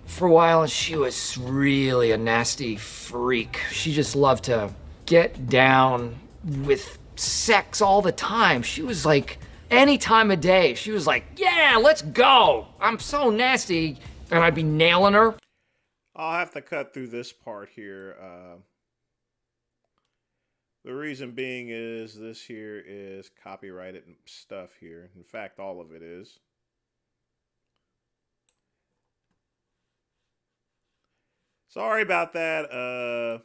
Speaker 12: for a while, and she was really a nasty freak. She just loved to get down with sex all the time. She was like, any time of day, she was like, yeah, let's go. I'm so nasty. And I'd be nailing her.
Speaker 1: I'll have to cut through this part here. The reason being is this here is copyrighted stuff here. In fact, all of it is. Sorry about that.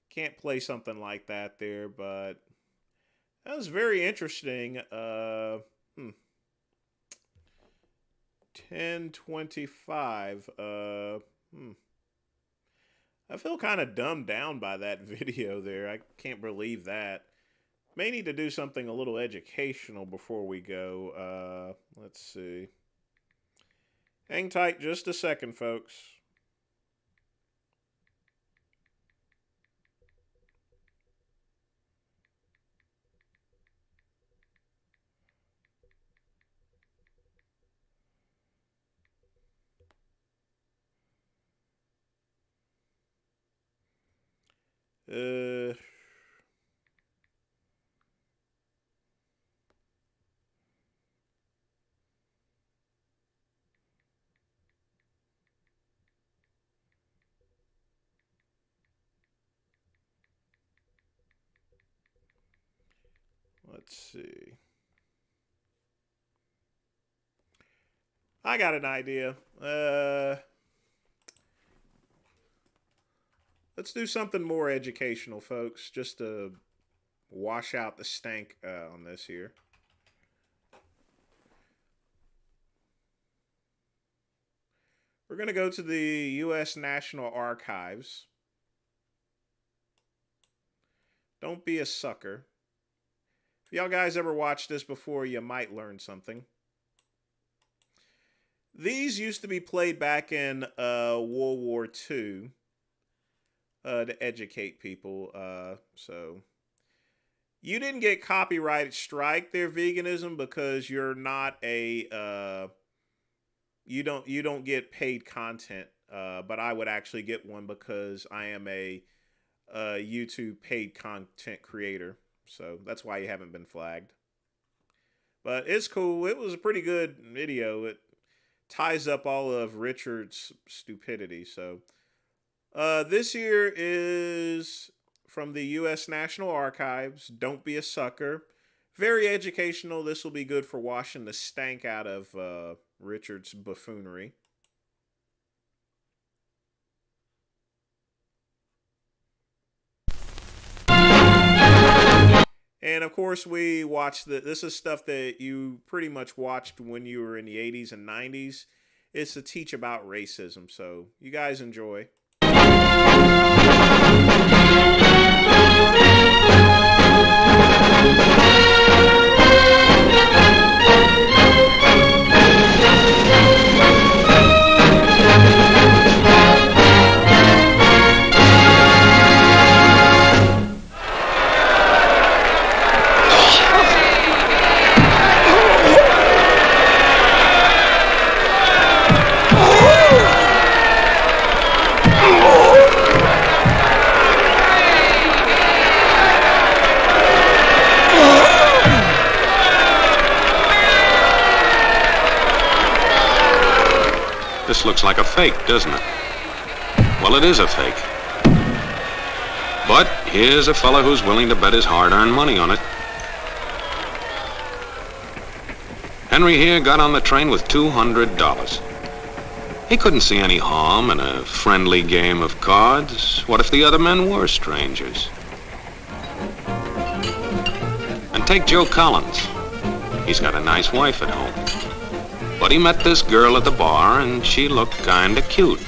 Speaker 1: Can't play something like that there, but that was very interesting. 10:25. I feel kind of dumbed down by that video there. I can't believe that. May need to do something a little educational before we go. Let's see. Hang tight just a second, folks. Let's see. I got an idea. Let's do something more educational, folks, just to wash out the stank on this here. We're going to go to the U.S. National Archives. Don't be a sucker. If y'all guys ever watched this before, you might learn something. These used to be played back in World War II to educate people. So you didn't get copyright strike there, veganism, because you're not a you don't get paid content. But I would actually get one because I am a YouTube paid content creator. So that's why you haven't been flagged. But it's cool. It was a pretty good video. It ties up all of Richard's stupidity. So this here is from the U.S. National Archives. Don't be a sucker. Very educational. This will be good for washing the stank out of Richard's buffoonery. And of course, we watched this is stuff that you pretty much watched when you were in the 80s and 90s. It's to teach about racism. So you guys enjoy.
Speaker 13: This looks like a fake, doesn't it? Well, it is a fake. But here's a fella who's willing to bet his hard-earned money on it. Henry here got on the train with $200. He couldn't see any harm in a friendly game of cards. What if the other men were strangers? And take Joe Collins. He's got a nice wife at home. But he met this girl at the bar, and she looked kinda cute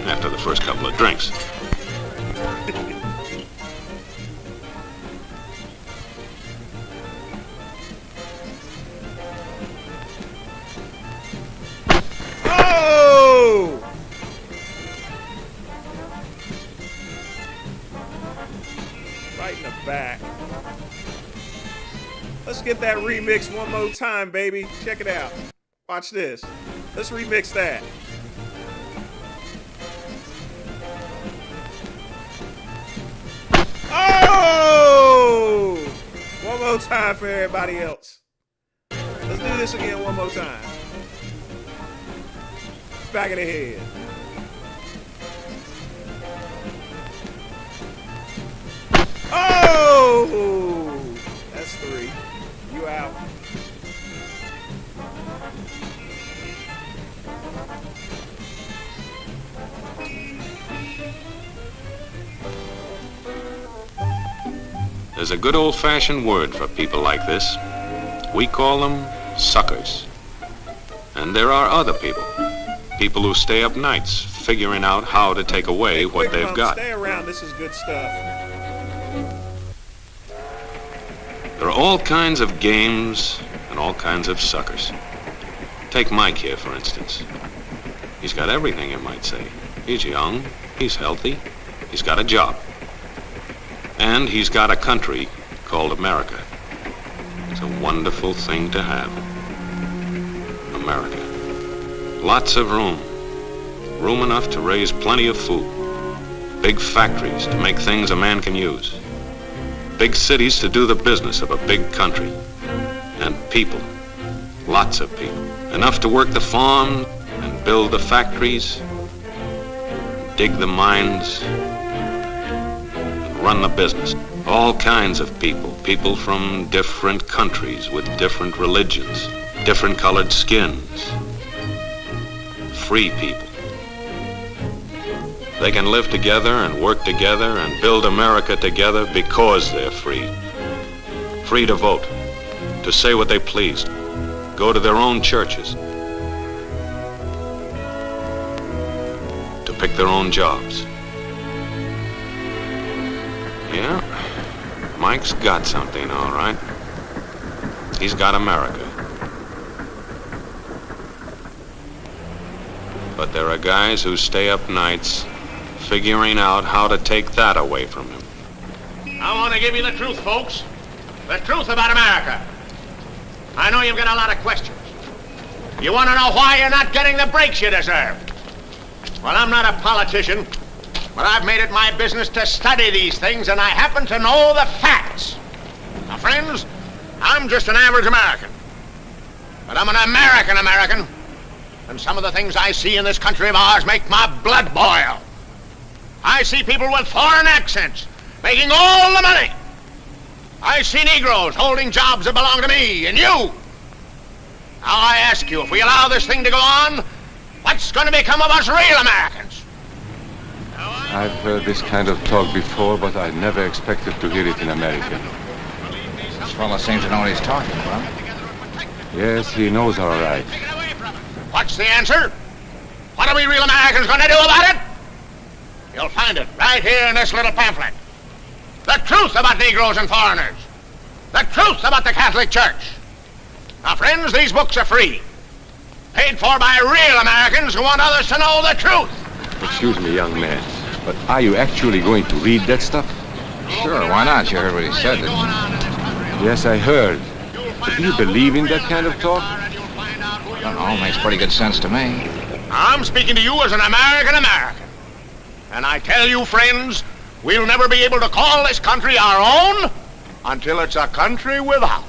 Speaker 13: after the first couple of drinks.
Speaker 1: Oh! Right in the back. Let's get that remix one more time, baby. Check it out. Watch this. Let's remix that. Oh! One more time for everybody else. Let's do this again one more time. Back of the head. Oh! That's 3. You out.
Speaker 13: There's a good old-fashioned word for people like this. We call them suckers. And there are other people. People who stay up nights figuring out how to take away what they've got.
Speaker 1: Stay around. This is good stuff.
Speaker 13: There are all kinds of games and all kinds of suckers. Take Mike here, for instance. He's got everything, you might say. He's young, he's healthy, he's got a job. And he's got a country called America. It's a wonderful thing to have. America. Lots of room. Room enough to raise plenty of food. Big factories to make things a man can use. Big cities to do the business of a big country. And people. Lots of people. Enough to work the farm and build the factories, dig the mines, and run the business. All kinds of people. People from different countries with different religions, different colored skins. Free people. They can live together and work together and build America together because they're free. Free to vote, to say what they please, go to their own churches, to pick their own jobs. Yeah, Mike's got something, all right. He's got America. But there are guys who stay up nights figuring out how to take that away from him.
Speaker 14: I want to give you the truth, folks. The truth about America. I know you've got a lot of questions. You want to know why you're not getting the breaks you deserve. Well, I'm not a politician, but I've made it my business to study these things, and I happen to know the facts. Now, friends, I'm just an average American. But I'm an American, and some of the things I see in this country of ours make my blood boil. I see people with foreign accents making all the money. I see Negroes holding jobs that belong to me and you. Now I ask you, if we allow this thing to go on, what's going to become of us real Americans?
Speaker 15: I've heard this kind of talk before, but I never expected to hear it in America.
Speaker 16: This fellow seems to know what he's talking about.
Speaker 15: Yes, he knows all right.
Speaker 14: What's the answer? What are we real Americans going to do about it? You'll find it right here in this little pamphlet. The truth about Negroes and foreigners. The truth about the Catholic Church. Now, friends, these books are free. Paid for by real Americans who want others to know the truth.
Speaker 15: Excuse me, young man, but are you actually going to read that stuff?
Speaker 16: Sure, why not? You heard what he said, didn't you?
Speaker 15: Yes, I heard. But do you believe in that kind of talk?
Speaker 16: I don't know, makes pretty good sense to me.
Speaker 14: I'm speaking to you as an American. And I tell you, friends, we'll never be able to call this country our own until it's a country without.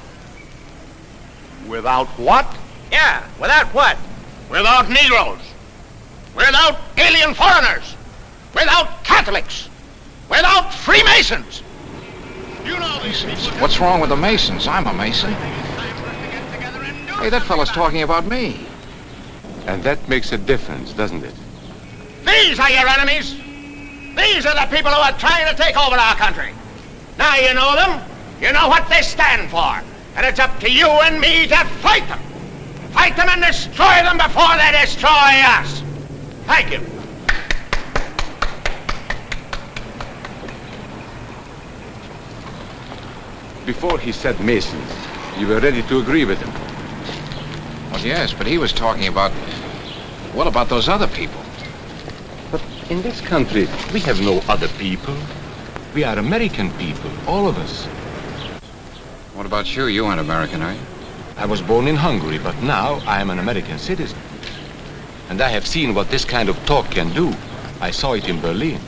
Speaker 14: Without what? Yeah, without what? Without Negroes. Without alien foreigners. Without Catholics. Without Freemasons. You know these people.
Speaker 16: What's wrong with the Masons? I'm a Mason. Hey, that fella's talking about me.
Speaker 15: And that makes a difference, doesn't it?
Speaker 14: These are your enemies. These are the people who are trying to take over our country. Now you know them. You know what they stand for. And it's up to you and me to fight them. Fight them and destroy them before they destroy us. Thank you.
Speaker 15: Before he said Masons, you were ready to agree with him.
Speaker 16: Well, yes, but he was talking about, what about those other people?
Speaker 15: But in this country, we have no other people. We are American people, all of us.
Speaker 16: What about you? You aren't American, are you?
Speaker 15: I was born in Hungary, but now I am an American citizen. And I have seen what this kind of talk can do. I saw it in Berlin.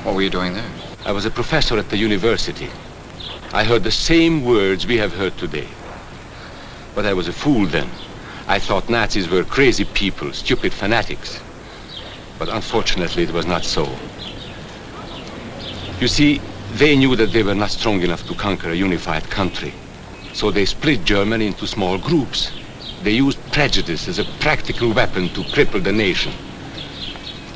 Speaker 16: What were you doing there?
Speaker 15: I was a professor at the university. I heard the same words we have heard today. But I was a fool then. I thought Nazis were crazy people, stupid fanatics. But unfortunately, it was not so. You see, they knew that they were not strong enough to conquer a unified country. So they split Germany into small groups. They used prejudice as a practical weapon to cripple the nation.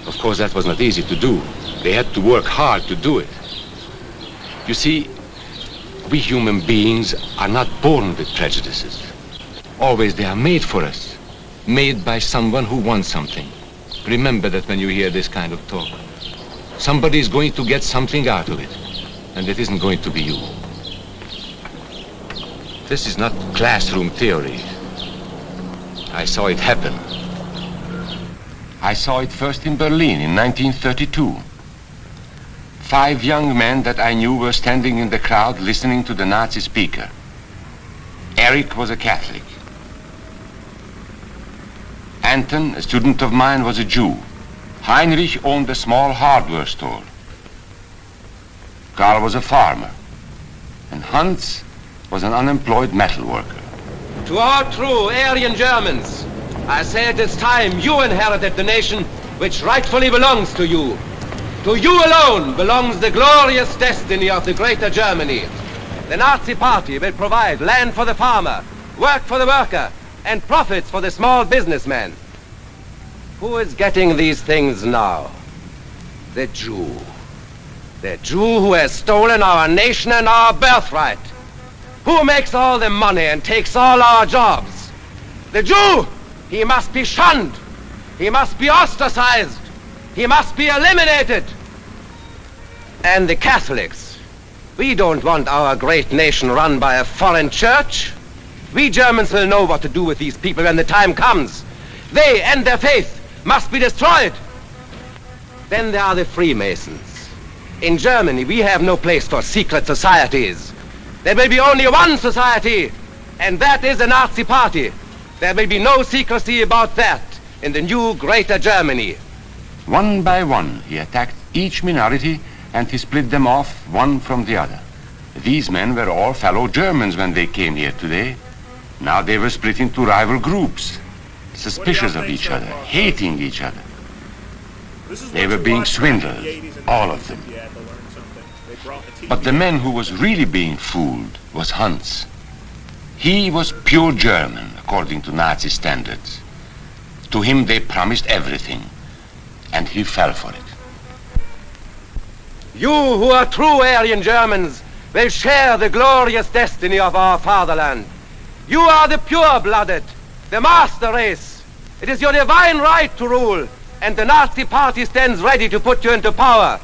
Speaker 15: Of course, that was not easy to do. They had to work hard to do it. You see, we human beings are not born with prejudices. Always they are made for us. Made by someone who wants something. Remember that when you hear this kind of talk. Somebody is going to get something out of it. And it isn't going to be you. This is not classroom theory. I saw it happen. I saw it first in Berlin in 1932. 5 young men that I knew were standing in the crowd listening to the Nazi speaker. Eric was a Catholic. Anton, a student of mine, was a Jew. Heinrich owned a small hardware store. Karl was a farmer. And Hans was an unemployed metal worker.
Speaker 17: To all true Aryan Germans, I say it is time you inherited the nation which rightfully belongs to you. To you alone belongs the glorious destiny of the greater Germany. The Nazi Party will provide land for the farmer, work for the worker, and profits for the small businessman. Who is getting these things now? The Jew. The Jew who has stolen our nation and our birthright. Who makes all the money and takes all our jobs? The Jew! He must be shunned. He must be ostracized. He must be eliminated. And the Catholics. We don't want our great nation run by a foreign church. We Germans will know what to do with these people when the time comes. They and their faith must be destroyed. Then there are the Freemasons. In Germany, we have no place for secret societies. There will be only one society, and that is the Nazi Party. There will be no secrecy about that in the new greater Germany.
Speaker 15: One by one, he attacked each minority and he split them off one from the other. These men were all fellow Germans when they came here today. Now they were split into rival groups, suspicious of each other, hating each other. They were being swindled, all of them. But the man who was really being fooled was Hans. He was pure German, according to Nazi standards. To him they promised everything, and he fell for it.
Speaker 17: You who are true Aryan Germans will share the glorious destiny of our fatherland. You are the pure-blooded, the master race. It is your divine right to rule, and the Nazi Party stands ready to put you into power.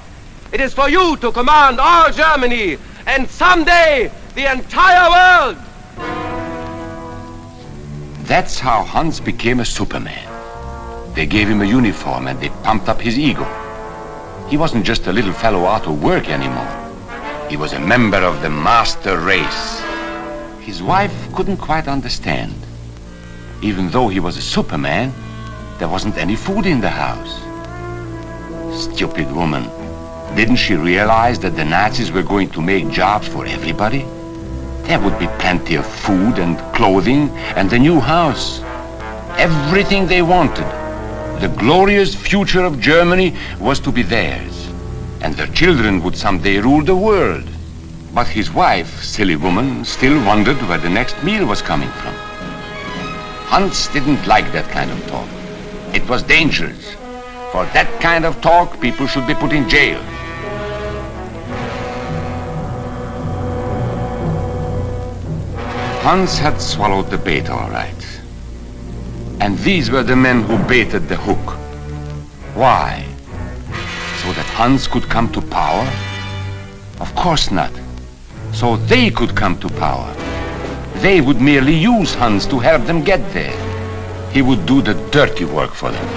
Speaker 17: It is for you to command all Germany, and someday the entire world.
Speaker 15: That's how Hans became a Superman. They gave him a uniform and they pumped up his ego. He wasn't just a little fellow out of work anymore. He was a member of the master race. His wife couldn't quite understand. Even though he was a Superman, there wasn't any food in the house. Stupid woman. Didn't she realize that the Nazis were going to make jobs for everybody? There would be plenty of food and clothing and a new house. Everything they wanted. The glorious future of Germany was to be theirs. And their children would someday rule the world. But his wife, silly woman, still wondered where the next meal was coming from. Hans didn't like that kind of talk. It was dangerous. For that kind of talk, people should be put in jail. Hans had swallowed the bait all right. And these were the men who baited the hook. Why? So that Hans could come to power? Of course not. So they could come to power. They would merely use Hans to help them get there. He would do the dirty work for them.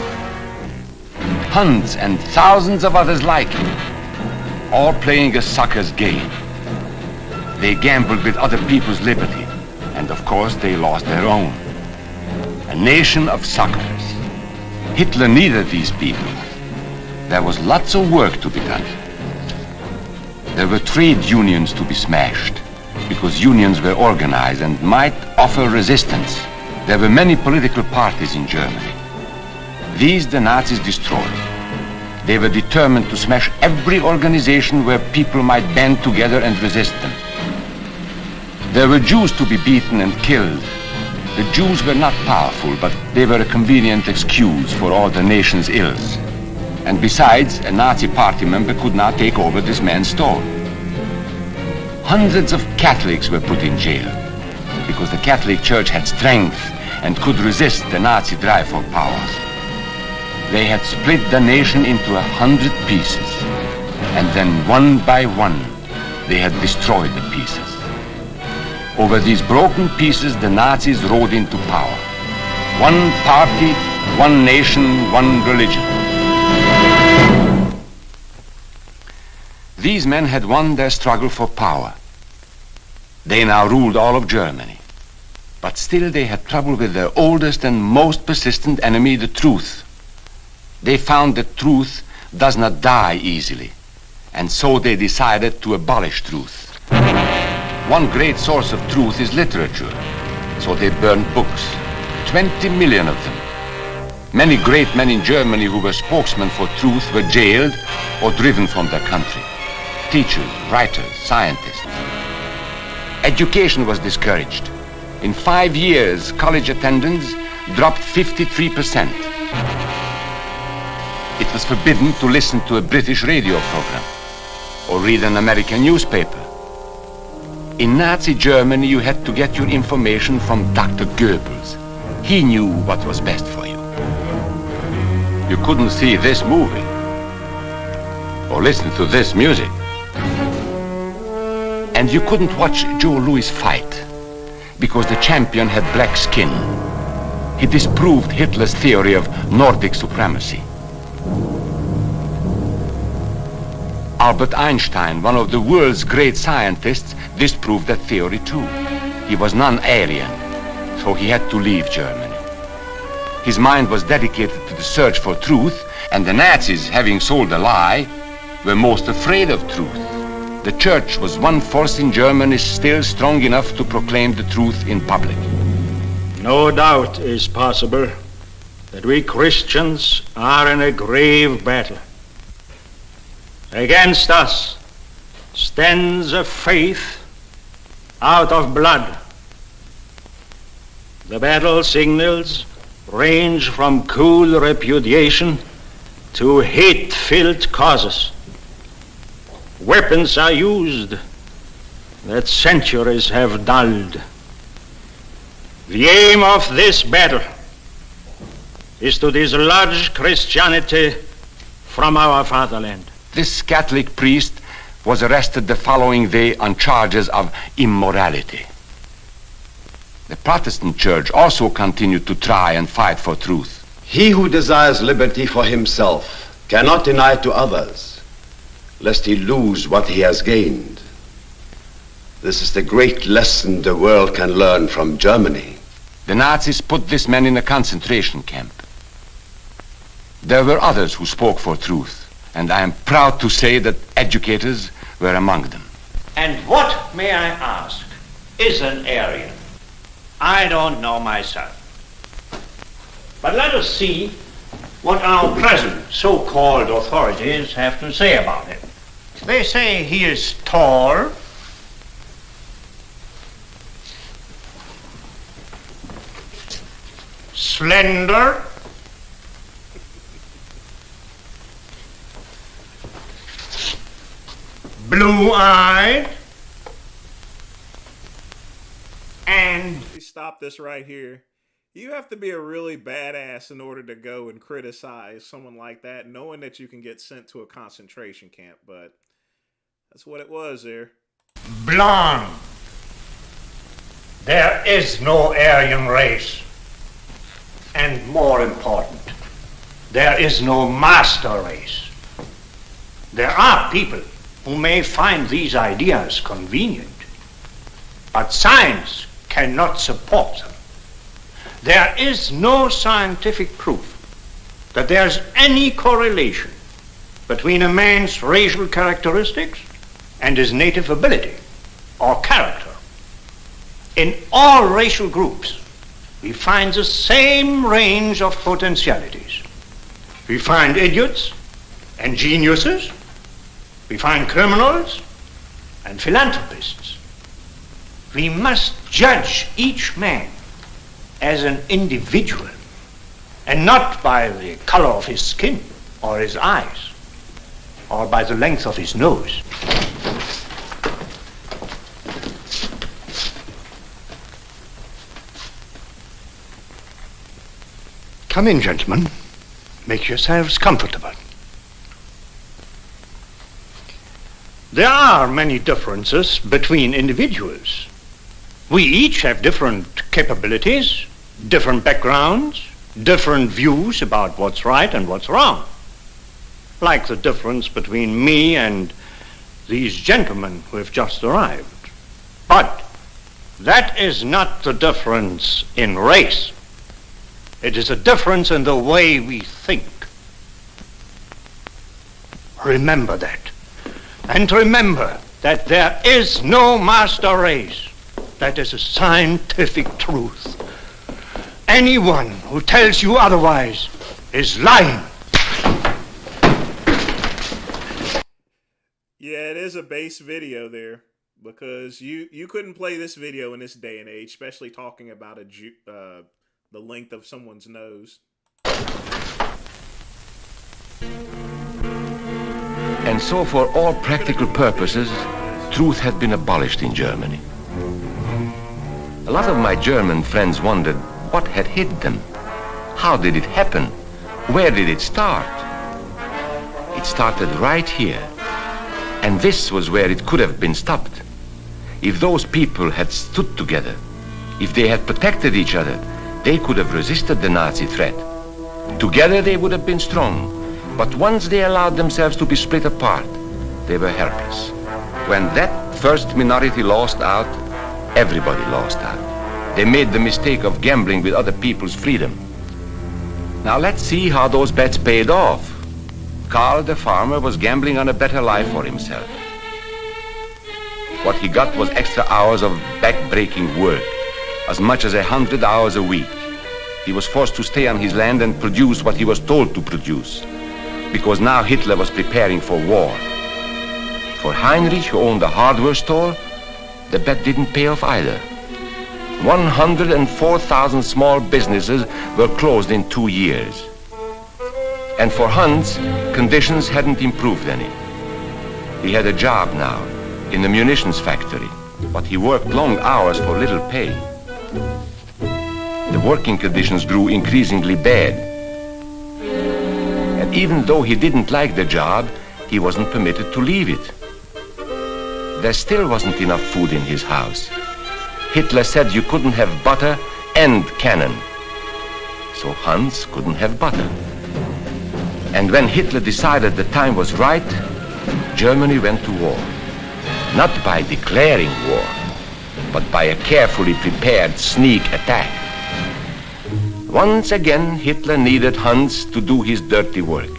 Speaker 15: Hans and thousands of others like him, all playing a sucker's game. They gambled with other people's liberty, and of course they lost their own. A nation of suckers. Hitler needed these people. There was lots of work to be done. There were trade unions to be smashed, because unions were organized and might offer resistance. There were many political parties in Germany. These the Nazis destroyed. They were determined to smash every organization where people might band together and resist them. There were Jews to be beaten and killed. The Jews were not powerful, but they were a convenient excuse for all the nation's ills. And besides, a Nazi party member could not take over this man's store. Hundreds of Catholics were put in jail because the Catholic Church had strength and could resist the Nazi drive for power. They had split the nation into 100 pieces, and then one by one, they had destroyed the pieces. Over these broken pieces, the Nazis rode into power. One party, one nation, one religion. These men had won their struggle for power. They now ruled all of Germany. But still they had trouble with their oldest and most persistent enemy, the truth. They found that truth does not die easily, and so they decided to abolish truth. One great source of truth is literature, so they burned books, 20 million of them. Many great men in Germany who were spokesmen for truth were jailed or driven from their country. Teachers, writers, scientists. Education was discouraged. In 5 years, college attendance dropped 53%. It was forbidden to listen to a British radio program or read an American newspaper. In Nazi Germany, you had to get your information from Dr. Goebbels. He knew what was best for you. You couldn't see this movie or listen to this music. And you couldn't watch Joe Louis fight because the champion had black skin. He disproved Hitler's theory of Nordic supremacy. Albert Einstein, one of the world's great scientists, disproved that theory too. He was non-Aryan, so he had to leave Germany. His mind was dedicated to the search for truth, and the Nazis, having sold a lie, were most afraid of truth. The church was one force in Germany still strong enough to proclaim the truth in public.
Speaker 18: No doubt is possible that we Christians are in a grave battle. Against us stands a faith out of blood. The battle signals range from cool repudiation to hate-filled causes. Weapons are used that centuries have dulled. The aim of this battle is to dislodge Christianity from our fatherland.
Speaker 15: This Catholic priest was arrested the following day on charges of immorality. The Protestant Church also continued to try and fight for truth.
Speaker 19: He who desires liberty for himself cannot deny it to others, lest he lose what he has gained. This is the great lesson the world can learn from Germany.
Speaker 15: The Nazis put this man in a concentration camp. There were others who spoke for truth, and I am proud to say that educators were among them.
Speaker 18: And what, may I ask, is an Aryan? I don't know myself. But let us see what our present so-called authorities have to say about it. They say he is tall, slender, blue-eyed, and...
Speaker 1: Stop this right here. You have to be a really badass in order to go and criticize someone like that, knowing that you can get sent to a concentration camp, but that's what it was there.
Speaker 18: blonde. There is no Aryan race. And more important, there is no master race. There are people who may find these ideas convenient, but science cannot support them. There is no scientific proof that there's any correlation between a man's racial characteristics and his native ability or character. In all racial groups, we find the same range of potentialities. We find idiots and geniuses. We find criminals and philanthropists. We must judge each man as an individual and not by the color of his skin or his eyes or by the length of his nose. Come in, gentlemen. Make yourselves comfortable. There are many differences between individuals. We each have different capabilities, different backgrounds, different views about what's right and what's wrong. Like the difference between me and these gentlemen who have just arrived. But that is not the difference in race. It is a difference in the way we think. Remember that. And remember that there is no master race. That is a scientific truth. Anyone who tells you otherwise is lying.
Speaker 1: Yeah, it is a base video there, because you couldn't play this video in this day and age, especially talking about the length of someone's nose.
Speaker 15: And so, for all practical purposes, truth had been abolished in Germany. A lot of my German friends wondered what had hit them. How did it happen? Where did it start? It started right here. And this was where it could have been stopped. If those people had stood together, if they had protected each other, they could have resisted the Nazi threat. Together they would have been strong. But once they allowed themselves to be split apart, they were helpless. When that first minority lost out, everybody lost out. They made the mistake of gambling with other people's freedom. Now let's see how those bets paid off. Karl the farmer was gambling on a better life for himself. What he got was extra hours of back-breaking work, as much as 100 hours a week. He was forced to stay on his land and produce what he was told to produce, because now Hitler was preparing for war. For Heinrich, who owned a hardware store, the bet didn't pay off either. 104,000 small businesses were closed in 2 years. And for Hans, conditions hadn't improved any. He had a job now in the munitions factory, but he worked long hours for little pay. The working conditions grew increasingly bad. And even though he didn't like the job, he wasn't permitted to leave it. There still wasn't enough food in his house. Hitler said you couldn't have butter and cannon. So Hans couldn't have butter. And when Hitler decided the time was right, Germany went to war. Not by declaring war, but by a carefully prepared sneak attack. Once again, Hitler needed Hans to do his dirty work.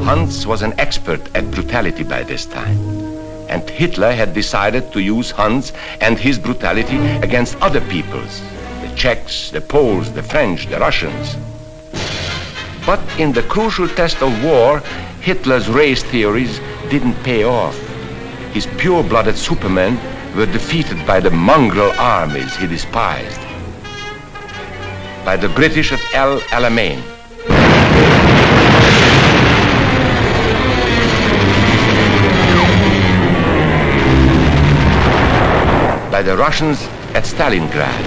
Speaker 15: Hans was an expert at brutality by this time, and Hitler had decided to use Hans and his brutality against other peoples, the Czechs, the Poles, the French, the Russians. But in the crucial test of war, Hitler's race theories didn't pay off. His pure-blooded supermen were defeated by the mongrel armies he despised. By the British at El Alamein. By the Russians at Stalingrad.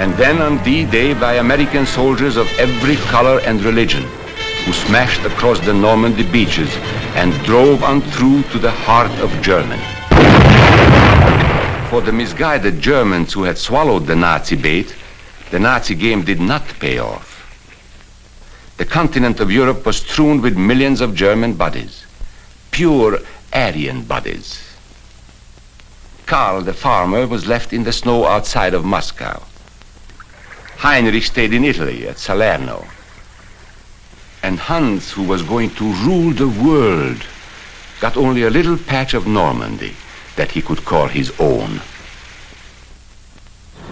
Speaker 15: And then on D-Day by American soldiers of every color and religion, who smashed across the Normandy beaches and drove on through to the heart of Germany. For the misguided Germans who had swallowed the Nazi bait, the Nazi game did not pay off. The continent of Europe was strewn with millions of German bodies, pure Aryan bodies. Karl, the farmer, was left in the snow outside of Moscow. Heinrich stayed in Italy at Salerno. And Hans, who was going to rule the world, got only a little patch of Normandy that he could call his own.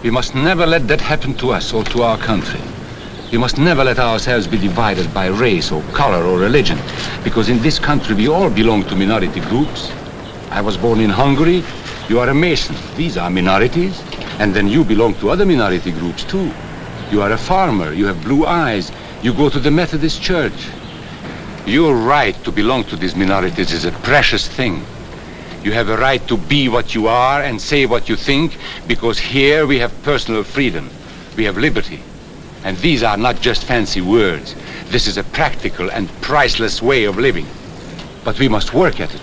Speaker 15: We must never let that happen to us or to our country. We must never let ourselves be divided by race or color or religion, because in this country we all belong to minority groups. I was born in Hungary. You are a Mason. These are minorities. And then you belong to other minority groups too. You are a farmer. You have blue eyes. You go to the Methodist Church. Your right to belong to these minorities is a precious thing. You have a right to be what you are and say what you think, because here we have personal freedom. We have liberty. And these are not just fancy words. This is a practical and priceless way of living. But we must work at it.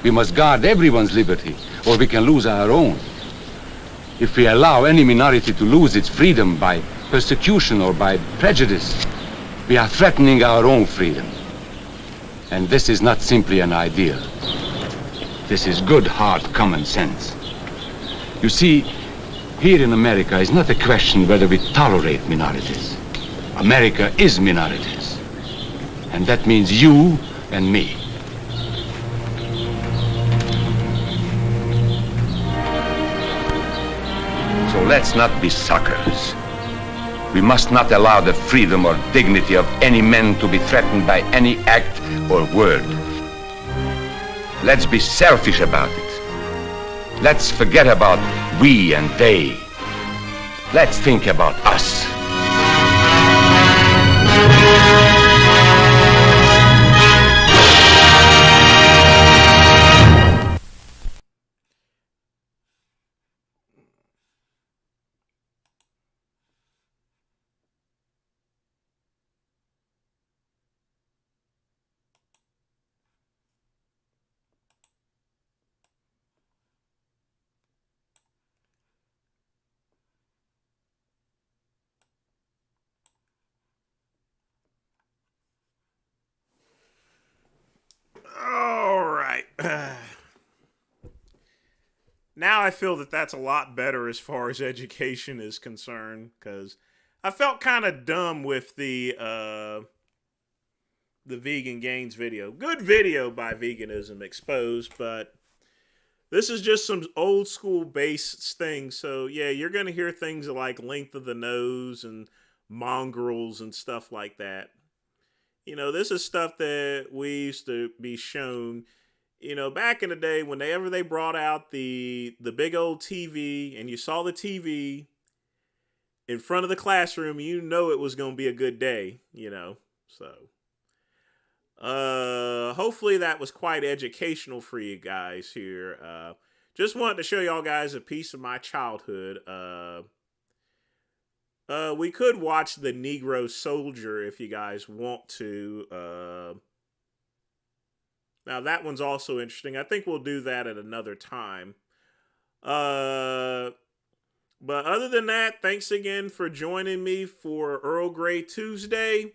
Speaker 15: We must guard everyone's liberty, or we can lose our own. If we allow any minority to lose its freedom by persecution or by prejudice, we are threatening our own freedom. And this is not simply an ideal. This is good, hard common sense. You see, here in America is not a question whether we tolerate minorities. America is minorities. And that means you and me. So let's not be suckers. We must not allow the freedom or dignity of any man to be threatened by any act or word. Let's be selfish about it. Let's forget about we and they. Let's think about us.
Speaker 1: All right. Now I feel that that's a lot better as far as education is concerned, because I felt kind of dumb with the Vegan Gains video. Good video by Veganism Exposed, but this is just some old school base things. So yeah, you're going to hear things like length of the nose and mongrels and stuff like that. You know, this is stuff that we used to be shown, you know, back in the day whenever they brought out the big old TV and you saw the TV in front of the classroom, you know it was going to be a good day, you know. So hopefully that was quite educational for you guys here. Just wanted to show y'all guys a piece of my childhood. We could watch The Negro Soldier if you guys want to. Now that one's also interesting. I think we'll do that at another time. But other than that, thanks again for joining me for Earl Grey Tuesday.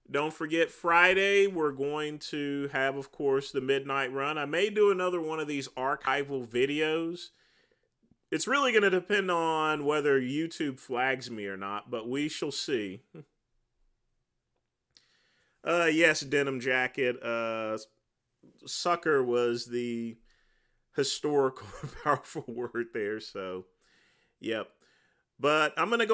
Speaker 1: Don't forget Friday, we're going to have, of course, the Midnight Run. I may do another one of these archival videos. It's really going to depend on whether YouTube flags me or not, but we shall see. Yes, denim jacket. Sucker was the historical powerful word there, so yep. But I'm going to go